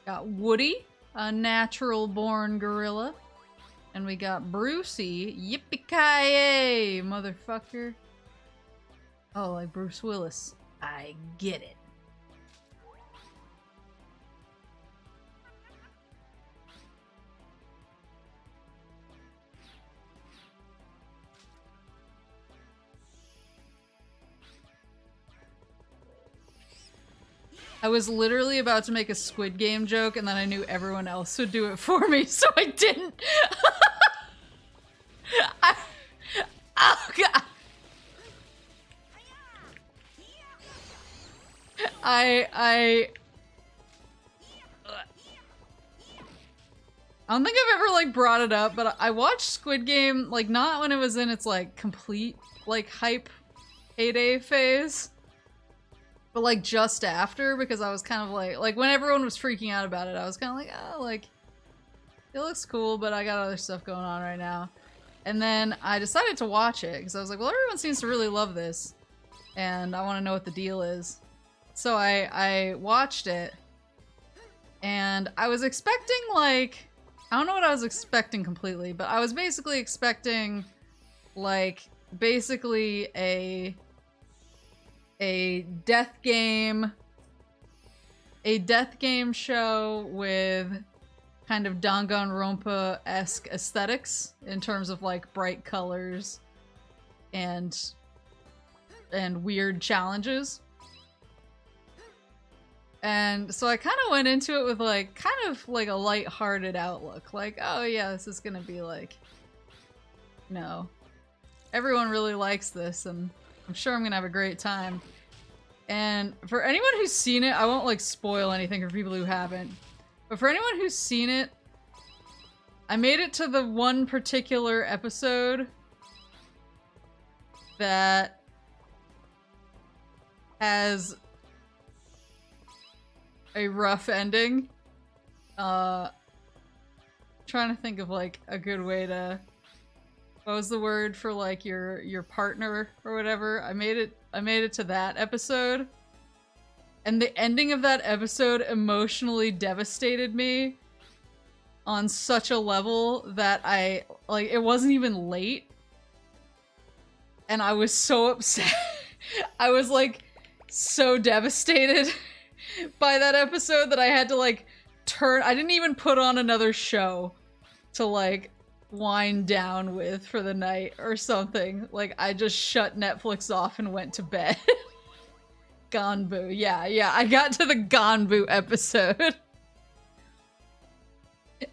Got Woody, a natural-born gorilla. And we got Brucey, yippee-ki-yay, motherfucker. Oh, like Bruce Willis. I get it. I was literally about to make a Squid Game joke, and then I knew everyone else would do it for me, so I didn't. Oh god. I don't think I've ever like brought it up, but I watched Squid Game, like not when it was in its like complete like hype heyday phase, but like just after, because I was kind of like when everyone was freaking out about it, I was kind of like, oh, like it looks cool, but I got other stuff going on right now. And then I decided to watch it because I was like, well, everyone seems to really love this, and I want to know what the deal is. So I watched it, and I was expecting like, I don't know what I was expecting completely, but I was basically expecting like basically a death game show with kind of Danganronpa-esque aesthetics in terms of like bright colors and weird challenges. And so I kind of went into it with like kind of like a lighthearted outlook, like, oh yeah, this is gonna be like, you know, everyone really likes this and I'm sure I'm gonna have a great time. And for anyone who's seen it, I won't like spoil anything for people who haven't, but for anyone who's seen it, I made it to the one particular episode that has a rough ending. Trying to think of like a good way to, what was the word for like your partner or whatever? I made it to that episode. And the ending of that episode emotionally devastated me on such a level that it wasn't even late. And I was so upset. I was like so devastated by that episode that I had to like I didn't even put on another show to like wind down with for the night or something. Like I just shut Netflix off and went to bed. Ganbu. Yeah, I got to the Ganbu episode.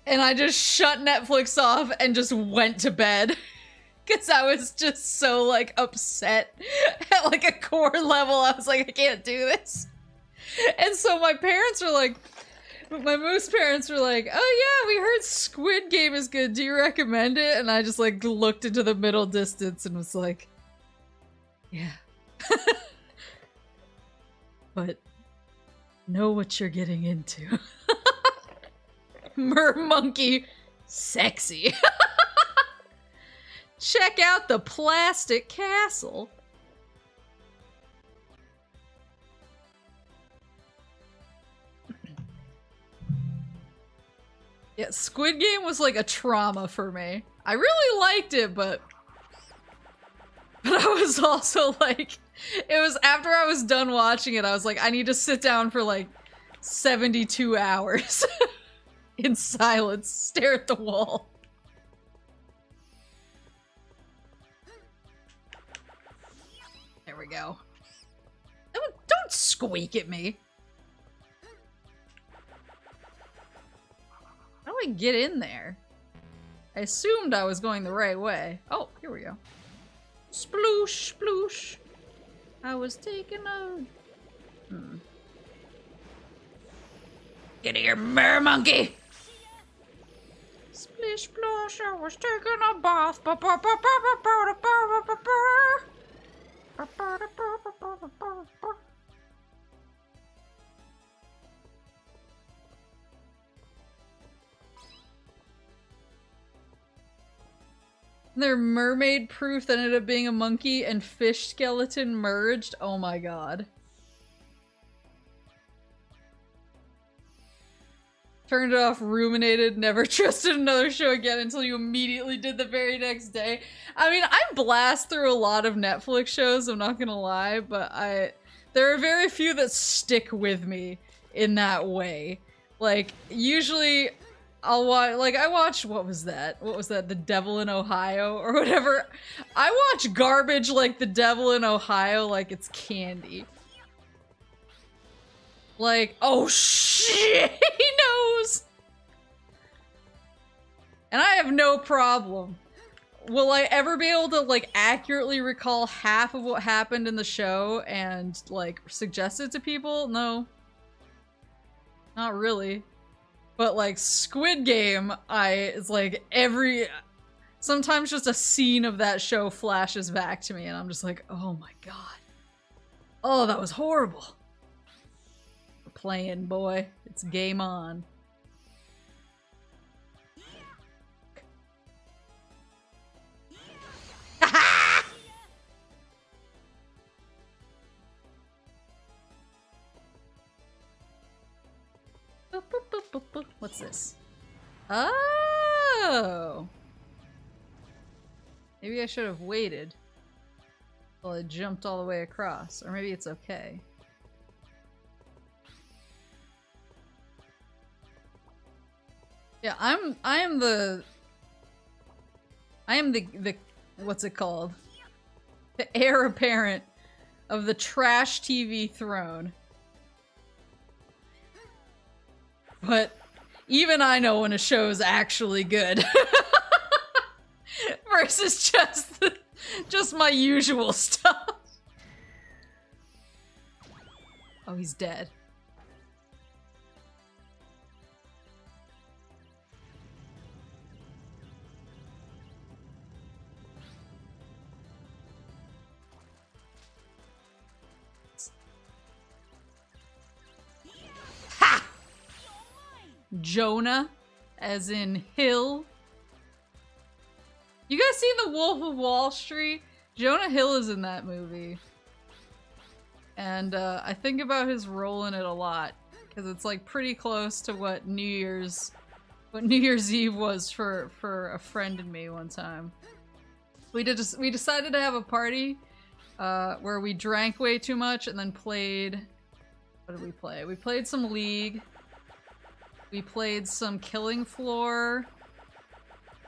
And I just shut Netflix off and just went to bed. Because I was just so like upset at like a core level. I was like, I can't do this. And so my parents were like, my moose parents were like, oh yeah, we heard Squid Game is good. Do you recommend it? And I just like looked into the middle distance and was like, Yeah. But know what you're getting into. Mermonkey, sexy. Check out the plastic castle. Yeah, Squid Game was like a trauma for me. I really liked it, but I was also like, it was after I was done watching it, I was like, I need to sit down for like 72 hours in silence, stare at the wall. There we go. Don't squeak at me. How do I get in there? I assumed I was going the right way. Oh, here we go. Sploosh, sploosh. I was taking a... Get here, mermonkey! Splish, splash, I was taking a bath. They're mermaid proof that ended up being a monkey and fish skeleton merged. Oh my god. Turned it off, ruminated, never trusted another show again until you immediately did the very next day. I mean, I blast through a lot of Netflix shows, I'm not gonna lie, but there are very few that stick with me in that way. Like, usually I'll watch, like, I watched, what was that? The Devil in Ohio or whatever. I watch garbage like The Devil in Ohio like it's candy. Like, oh shit, he knows! And I have no problem. Will I ever be able to, like, accurately recall half of what happened in the show and, like, suggest it to people? No. Not really. But, like, Squid Game, it's like sometimes just a scene of that show flashes back to me and I'm just like, oh my god. Oh, that was horrible. We're playing, boy. It's game on. What's this? Oh! Maybe I should have waited till it jumped all the way across. Or maybe it's okay. Yeah, I am the what's it called? The heir apparent of the trash TV throne. But even I know when a show's actually good. Versus just my usual stuff. Oh, he's dead. Jonah, as in Hill. You guys seen The Wolf of Wall Street? Jonah Hill is in that movie. And I think about his role in it a lot. Because it's like pretty close to what New Year's Eve was for a friend and me one time. We decided to have a party where we drank way too much and then played... What did we play? We played some League. We played some Killing Floor.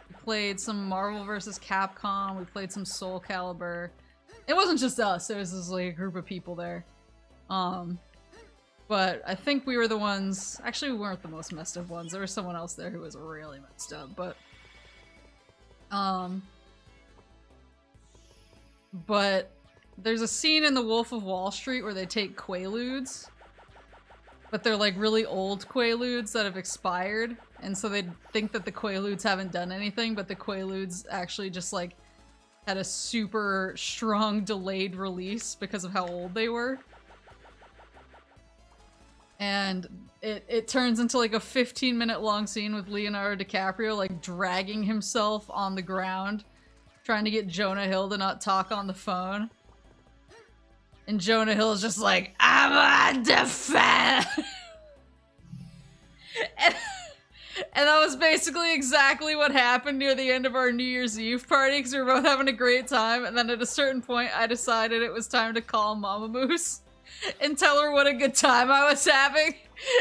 We played some Marvel vs. Capcom. We played some Soul Calibur. It wasn't just us. There was just like a group of people there. But I think we were the ones... Actually, we weren't the most messed up ones. There was someone else there who was really messed up, but... But there's a scene in The Wolf of Wall Street where they take Quaaludes. But they're like really old Quaaludes that have expired. And so they think that the Quaaludes haven't done anything, but the Quaaludes actually just like had a super strong delayed release because of how old they were. And it turns into like a 15-minute long scene with Leonardo DiCaprio like dragging himself on the ground, trying to get Jonah Hill to not talk on the phone. And Jonah Hill is just like, I'm a defend. And that was basically exactly what happened near the end of our New Year's Eve party, because we were both having a great time, and then at a certain point I decided it was time to call Mama Moose and tell her what a good time I was having.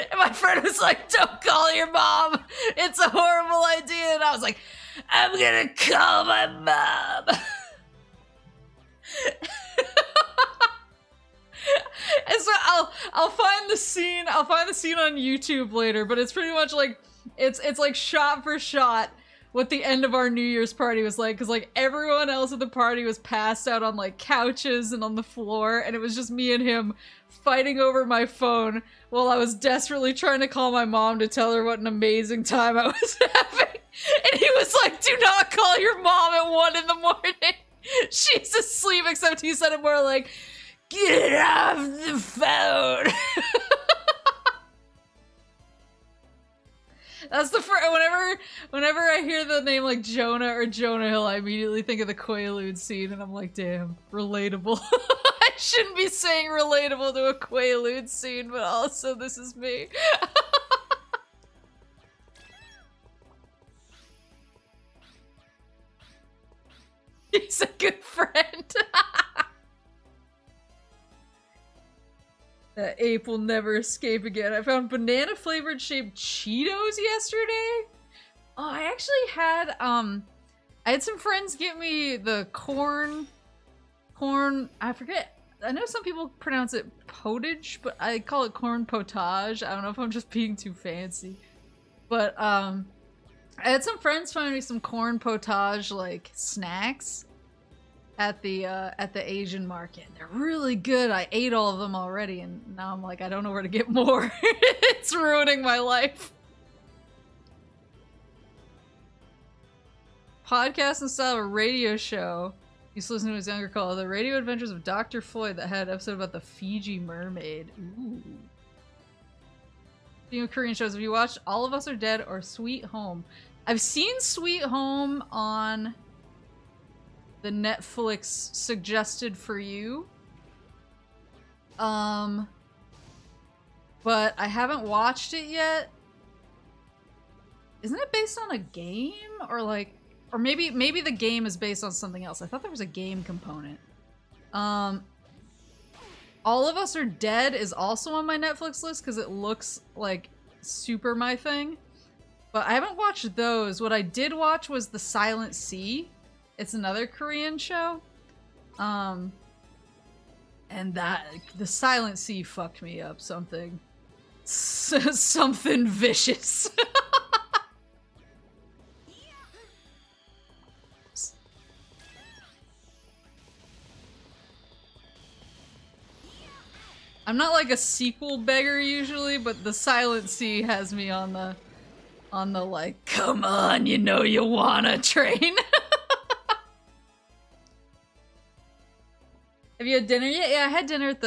And my friend was like, don't call your mom, it's a horrible idea. And I was like, I'm gonna call my mom. And so I'll find the scene on YouTube later, but it's pretty much like it's like shot for shot what the end of our New Year's party was like, because like everyone else at the party was passed out on like couches and on the floor, and it was just me and him fighting over my phone while I was desperately trying to call my mom to tell her what an amazing time I was having. And he was like, do not call your mom at 1 in the morning. She's asleep, except he said it more like, get off the phone. That's the first. Whenever I hear the name like Jonah or Jonah Hill, I immediately think of the Quaalude scene, and I'm like, damn, relatable. I shouldn't be saying relatable to a Quaalude scene, but also this is me. He's a good friend. That ape will never escape again. I found banana flavored shaped Cheetos yesterday. Oh, I actually had I had some friends get me the corn, I forget. I know some people pronounce it potage, but I call it corn potage. I don't know if I'm just being too fancy. But I had some friends find me some corn potage like snacks at the Asian market. They're really good. I ate all of them already, and now I'm like, I don't know where to get more. It's ruining my life. Podcast instead of a radio show. Used to listen to his younger called The Radio Adventures of Dr. Floyd that had an episode about the Fiji mermaid. Ooh. Speaking of Korean shows, have you watched All of Us Are Dead or Sweet Home? I've seen Sweet Home on the Netflix suggested for you. But I haven't watched it yet. Isn't it based on a game? Or maybe the game is based on something else. I thought there was a game component. All of Us Are Dead is also on my Netflix list because it looks like super my thing. But I haven't watched those. What I did watch was The Silent Sea. It's another Korean show. And that The Silent Sea fucked me up something vicious. I'm not like a sequel beggar usually, but The Silent Sea has me on the like, come on, you know you wanna train. Have you had dinner yet? Yeah, I had dinner at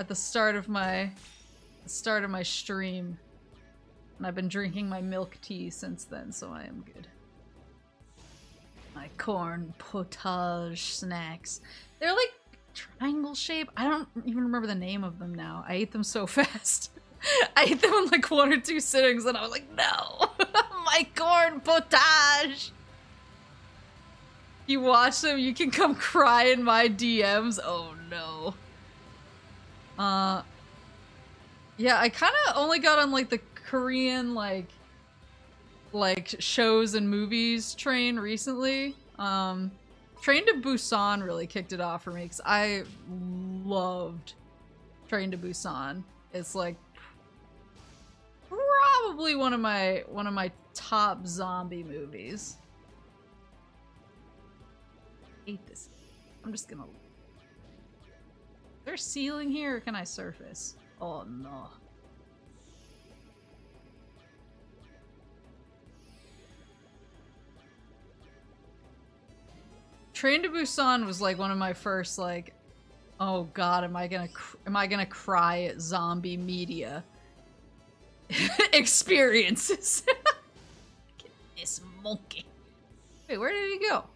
the start of my stream, and I've been drinking my milk tea since then, so I am good. My corn potage snacks. They're like triangle shape. I don't even remember the name of them now. I ate them so fast. I ate them in like 1 or 2 sittings, and I was like, no, my corn potage. You watch them, you can come cry in my DMs. Oh no. Yeah, I kind of only got on like the Korean like shows and movies train recently. Train to Busan really kicked it off for me because I loved Train to Busan. It's like probably one of my top zombie movies. I hate this. I'm just gonna. Is there a ceiling here, or can I surface? Oh no. Train to Busan was like one of my first like, oh god, am I gonna cry at zombie media experiences? Get this monkey. Wait, where did he go?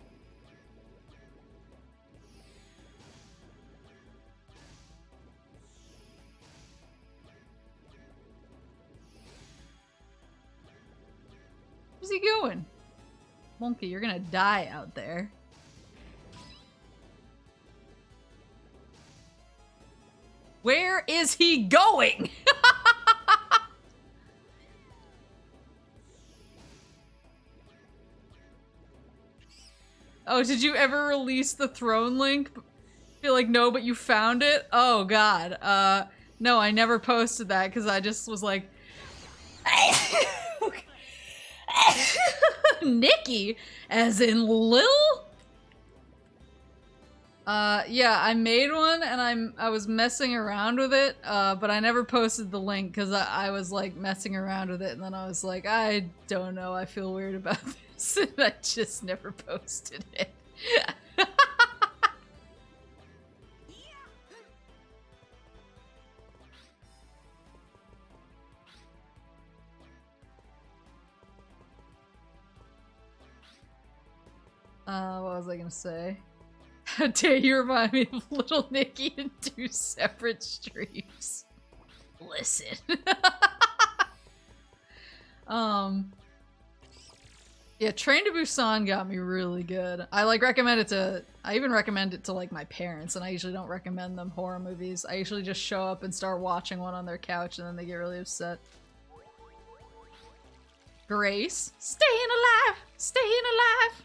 Where's he going? Monkey, you're gonna die out there. Where is he going? Oh, did you ever release the throne link? I feel like no, but you found it? Oh god. No, I never posted that because I just was like Nikki, as in Lil? Yeah, I made one and I was messing around with it, but I never posted the link because I was like messing around with it and then I was like, I don't know, I feel weird about this and I just never posted it. What was I gonna say? How dare you remind me of Little Nicky in 2 separate streams. Listen. Yeah, Train to Busan got me really good. I like recommend it to, I even recommend it to like my parents, and I usually don't recommend them horror movies. I usually just show up and start watching one on their couch and then they get really upset. Grace, staying alive, staying alive.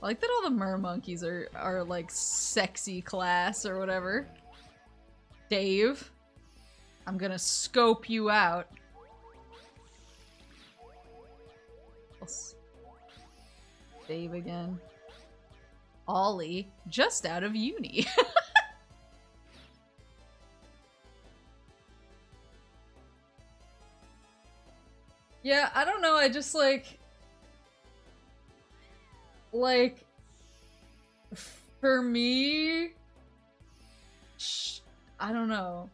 I like that all the mermonkeys are like sexy class or whatever. Dave, I'm gonna scope you out. Dave again. Ollie, just out of uni. Yeah, I don't know, I just like, for me, I don't know.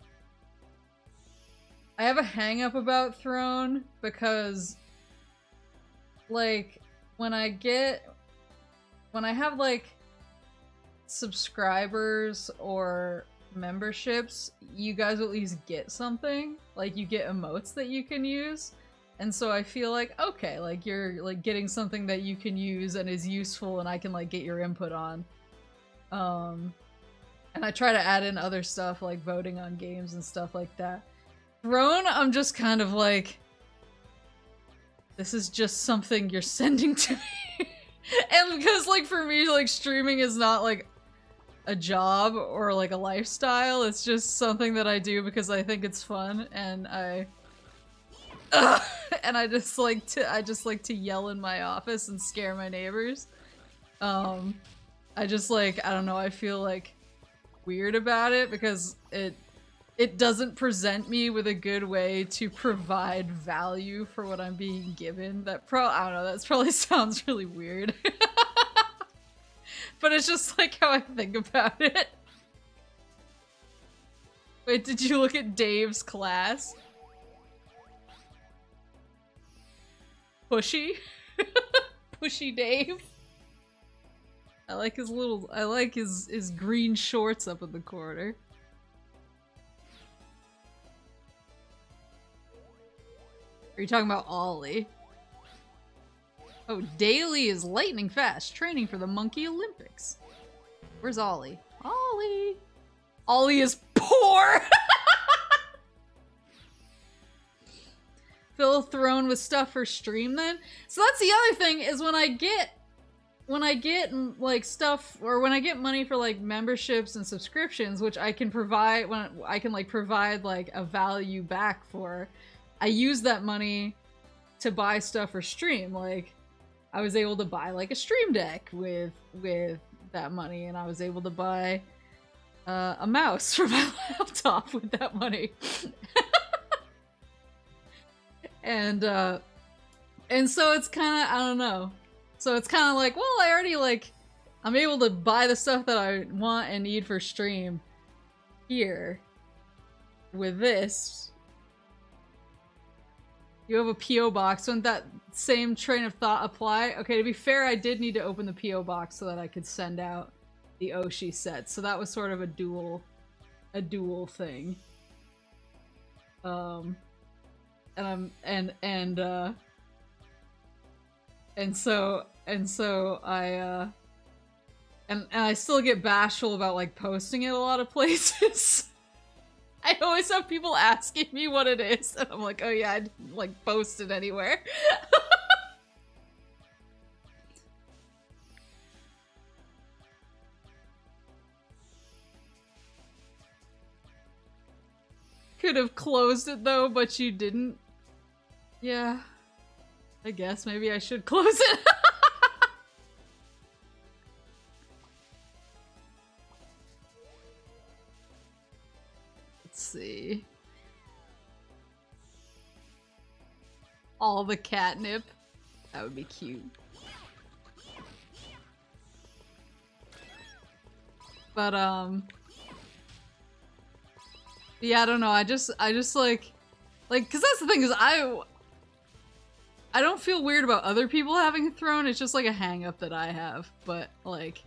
I have a hang up about Throne because, like, when I have, like, subscribers or memberships, you guys at least get something. Like, you get emotes that you can use. And so I feel like, okay, like, you're, like, getting something that you can use and is useful and I can, like, get your input on. And I try to add in other stuff, like voting on games and stuff like that. Throne, I'm just kind of like, this is just something you're sending to me. And because, like, for me, like, streaming is not, like, a job or, like, a lifestyle. It's just something that I do because I think it's fun, and and I just like to yell in my office and scare my neighbors. I just, like, I don't know, I feel, like, weird about it because it doesn't present me with a good way to provide value for what I'm being given. I don't know, that probably sounds really weird. But it's just, like, how I think about it. Wait, did you look at Dave's class? Pushy? Pushy Dave? I like his green shorts up in the corner. Are you talking about Ollie? Oh, Daly is lightning fast, training for the Monkey Olympics. Where's Ollie? Ollie! Ollie is poor! Fill a throne with stuff for stream then? So that's the other thing, is when I get like stuff, or when I get money for like memberships and subscriptions, which I can provide, when I can like provide like a value back for, I use that money to buy stuff for stream. Like, I was able to buy like a stream deck with that money, and I was able to buy a mouse for my laptop with that money. And so it's kind of, I don't know. So it's kind of like, well, I already like, I'm able to buy the stuff that I want and need for stream here with this. You have a P.O. box. Wouldn't that same train of thought apply? Okay, to be fair, I did need to open the P.O. box so that I could send out the Oshi set. So that was sort of a dual thing. And so I still get bashful about like posting it a lot of places. I always have people asking me what it is, and I'm like, oh yeah, I didn't like post it anywhere. Could have closed it though, but you didn't. Yeah. I guess maybe I should close it. Let's see. All the catnip. That would be cute. But yeah, I don't know. I just like, cause that's the thing is I don't feel weird about other people having a throne. It's just like a hang up that I have. But like,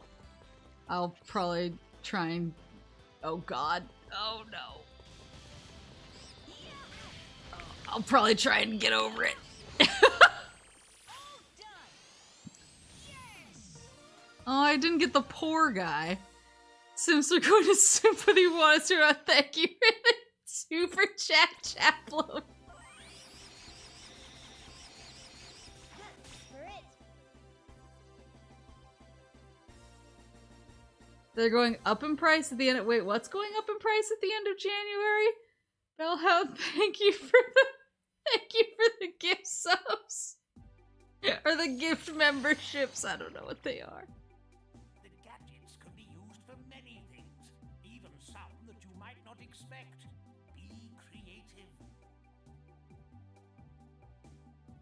I'll probably try and, oh god, oh no. I'll probably try and get over it. Oh, I didn't get the poor guy. Sims are going to sympathy want to thank you for the super chat, Chaplin. They're going up in price at the end of— wait, what's going up in price at the end of January? Bellhound, thank you for the gift subs. Or the gift memberships, I don't know what they are. The gadgets can be used for many things, even some that you might not expect. Be creative.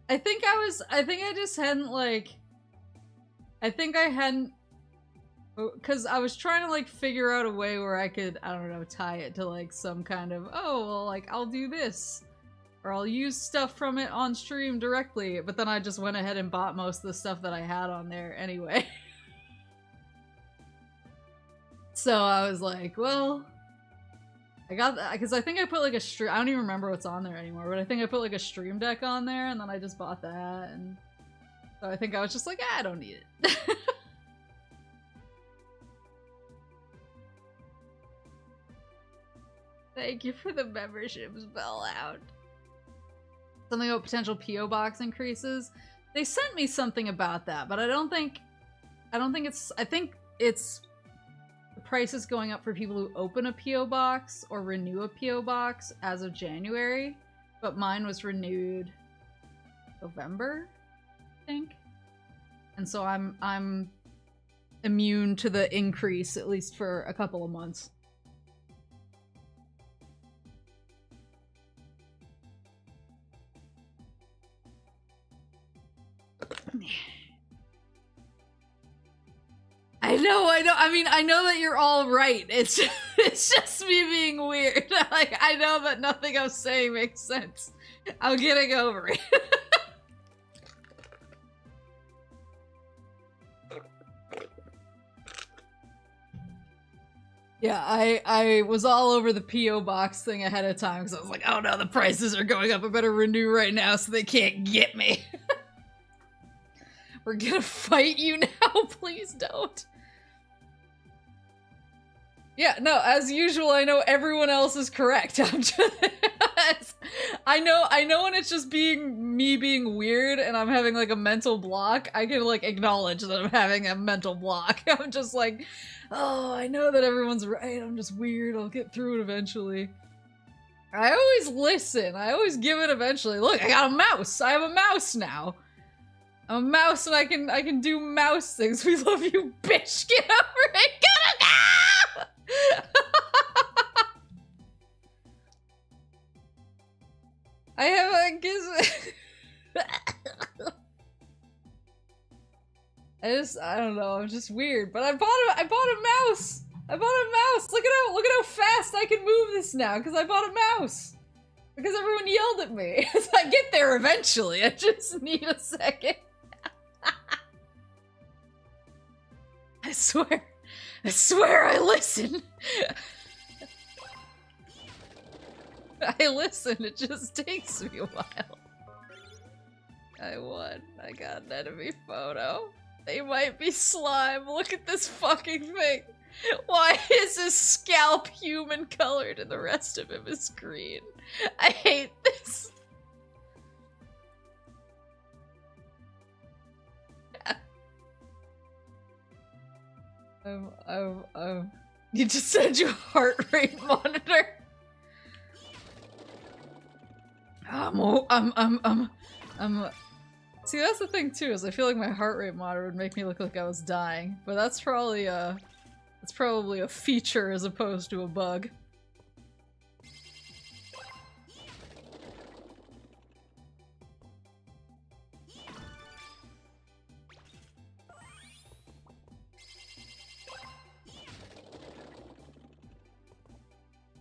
I think I just hadn't like, because I was trying to like figure out a way where I could, I don't know, tie it to like some kind of, oh, well, like I'll do this. Or I'll use stuff from it on stream directly, but then I just went ahead and bought most of the stuff that I had on there anyway. So I was like, well, I got that, because I think I put like a stream— I don't even remember what's on there anymore, but I think I put like a stream deck on there, and then I just bought that, and so I think I was just like, I don't need it. Thank you for the memberships, Bellout. Something about potential P.O. box increases. They sent me something about that, but I think it's the price is going up for people who open a P.O. box or renew a P.O. box as of January, but mine was renewed November, I think. And so I'm immune to the increase, at least for a couple of months. I know. I mean, I know that you're all right. It's just me being weird. Like, I know that nothing I'm saying makes sense. I'm getting over it. Yeah, I was all over the P.O. box thing ahead of time because I was like, oh no, the prices are going up. I better renew right now so they can't get me. We're gonna fight you now, please don't. Yeah, no, as usual, I know everyone else is correct. I'm just, I know when it's just me being weird and I'm having like a mental block, I can like acknowledge that I'm having a mental block. I'm just like, oh, I know that everyone's right, I'm just weird, I'll get through it eventually. I always listen, I always give it eventually. Look, I got a mouse, I have a mouse now. I'm a mouse and I can do mouse things. We love you, bitch. Get over it. Gotta go! I have a I don't know, I'm just weird. But I bought a mouse! I bought a mouse! Look at how fast I can move this now, because I bought a mouse! Because everyone yelled at me. I get there eventually, I just need a second. I swear I listen! I listen, it just takes me a while. I won. I got an enemy photo. They might be slime. Look at this fucking thing. Why is his scalp human colored and the rest of him is green? I hate this. You just said your heart rate monitor. See, that's the thing too, is I feel like my heart rate monitor would make me look like I was dying, but that's probably a feature as opposed to a bug.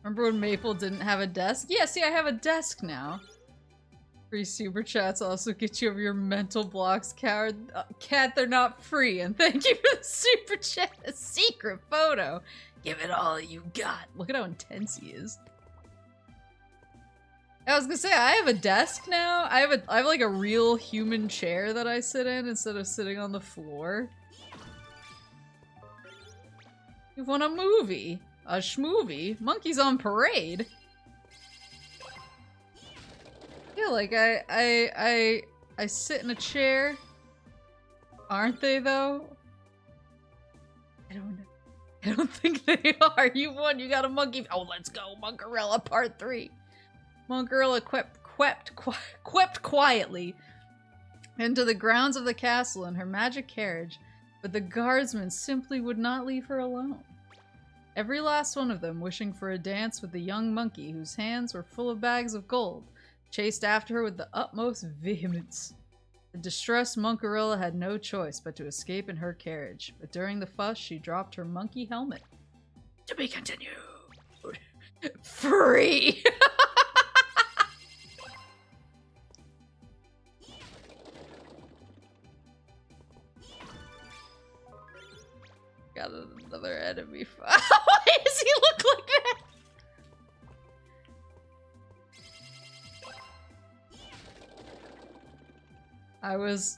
Remember when Maple didn't have a desk? Yeah, see, I have a desk now. Free super chats also get you over your mental blocks, coward. Cat, they're not free, and thank you for the super chat. A secret photo. Give it all you got. Look at how intense he is. I was gonna say, I have a desk now. I have like a real human chair that I sit in instead of sitting on the floor. You want a movie? A schmovie? Monkeys on Parade? Yeah, like I sit in a chair. Aren't they though? I don't know. I don't think they are. You won. You got a monkey. Oh, let's go, Monkerella Part 3. Monkerella crept quietly into the grounds of the castle in her magic carriage, but the guardsmen simply would not leave her alone. Every last one of them wishing for a dance with the young monkey whose hands were full of bags of gold, chased after her with the utmost vehemence. The distressed Monkerella had no choice but to escape in her carriage, but during the fuss she dropped her monkey helmet. To be continued. Free! Got another enemy. Why does he look like that? I was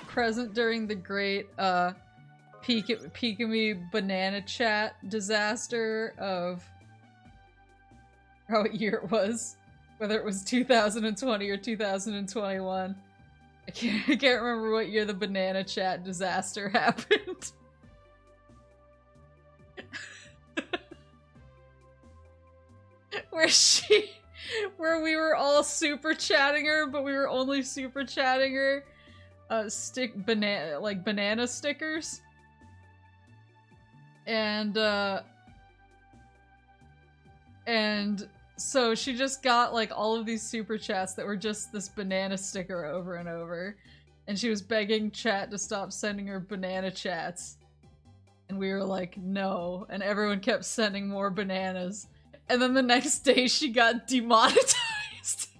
present during the great Pikami banana chat disaster of what year it was, whether it was 2020 or 2021. I can't remember what year the banana chat disaster happened. Where we were all super chatting her, but we were only super chatting her banana stickers. And so she just got like all of these super chats that were just this banana sticker over and over. And she was begging chat to stop sending her banana chats. And we were like, no. And everyone kept sending more bananas. And then the next day she got demonetized.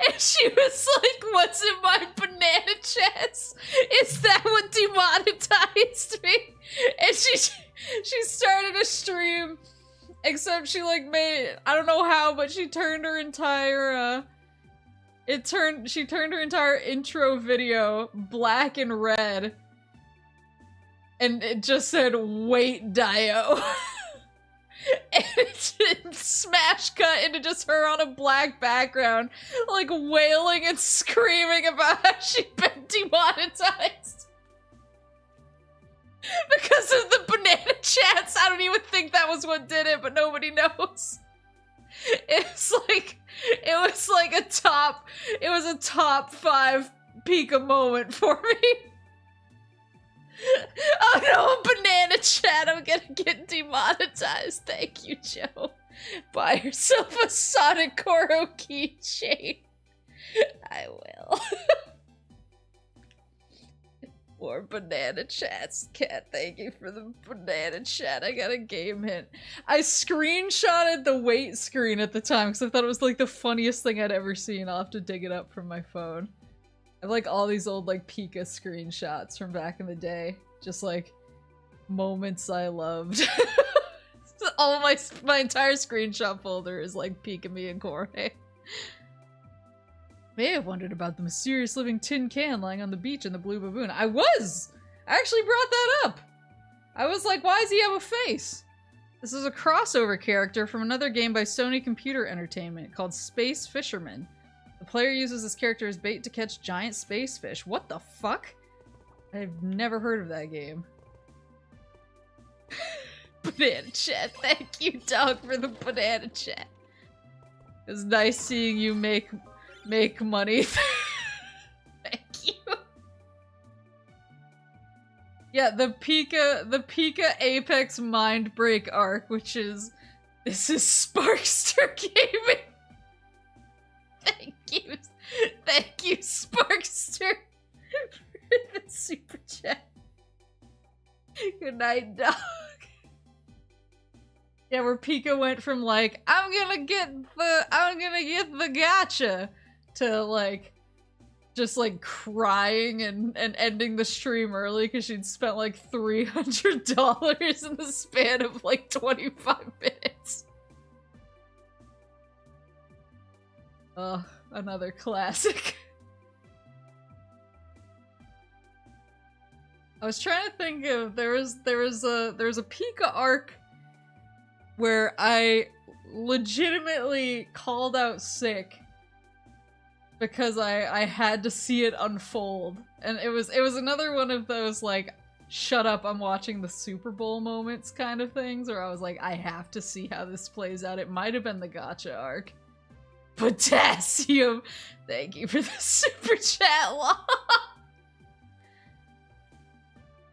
And she was like, what's in my banana chats? Is that what demonetized me? And she started a stream, except she like made, I don't know how, but she turned her entire, she turned her entire intro video black and red. And it just said, wait, Dio. And it smash cut into just her on a black background, like wailing and screaming about how she'd been demonetized. Because of the banana chats. I don't even think that was what did it, but nobody knows. It was like a top 5 Pika moment for me. Oh no, a banana chat, I'm gonna get demonetized. Thank you, Joe. Buy yourself a Sonic Koro keychain. Or banana chats. Cat, thank you for the banana chat. I got a game hint. I screenshotted the wait screen at the time because I thought it was like the funniest thing I'd ever seen. I'll have to dig it up from my phone. I have like all these old like Pika screenshots from back in the day. Just like moments I loved. All of my entire screenshot folder is like Pika, me, and Jorge. May have wondered about the mysterious living tin can lying on the beach in the Blue Baboon. I actually brought that up! I was like, why does he have a face? This is a crossover character from another game by Sony Computer Entertainment called Space Fisherman. The player uses this character as bait to catch giant space fish. What the fuck? I've never heard of that game. Banana chat. Thank you, dog, for the banana chat. It was nice seeing you make money. Thank you. Yeah, the Pika Apex Mind Break arc, which is this is Sparkster Gaming. Thank you, Sparkster, for the super chat. Good night, dog. Yeah, where Pika went from like, I'm gonna get the gacha to like just like crying and ending the stream early because she'd spent like $300 in the span of like 25 minutes. Another classic. I was trying to think of there was a Pika arc where I legitimately called out sick because I had to see it unfold. And it was another one of those like, shut up, I'm watching the Super Bowl moments kind of things, where I was like, I have to see how this plays out. It might have been the gacha arc. Potassium! Thank you for the super chat.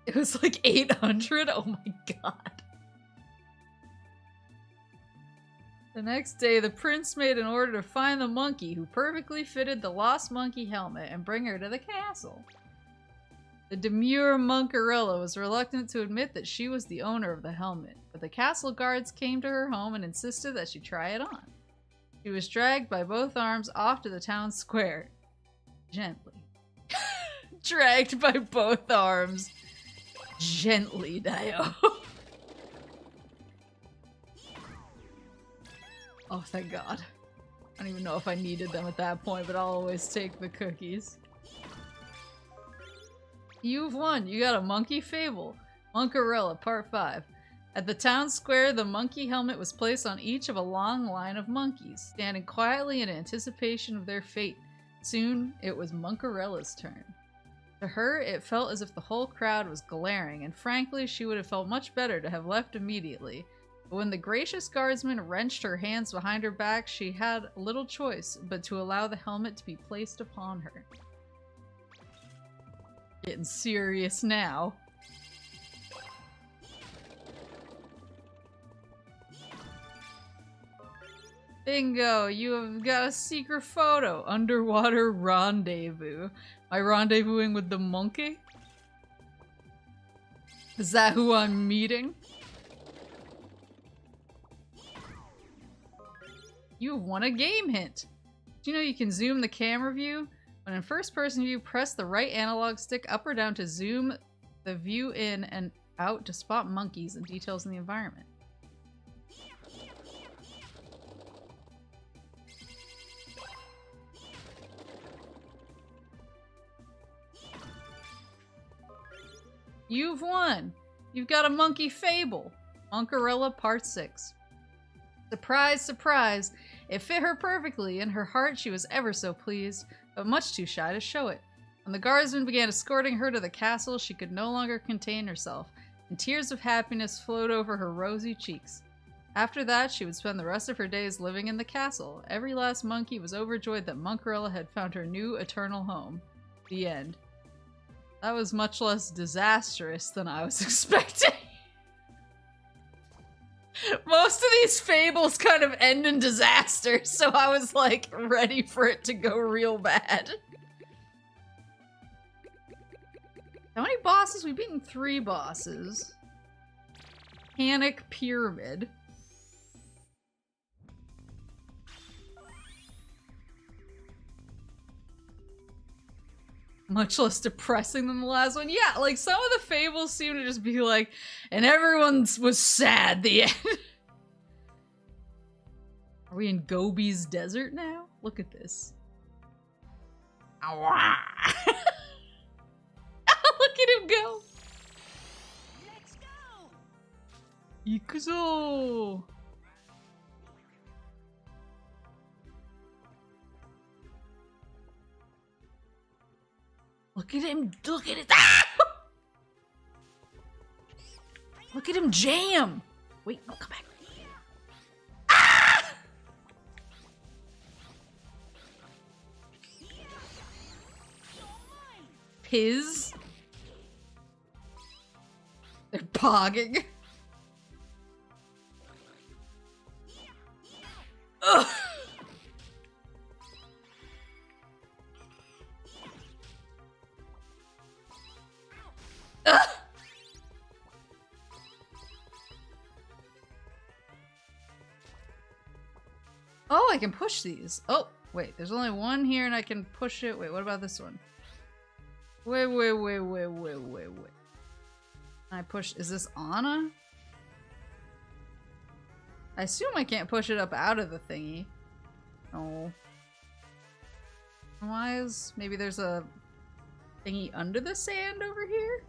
It was like 800? Oh my god. The next day, the prince made an order to find the monkey who perfectly fitted the lost monkey helmet and bring her to the castle. The demure Monkerella was reluctant to admit that she was the owner of the helmet, but the castle guards came to her home and insisted that she try it on. She was dragged by both arms off to the town square. Gently. Dragged by both arms. Gently, Dio. Oh, thank God. I don't even know if I needed them at that point, but I'll always take the cookies. You've won. You got a monkey fable. Monkerella, Part 5. At the town square, the monkey helmet was placed on each of a long line of monkeys, standing quietly in anticipation of their fate. Soon, it was Monkerella's turn. To her, it felt as if the whole crowd was glaring, and frankly, she would have felt much better to have left immediately. But when the gracious guardsman wrenched her hands behind her back, she had little choice but to allow the helmet to be placed upon her. Getting serious now. Bingo! You have got a secret photo! Underwater rendezvous. Am I rendezvousing with the monkey? Is that who I'm meeting? You have won a game hint! Do you know you can zoom the camera view? When in first person view, press the right analog stick up or down to zoom the view in and out to spot monkeys and details in the environment. You've won! You've got a monkey fable! Monkerella Part 6. Surprise, surprise! It fit her perfectly. In her heart, she was ever so pleased, but much too shy to show it. When the guardsman began escorting her to the castle, she could no longer contain herself, and tears of happiness flowed over her rosy cheeks. After that, she would spend the rest of her days living in the castle. Every last monkey was overjoyed that Monkerella had found her new eternal home. The end. That was much less disastrous than I was expecting. Most of these fables kind of end in disaster, so I was like ready for it to go real bad. How many bosses? We've beaten 3 bosses. Panic Pyramid. Much less depressing than the last one. Yeah, like some of the fables seem to just be like, and everyone was sad the end. Are we in Gobi's desert now? Look at this. Look at him go. Let's go. Ikuzo. Look at him. Look at it. Ah! Look at him jam. Wait, no, come back. Ah! Piz. They're pogging. Ugh. Ugh. Oh, I can push these. Oh, wait, there's only one here and I can push it. Wait, what about this one? Wait. I push, is this Anna? I assume I can't push it up out of the thingy. No. Why is, maybe there's a thingy under the sand over here?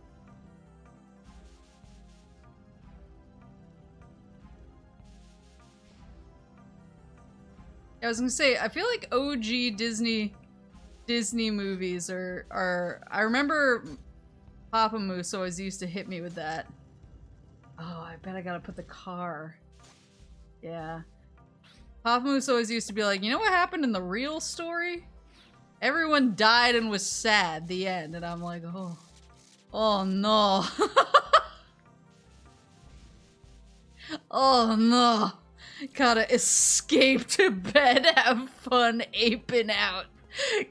I was gonna say, I feel like OG Disney movies are I remember Papa Moose always used to hit me with that. Oh, I bet I gotta put the car. Yeah. Papa Moose always used to be like, you know what happened in the real story? Everyone died and was sad, the end. And I'm like, oh. Oh no. Oh no. Gotta escape to bed, have fun aping out.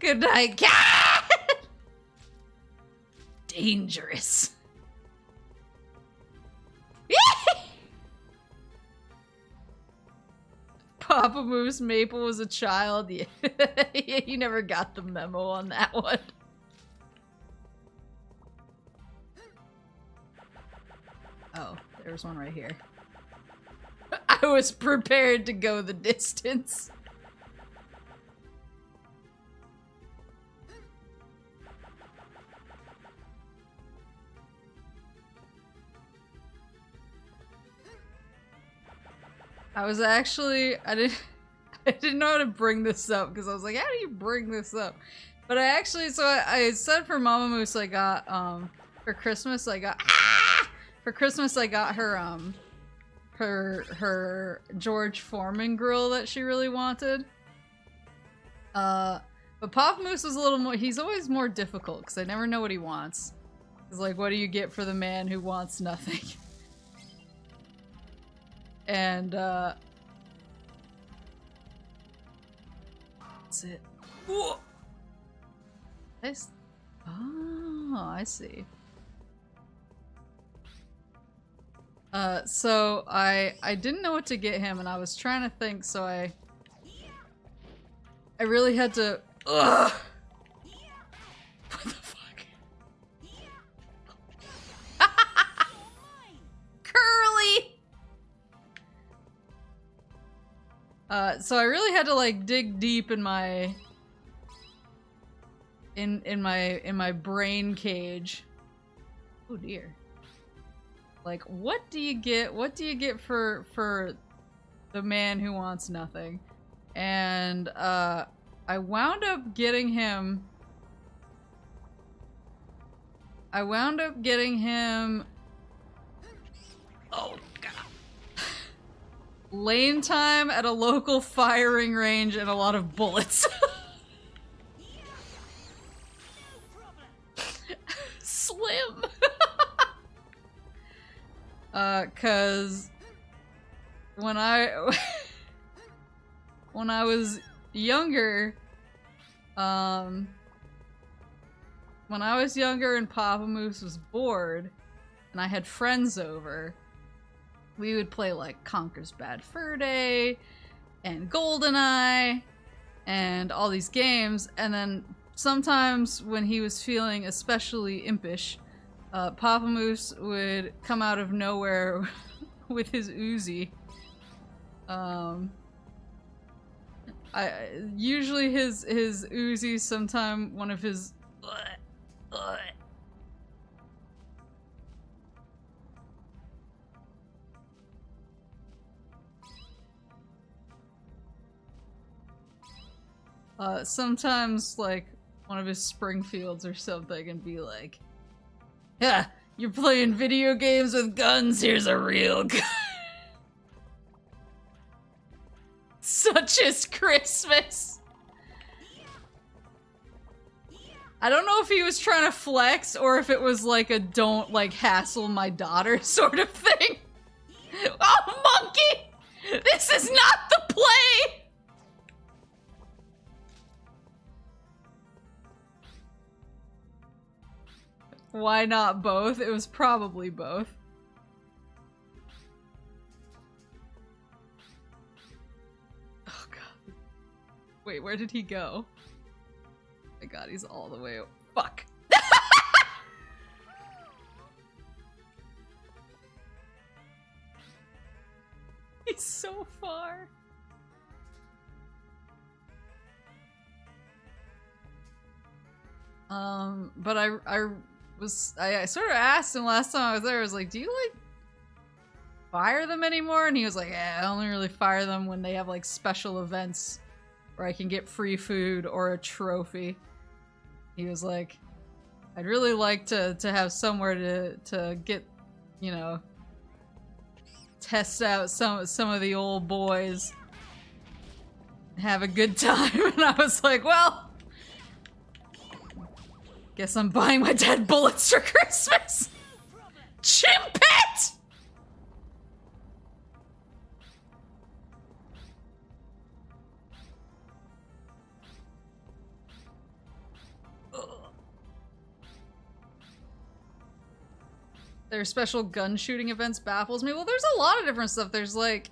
Good night, cat! Dangerous. Papa Moose Maple was a child. Yeah. You never got the memo on that one. Oh, there's one right here. I was prepared to go the distance. I was actually, I didn't know how to bring this up because I was like, how do you bring this up? But I actually, so I said for Mama Moose I got, for Christmas I got, for Christmas I got her, her George Foreman grill that she really wanted. But Papa Moose was a little more, he's always more difficult because I never know what he wants. It's like, what do you get for the man who wants nothing? And, that's it. Whoa! Oh, I see. So I didn't know what to get him and I was trying to think, so I really had to, ugh! What the fuck? Curly! So I really had to like dig deep in my in my brain cage. Oh dear. Like, what do you get? What do you get for the man who wants nothing? And I wound up getting him. Oh god. Lane time at a local firing range and a lot of bullets. Slim. Cause when I was younger, when I was younger and Papa Moose was bored, and I had friends over, we would play like Conker's Bad Fur Day, and GoldenEye, and all these games, and then sometimes when he was feeling especially impish, Papa Moose would come out of nowhere with his Uzi. Usually his Uzi, sometime one of his sometimes like one of his Springfields or something, and be like, "Yeah, you're playing video games with guns, here's a real gun." Such is Christmas. I don't know if he was trying to flex or if it was like a don't like hassle my daughter sort of thing. Oh, monkey! This is not the play! Why not both? It was probably both. Oh god. Wait, where did he go? Oh my god, he's all the way. Fuck. He's so far. But I sort of asked him last time I was there, I was like, do you like fire them anymore? And he was like, yeah, I only really fire them when they have like special events where I can get free food or a trophy. He was like, I'd really like to have somewhere to get, you know, test out some of the old boys, have a good time. And I was like, well, guess I'm buying my dad bullets for Christmas. Chimpet! Their special gun shooting events baffles me. Well, there's a lot of different stuff. There's like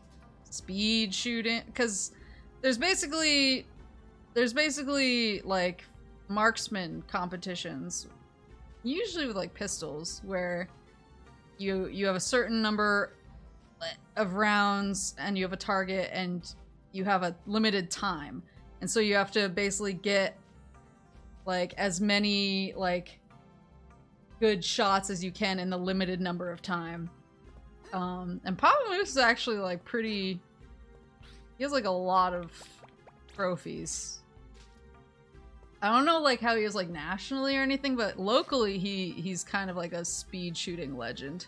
speed shooting, because there's basically like marksman competitions, usually with like pistols, where you have a certain number of rounds and you have a target and you have a limited time, and so you have to basically get like as many like good shots as you can in the limited number of time. And Papa Moose is actually like pretty, he has like a lot of trophies. I don't know like how he is like nationally or anything, but locally he's kind of like a speed shooting legend.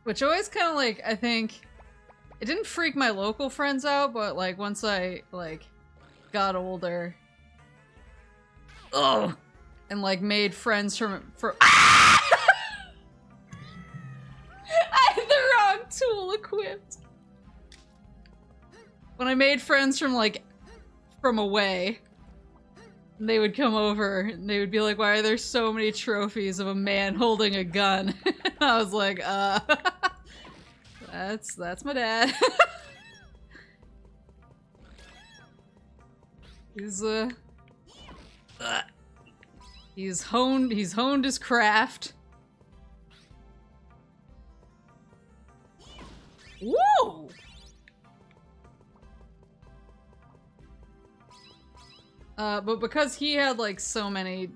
Which always kind of like, I think, it didn't freak my local friends out, but like once I like got older, and like made friends from I had the wrong tool equipped. When I made friends from like from away, they would come over and they would be like, why are there so many trophies of a man holding a gun? I was like, that's my dad. He's honed his craft. Whoa! But because he had like so many,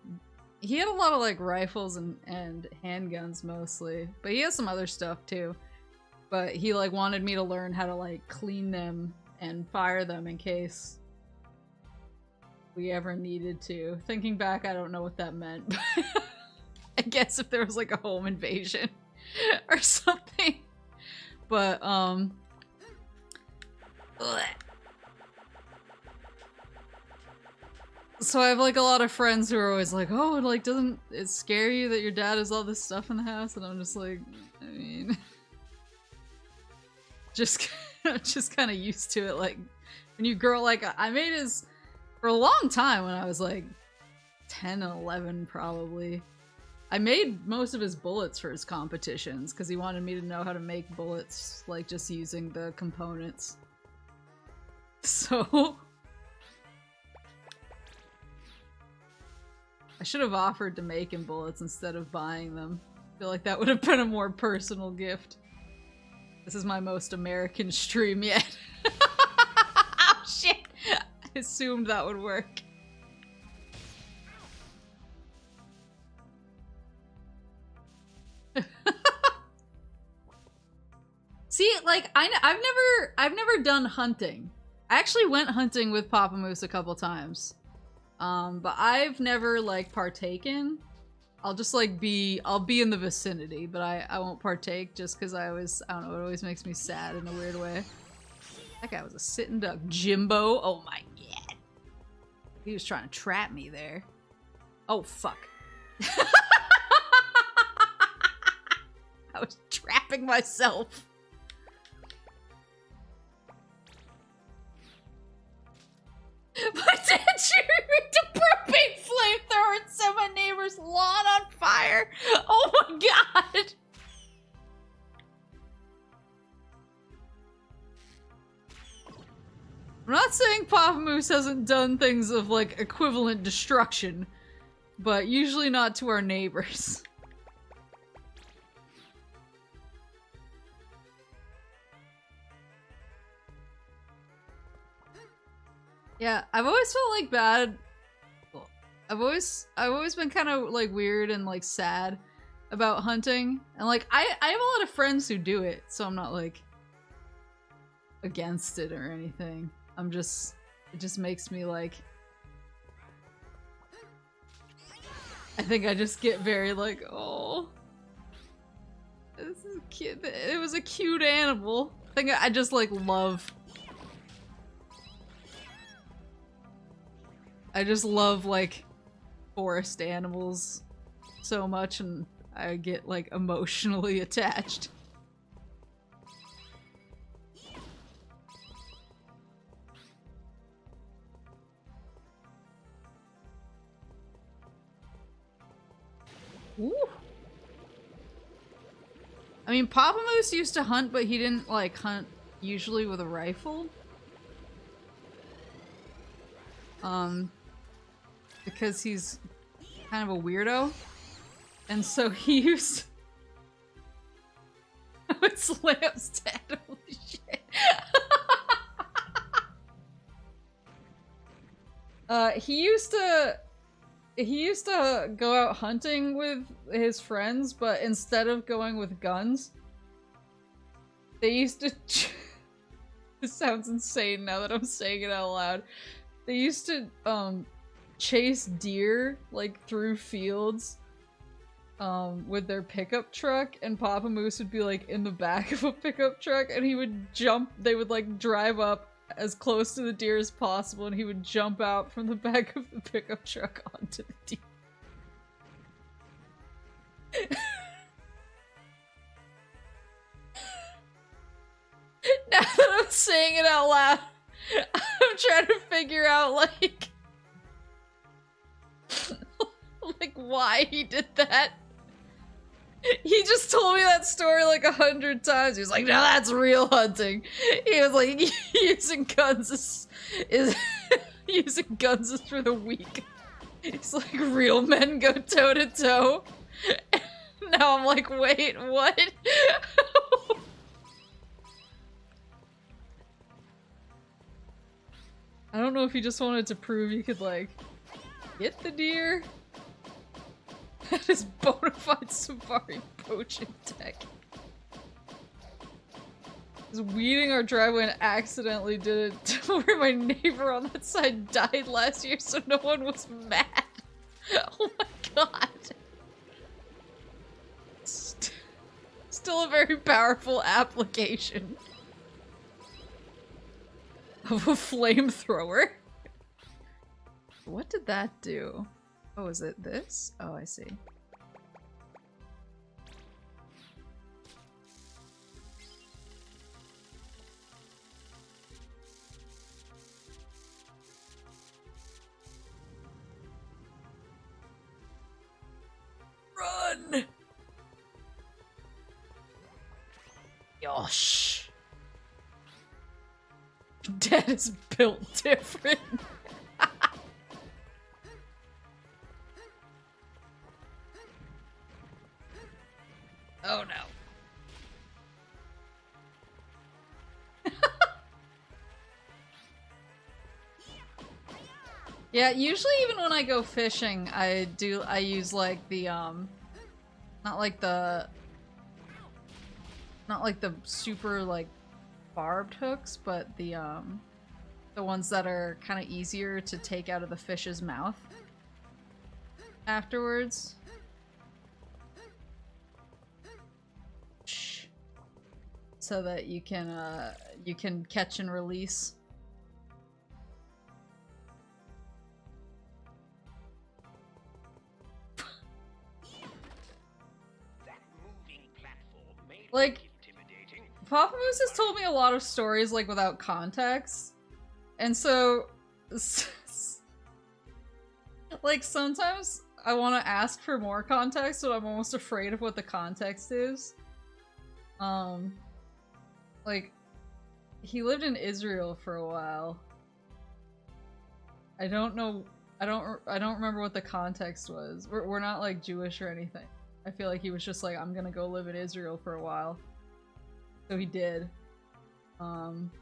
he had a lot of like rifles and handguns mostly, but he has some other stuff too. But he like wanted me to learn how to like clean them and fire them in case we ever needed to. Thinking back, I don't know what that meant, but I guess if there was like a home invasion or something. But So I have like a lot of friends who are always like, oh, like, doesn't it scare you that your dad has all this stuff in the house? And I'm just like, I mean, just kind of used to it. Like, when you grow, like, I made his, for a long time when I was like 10, 11 probably. I made most of his bullets for his competitions because he wanted me to know how to make bullets, like, just using the components. So I should have offered to make him bullets instead of buying them. I feel like that would have been a more personal gift. This is my most American stream yet. Oh shit! I assumed that would work. See, like, I've never done hunting. I actually went hunting with Papa Moose a couple times. But I've never, like, partaken. I'll just, like, I'll be in the vicinity, but I won't partake just because I don't know, it always makes me sad in a weird way. That guy was a sitting duck. Jimbo, oh my god. He was trying to trap me there. Oh, fuck. I was trapping myself. My dad shooting a propane flamethrower and set my neighbor's lawn on fire. Oh my god. I'm not saying Papa Moose hasn't done things of, like, equivalent destruction, but usually not to our neighbors. Yeah, I've always felt like bad. I've always been kind of like weird and like sad about hunting, and like I have a lot of friends who do it, so I'm not like against it or anything. It just makes me like, I think I just get very like, oh, this is cute. It was a cute animal. I think I just like love. I just love, like, forest animals so much, and I get, like, emotionally attached. Ooh. I mean, Papa Moose used to hunt, but he didn't, like, hunt usually with a rifle. Because he's kind of a weirdo. And so he used... Oh, it's Lamb's dead. Holy shit. He used to go out hunting with his friends, but instead of going with guns, they used to... This sounds insane now that I'm saying it out loud. They used to, chase deer, like, through fields, with their pickup truck, and Papa Moose would be, like, in the back of a pickup truck, and he would jump, they would, like, drive up as close to the deer as possible, and he would jump out from the back of the pickup truck onto the deer. Now that I'm saying it out loud, I'm trying to figure out, like, like, why he did that. He just told me that story like 100 times. He was like, no, that's real hunting. He was like, using guns is using guns is for the weak. He's like, real men go toe to toe. Now I'm like, wait, what? I don't know if he just wanted to prove he could, like, get the deer. That is bona fide safari poaching tech. I was weeding our driveway and accidentally did it to where my neighbor on that side died last year, so no one was mad. Oh my god. Still a very powerful application of a flamethrower. What did that do? Oh, is it this? Oh, I see. Run! Yosh. Dad is built different. Oh no. Yeah, usually even when I go fishing, I use like the not like the super like barbed hooks, but the ones that are kind of easier to take out of the fish's mouth afterwards. So that you can catch and release. Like, Papa Moose has told me a lot of stories like without context, and so like sometimes I want to ask for more context, but I'm almost afraid of what the context is. Like, he lived in Israel for a while. I don't remember what the context was. We're not like Jewish or anything. I feel like he was just like, I'm gonna go live in Israel for a while. So he did. And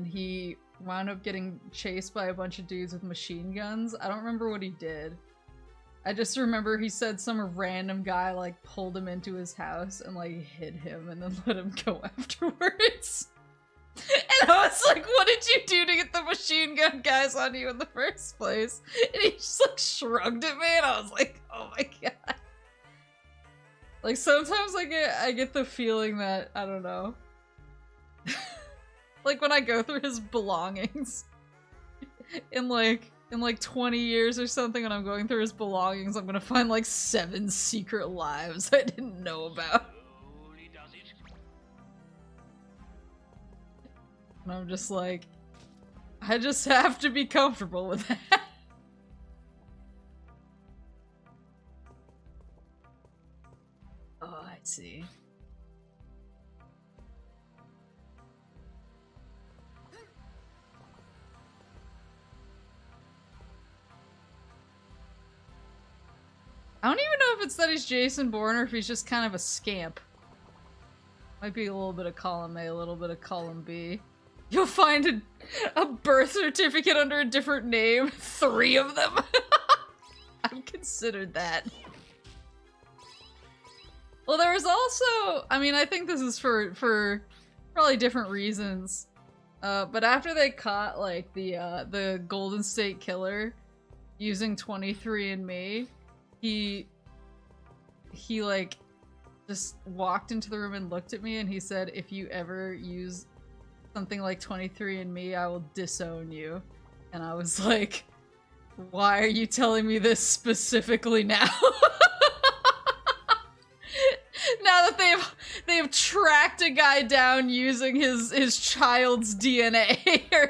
he wound up getting chased by a bunch of dudes with machine guns. I don't remember what he did. I just remember he said some random guy like pulled him into his house and like hid him and then let him go afterwards. And I was like, what did you do to get the machine gun guys on you in the first place? And he just like shrugged at me and I was like, oh my god. Like sometimes I get the feeling that, I don't know. Like when I go through his belongings in like 20 years or something, when I'm going through his belongings, I'm gonna find like 7 secret lives I didn't know about. And I'm just like, I just have to be comfortable with that. Oh, I see. I don't even know if it's that he's Jason Bourne or if he's just kind of a scamp. Might be a little bit of column A, a little bit of column B. You'll find a birth certificate under a different name. 3 of them. I've considered that. Well, there was also, I mean, I think this is for probably different reasons. But after they caught like the Golden State Killer using 23andMe, he like just walked into the room and looked at me and he said, if you ever use something like 23andMe, I will disown you. And I was like, why are you telling me this specifically now? Now that they've tracked a guy down using his child's DNA or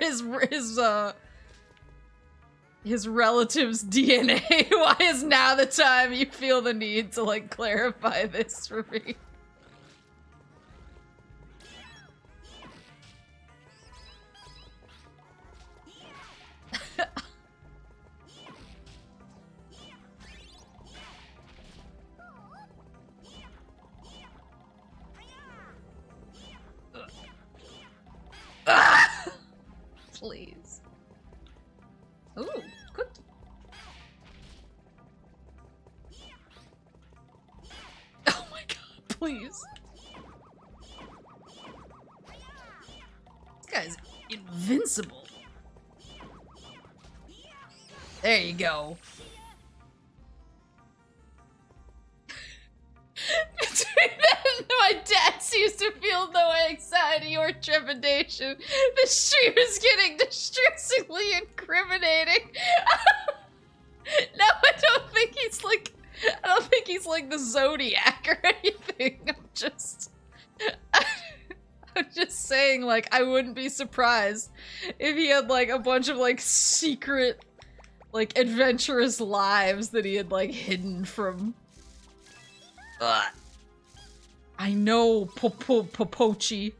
his relative's DNA, why is now the time you feel the need to like clarify this for me? Please. Ooh, cookie. Oh my god, please. This guy's invincible. There you go. Between that and my dad seems to feel no anxiety. Despite your trepidation, the stream is getting distressingly incriminating. No, I don't think he's like the Zodiac or anything. I'm just saying, like, I wouldn't be surprised if he had like a bunch of like secret, like adventurous lives that he had like hidden from. I know, Popochi.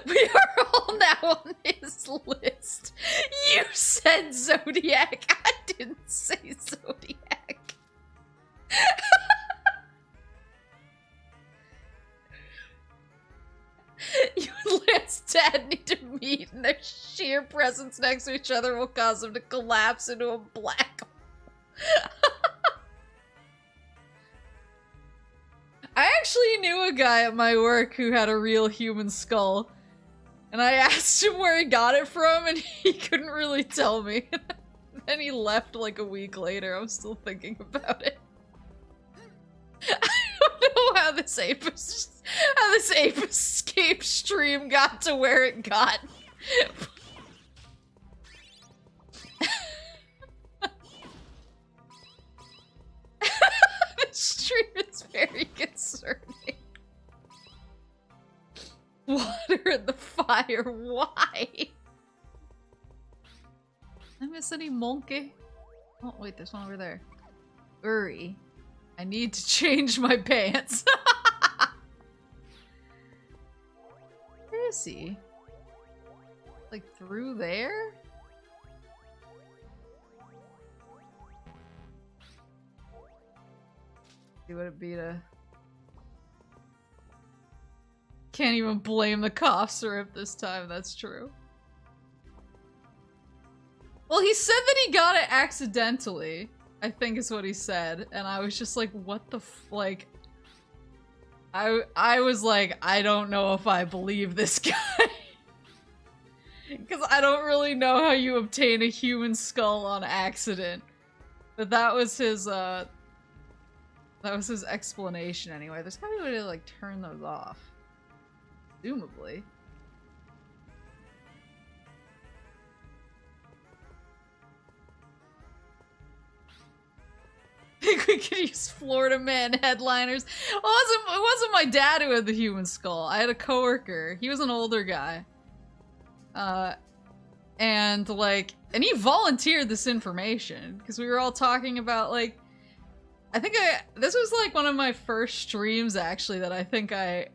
We are all now on his list. You said Zodiac. I didn't say Zodiac. You and Lance's dad need to meet, and their sheer presence next to each other will cause them to collapse into a black hole. I actually knew a guy at my work who had a real human skull, and I asked him where he got it from, and he couldn't really tell me. Then he left like a week later. I'm still thinking about it. I don't know how this Ape Escape stream got to where it got. This stream is very concerning. Water in the fire, why? Did I miss any monke? Oh wait, there's one over there. Uri. I need to change my pants. Where is he? Like through there? See what it be to... Can't even blame the cough syrup this time, that's true. Well, he said that he got it accidentally, I think is what he said, and I was just like, what the like... I was like, I don't know if I believe this guy. Because I don't really know how you obtain a human skull on accident. But that was his explanation anyway. There's gotta be a way to like turn those off. Presumably. I think we could use Florida Man headliners. Well, it wasn't my dad who had the human skull. I had a coworker. He was an older guy. And he volunteered this information because we were all talking about like, this was like one of my first streams actually that I think I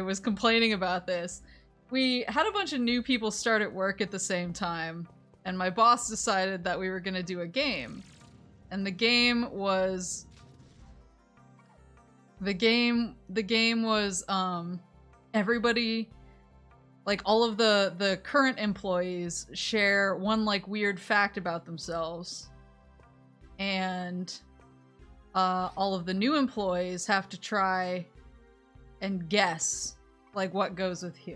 was complaining about this. We had a bunch of new people start at work at the same time, and my boss decided that we were gonna do a game. And the game was everybody, like all of the current employees share one like weird fact about themselves, and all of the new employees have to try and guess like what goes with who,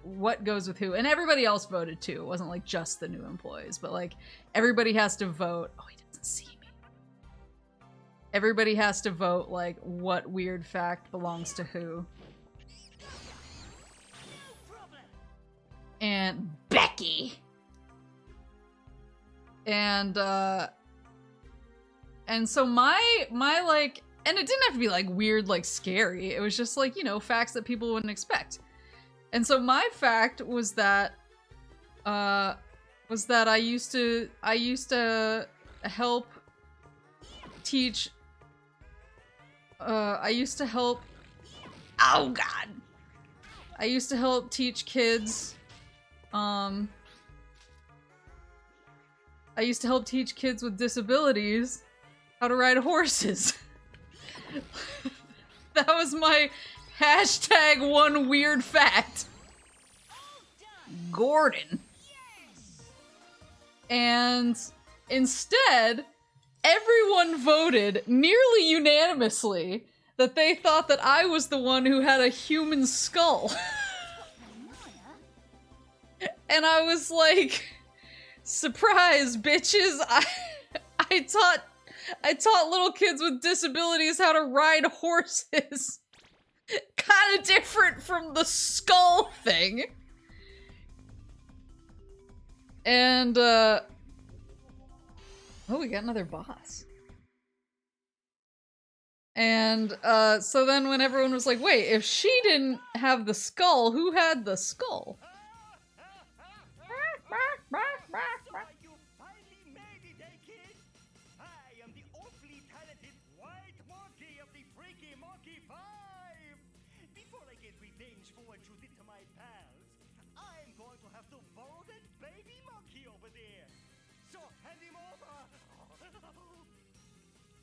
what goes with who, and everybody else voted too. It wasn't like just the new employees, but like everybody has to vote. Oh, he doesn't see me. Everybody has to vote like what weird fact belongs to who. And Becky. And so my like, and it didn't have to be like weird, like scary. It was just like, you know, facts that people wouldn't expect. And so my fact was that I used to help teach I used to help teach kids with disabilities how to ride horses. That was my hashtag one weird fact. Gordon. And instead, everyone voted nearly unanimously that they thought that I was the one who had a human skull. And I was like, surprise, bitches, I I taught little kids with disabilities how to ride horses. Kind of different from the skull thing. And, oh, we got another boss. And, so then when everyone was like, wait, if she didn't have the skull, who had the skull? You finally made it, eh, kid? I am the awfully talented white monkey of the Freaky Monkey 5. Before I get revenge for what you did to my pals, I'm going to have to borrow that baby monkey over there. So hand him over.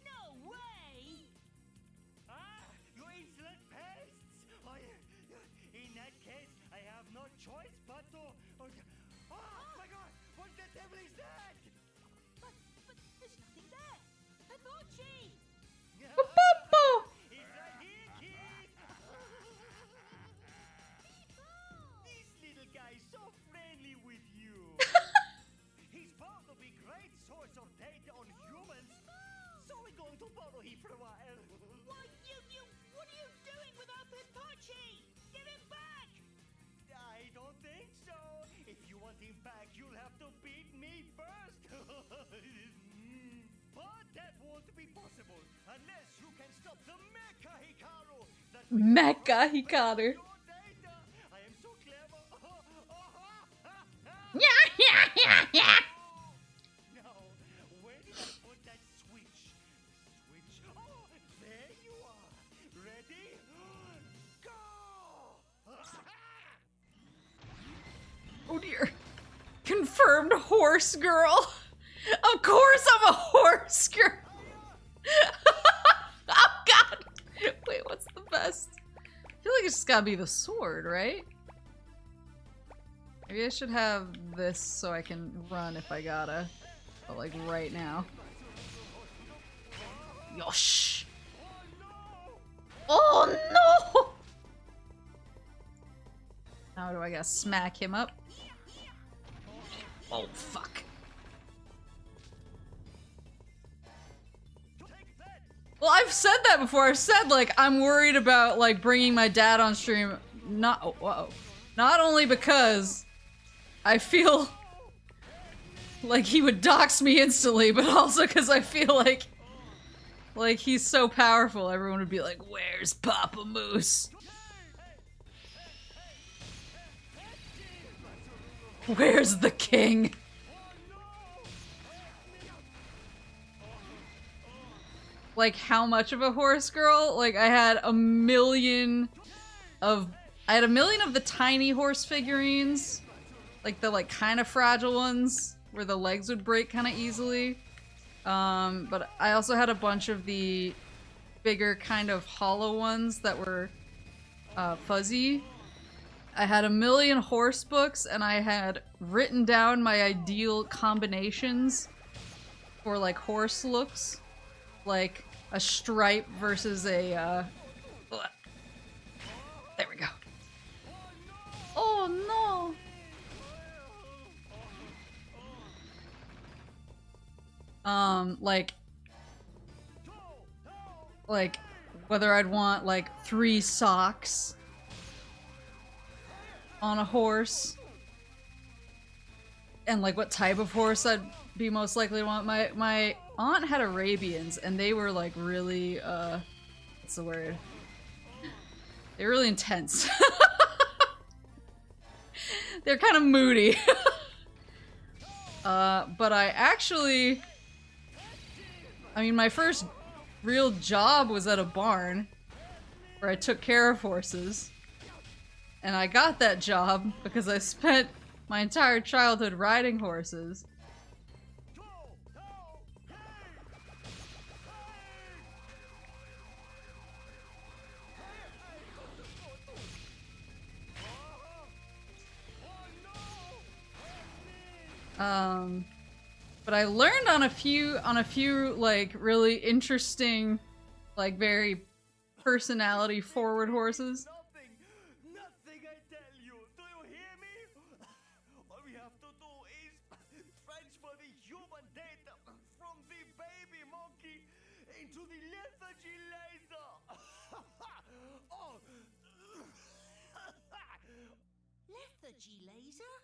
No way! Ah, you insolent pests! In that case, I have no choice but to. Oh my God! What the devil is that? But there's nothing there. Hibachi! He's right here, kid. This little guy is so friendly with you. He's bound to be great source of data on humans. So we're going to borrow him for a while. Why, what are you doing with our Hibachi? Give him back! I don't think so. If you want him back, you'll have to beat me first. But that won't be possible unless you can stop the Mecha Hikaru. That will Mecha Hikaru. your data. I am so clever. Yeah. Now, where did I put that switch? The switch. Oh, there you are. Ready? Go! Oh dear. Confirmed horse girl. Of course I'm a horse girl. Oh god. Wait, what's the best? I feel like it's just gotta be the sword, right? Maybe I should have this so I can run if I gotta. But like right now. Yosh. Oh no! How do I gotta smack him up? Oh fuck. Well, I've said that before. I've said, like, I'm worried about, like, bringing my dad on stream. Not only because I feel like he would dox me instantly, but also because I feel like he's so powerful. Everyone would be like, "Where's Papa Moose? Where's the king?" Like, how much of a horse girl? Like, I had a million of the tiny horse figurines. Like, the, like, kind of fragile ones, where the legs would break kind of easily. But I also had a bunch of the bigger kind of hollow ones that were, fuzzy. I had a million horse books, and I had written down my ideal combinations for, like, horse looks. Like, a stripe versus a, there we go. Oh no! Like, whether I'd want, like, 3 socks on a horse. And, like, what type of horse I'd be most likely to want. My aunt had Arabians, and they were, like, really, what's the word? They were really intense. They're kind of moody. But I mean, my first real job was at a barn where I took care of horses. And I got that job because I spent my entire childhood riding horses. But I learned on a few, like, really interesting, like, very personality-forward horses. Nothing, I tell you. Do you hear me? All we have to do is transfer the human data from the baby monkey into the lethargy laser. Oh. Lethargy laser?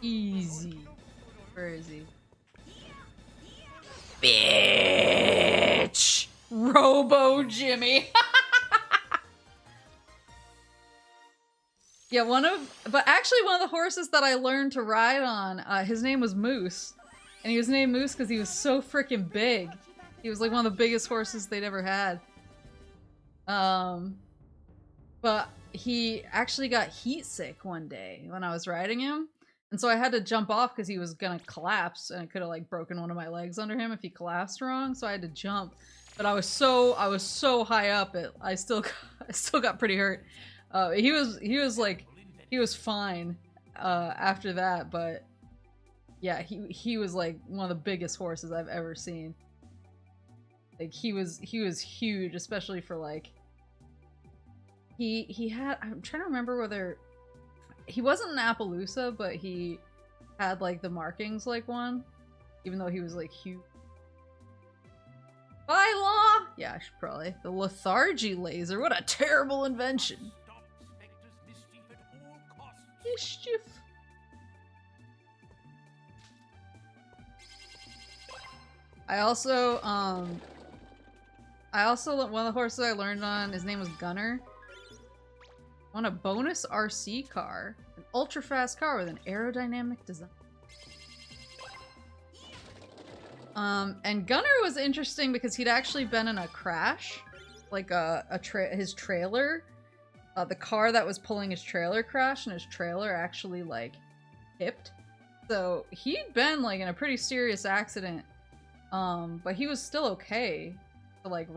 Easy. Where is he? Bitch! Robo Jimmy. Yeah, but actually one of the horses that I learned to ride on, his name was Moose. And he was named Moose because he was so freaking big. He was like one of the biggest horses they'd ever had. But he actually got heat sick one day when I was riding him. And so I had to jump off because he was gonna collapse, and I could have like broken one of my legs under him if he collapsed wrong. So I had to jump, but I was so high up, I still got pretty hurt. He was fine after that, but yeah, he was like one of the biggest horses I've ever seen. Like he was huge, especially for like he had. I'm trying to remember whether. He wasn't an Appaloosa, but he had like the markings like one, even though he was like huge. By law? Yeah, I should probably. The lethargy laser. What a terrible invention. Stop Spectre's mischief at all costs. Mischief. I also one of the horses I learned on, his name was Gunner. Won a bonus RC car, an ultra-fast car with an aerodynamic design. And Gunner was interesting because he'd actually been in a crash, like his trailer, the car that was pulling his trailer crashed, and his trailer actually like tipped. So he'd been like in a pretty serious accident, but he was still okay to like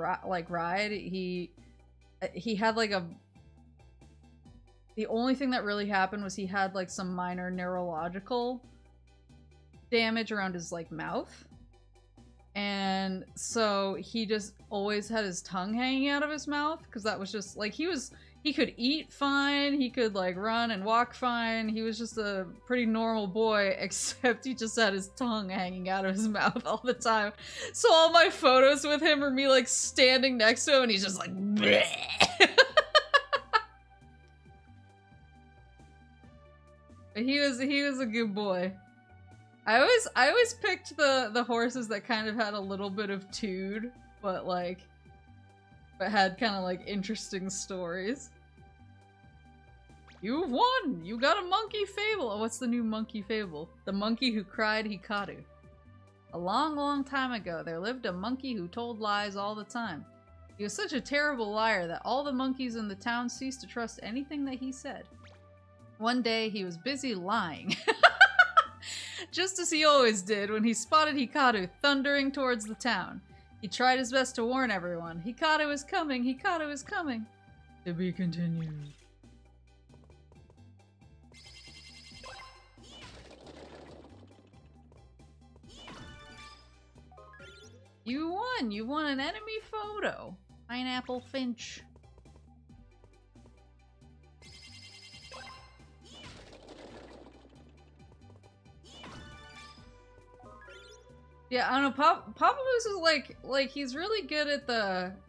ride. He had like the only thing that really happened was he had like some minor neurological damage around his like mouth. And so he just always had his tongue hanging out of his mouth because that was just like he could eat fine, he could like run and walk fine. He was just a pretty normal boy, except he just had his tongue hanging out of his mouth all the time. So all my photos with him are me like standing next to him and he's just like bleh. He was a good boy. I always picked the horses that kind of had a little bit of tude, but had kind of like interesting stories. You've won! You got a monkey fable! Oh, what's the new monkey fable? The monkey who cried Hikaru. A long, long time ago, there lived a monkey who told lies all the time. He was such a terrible liar that all the monkeys in the town ceased to trust anything that he said. One day, he was busy lying. Just as he always did when he spotted Hikaru thundering towards the town. He tried his best to warn everyone. Hikaru is coming! Hikaru is coming! To be continued. You won! You won an enemy photo! Pineapple Finch. Yeah, I don't know, Papamoose is like he's really good at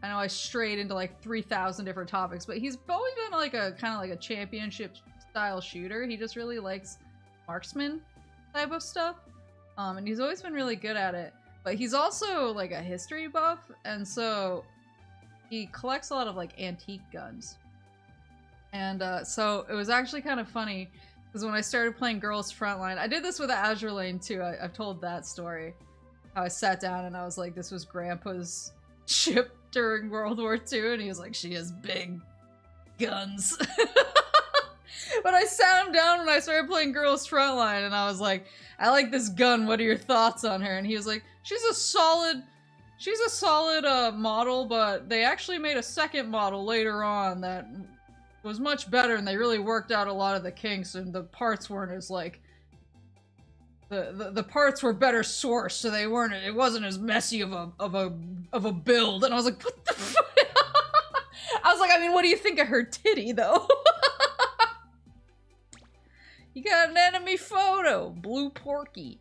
I know I strayed into like 3,000 different topics, but he's always been like a kind of like a championship style shooter. He just really likes marksman type of stuff. And he's always been really good at it. But he's also like a history buff, and so he collects a lot of like antique guns. And so it was actually kind of funny because when I started playing Girls Frontline, I did this with Azure Lane too. I've told that story. I sat down and I was like, this was Grandpa's ship during World War II, and he was like, she has big guns. But I sat him down when I started playing Girls Frontline, and I was like, I like this gun, what are your thoughts on her? And he was like, she's a solid model, but they actually made a second model later on that was much better, and they really worked out a lot of the kinks, and the parts weren't as like the parts were better sourced, so it wasn't as messy of a build. And I was like, what the fuck? I was like, I mean, what do you think of her titty though? You got an enemy photo, Blue Porky.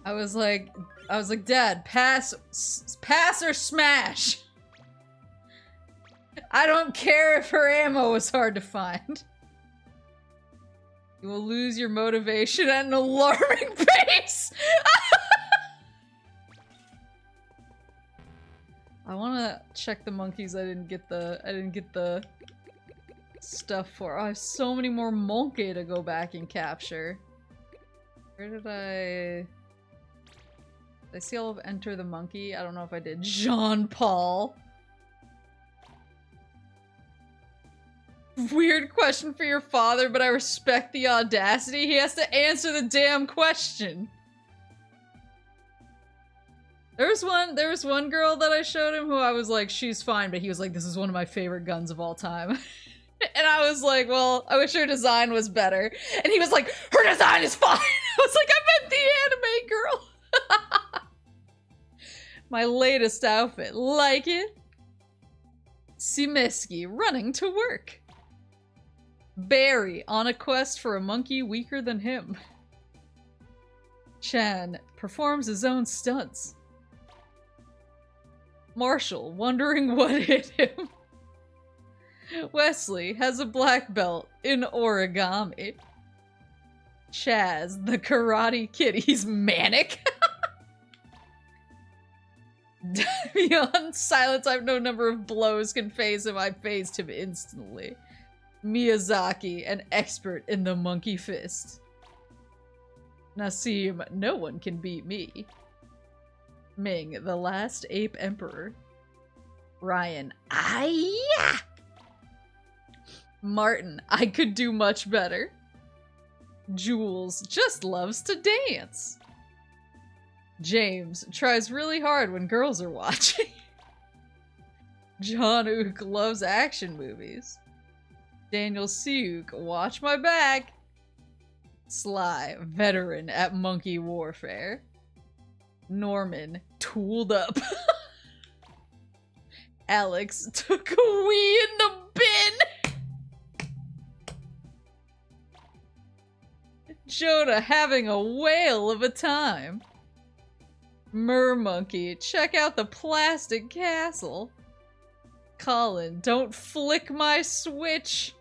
I was like, Dad, pass or smash. I don't care if her ammo was hard to find. You will lose your motivation at an alarming pace. I want to check the monkeys. I didn't get the stuff for. Oh, I have so many more monke to go back and capture. Where did I see all of Enter the Monkey? I don't know if I did. Jean Paul. Weird question for your father, but I respect the audacity. He has to answer the damn question. There was one girl that I showed him who I was like, she's fine, but he was like, this is one of my favorite guns of all time. And I was like, well, I wish her design was better. And he was like, her design is fine. I was like, I meant the anime girl. My latest outfit. Like it? Simeski running to work. Barry on a quest for a monkey weaker than him. Chan performs his own stunts. Marshall wondering what hit him. Wesley has a black belt in origami. Chaz, the karate kid, he's manic. Beyond silence, I've no number of blows can phase him. I phased him instantly. Miyazaki, an expert in the monkey fist. Nassim, no one can beat me. Ming, the last ape emperor. Ryan, Aya! Martin, I could do much better. Jules just loves to dance. James tries really hard when girls are watching. John Ook loves action movies. Daniel Siuk, watch my back. Sly, veteran at monkey warfare. Norman, tooled up. Alex took a wee in the bin. Jonah having a whale of a time. Mermonkey, check out the plastic castle. Colin, don't flick my switch.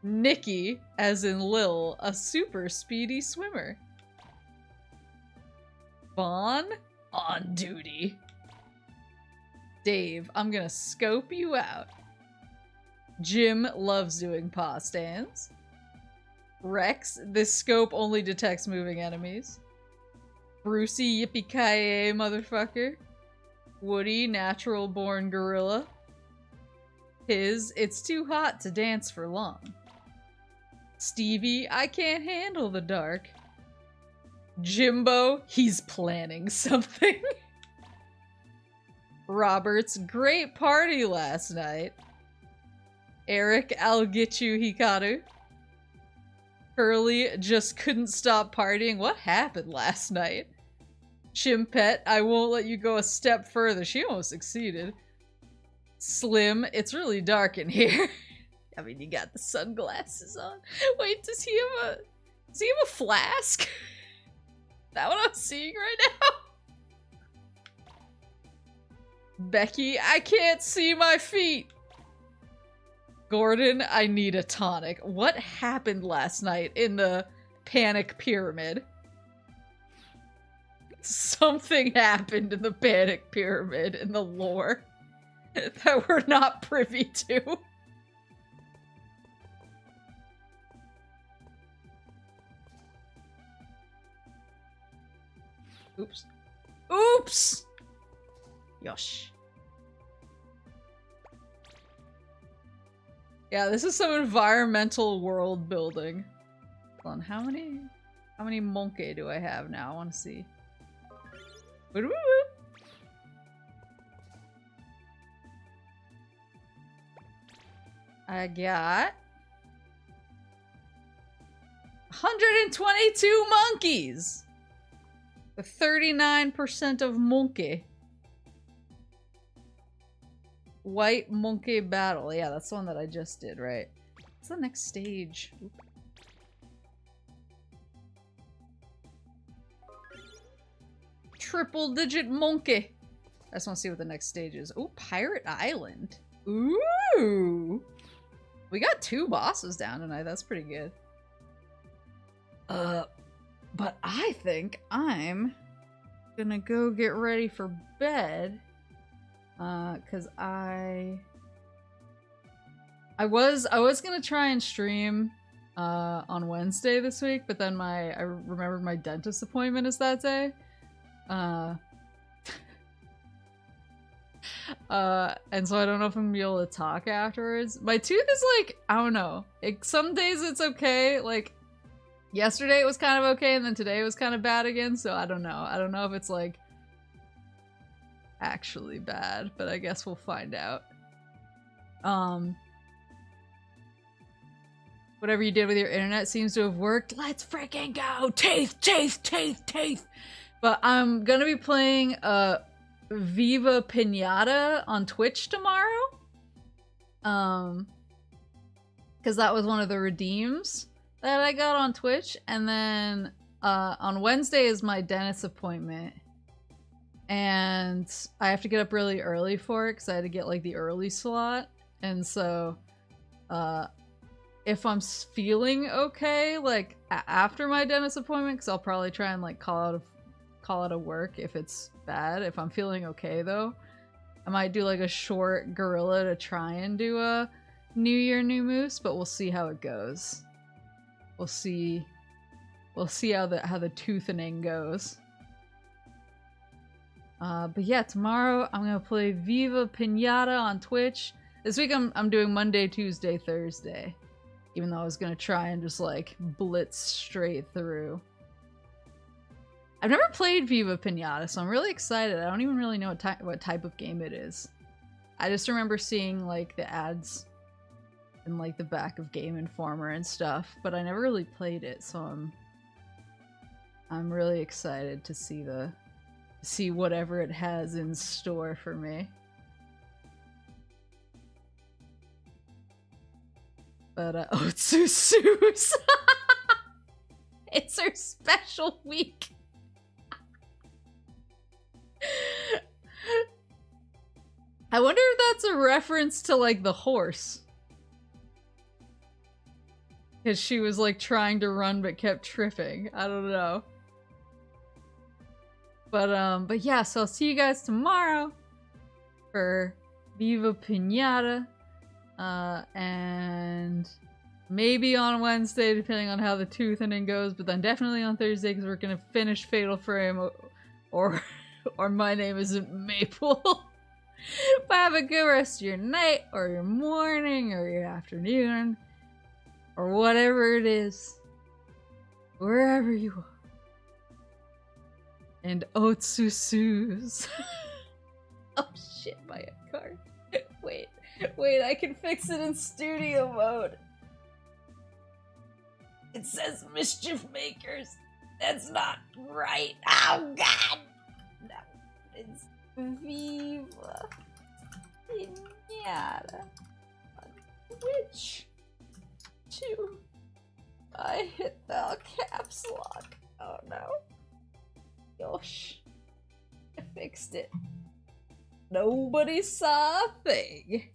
Nikki, as in Lil, a super speedy swimmer. Vaughn, on duty. Dave, I'm gonna scope you out. Jim loves doing paw stands. Rex, this scope only detects moving enemies. Brucey, yippee-ki-yay, motherfucker. Woody, natural born gorilla. His, it's too hot to dance for long. Stevie, I can't handle the dark. Jimbo, he's planning something. Roberts, great party last night. Eric, I'll get you, Hikaru. Curly, just couldn't stop partying. What happened last night? Chimpet, I won't let you go a step further. She almost succeeded. Slim, it's really dark in here. I mean, you got the sunglasses on. Wait, does he have a flask? Is that what I'm seeing right now? Becky, I can't see my feet. Gordon, I need a tonic. What happened last night in the Panic Pyramid? Something happened in the Panic Pyramid in the lore that we're not privy to. Oops. Oops! Yosh. Yeah, this is some environmental world building. Hold on, how many monke do I have now? I want to see. I got 122 monkeys. The 39% of monkey. White monkey battle. Yeah, that's the one that I just did, right? What's the next stage? triple-digit monkey. I just want to see what the next stage is. Ooh, Pirate Island. Ooh. We got 2 bosses down tonight. That's pretty good. But I think I'm gonna go get ready for bed. Cause I was gonna try and stream on Wednesday this week, but then I remembered my dentist appointment is that day. And so I don't know if I'm gonna be able to talk afterwards. My tooth is like, I don't know. Some days it's okay, like yesterday it was kind of okay, and then today it was kind of bad again, so I don't know. I don't know if it's like actually bad, but I guess we'll find out. Whatever you did with your internet seems to have worked. Let's freaking go! Teeth, teeth, teeth, teeth! But I'm gonna be playing Viva Pinata on Twitch tomorrow. Because that was one of the redeems that I got on Twitch. And then on Wednesday is my dentist appointment. And I have to get up really early for it because I had to get like the early slot. And so if I'm feeling okay, like after my dentist appointment, because I'll probably try and like call out of work if it's bad. If I'm feeling okay though, I might do like a short gorilla to try and do a New Year New Moose, but we'll see how it goes. We'll see how the toothening goes. But yeah, tomorrow I'm gonna play Viva Pinata on Twitch. This week I'm doing Monday, Tuesday, Thursday. Even though I was gonna try and just like blitz straight through. I've never played Viva Pinata, so I'm really excited. I don't even really know what type of game it is. I just remember seeing like the ads in like the back of Game Informer and stuff, but I never really played it, so I'm really excited to see whatever it has in store for me. But Otsusu's it's her special week. I wonder if that's a reference to like the horse. Because she was like trying to run but kept tripping. I don't know. But yeah, so I'll see you guys tomorrow for Viva Pinata. And maybe on Wednesday, depending on how the toothening goes, but then definitely on Thursday because we're gonna finish Fatal Frame, or My Name Isn't Maple. But have a good rest of your night, or your morning, or your afternoon, or whatever it is, wherever you are. And Otsusus. Oh shit, my end card. Wait, I can fix it in studio mode. It says Mischief Makers. That's not right. Oh god! No, it's Viva Pinata on Twitch. 2. I hit the caps lock. Oh no. Gosh. I fixed it. Nobody saw a thing.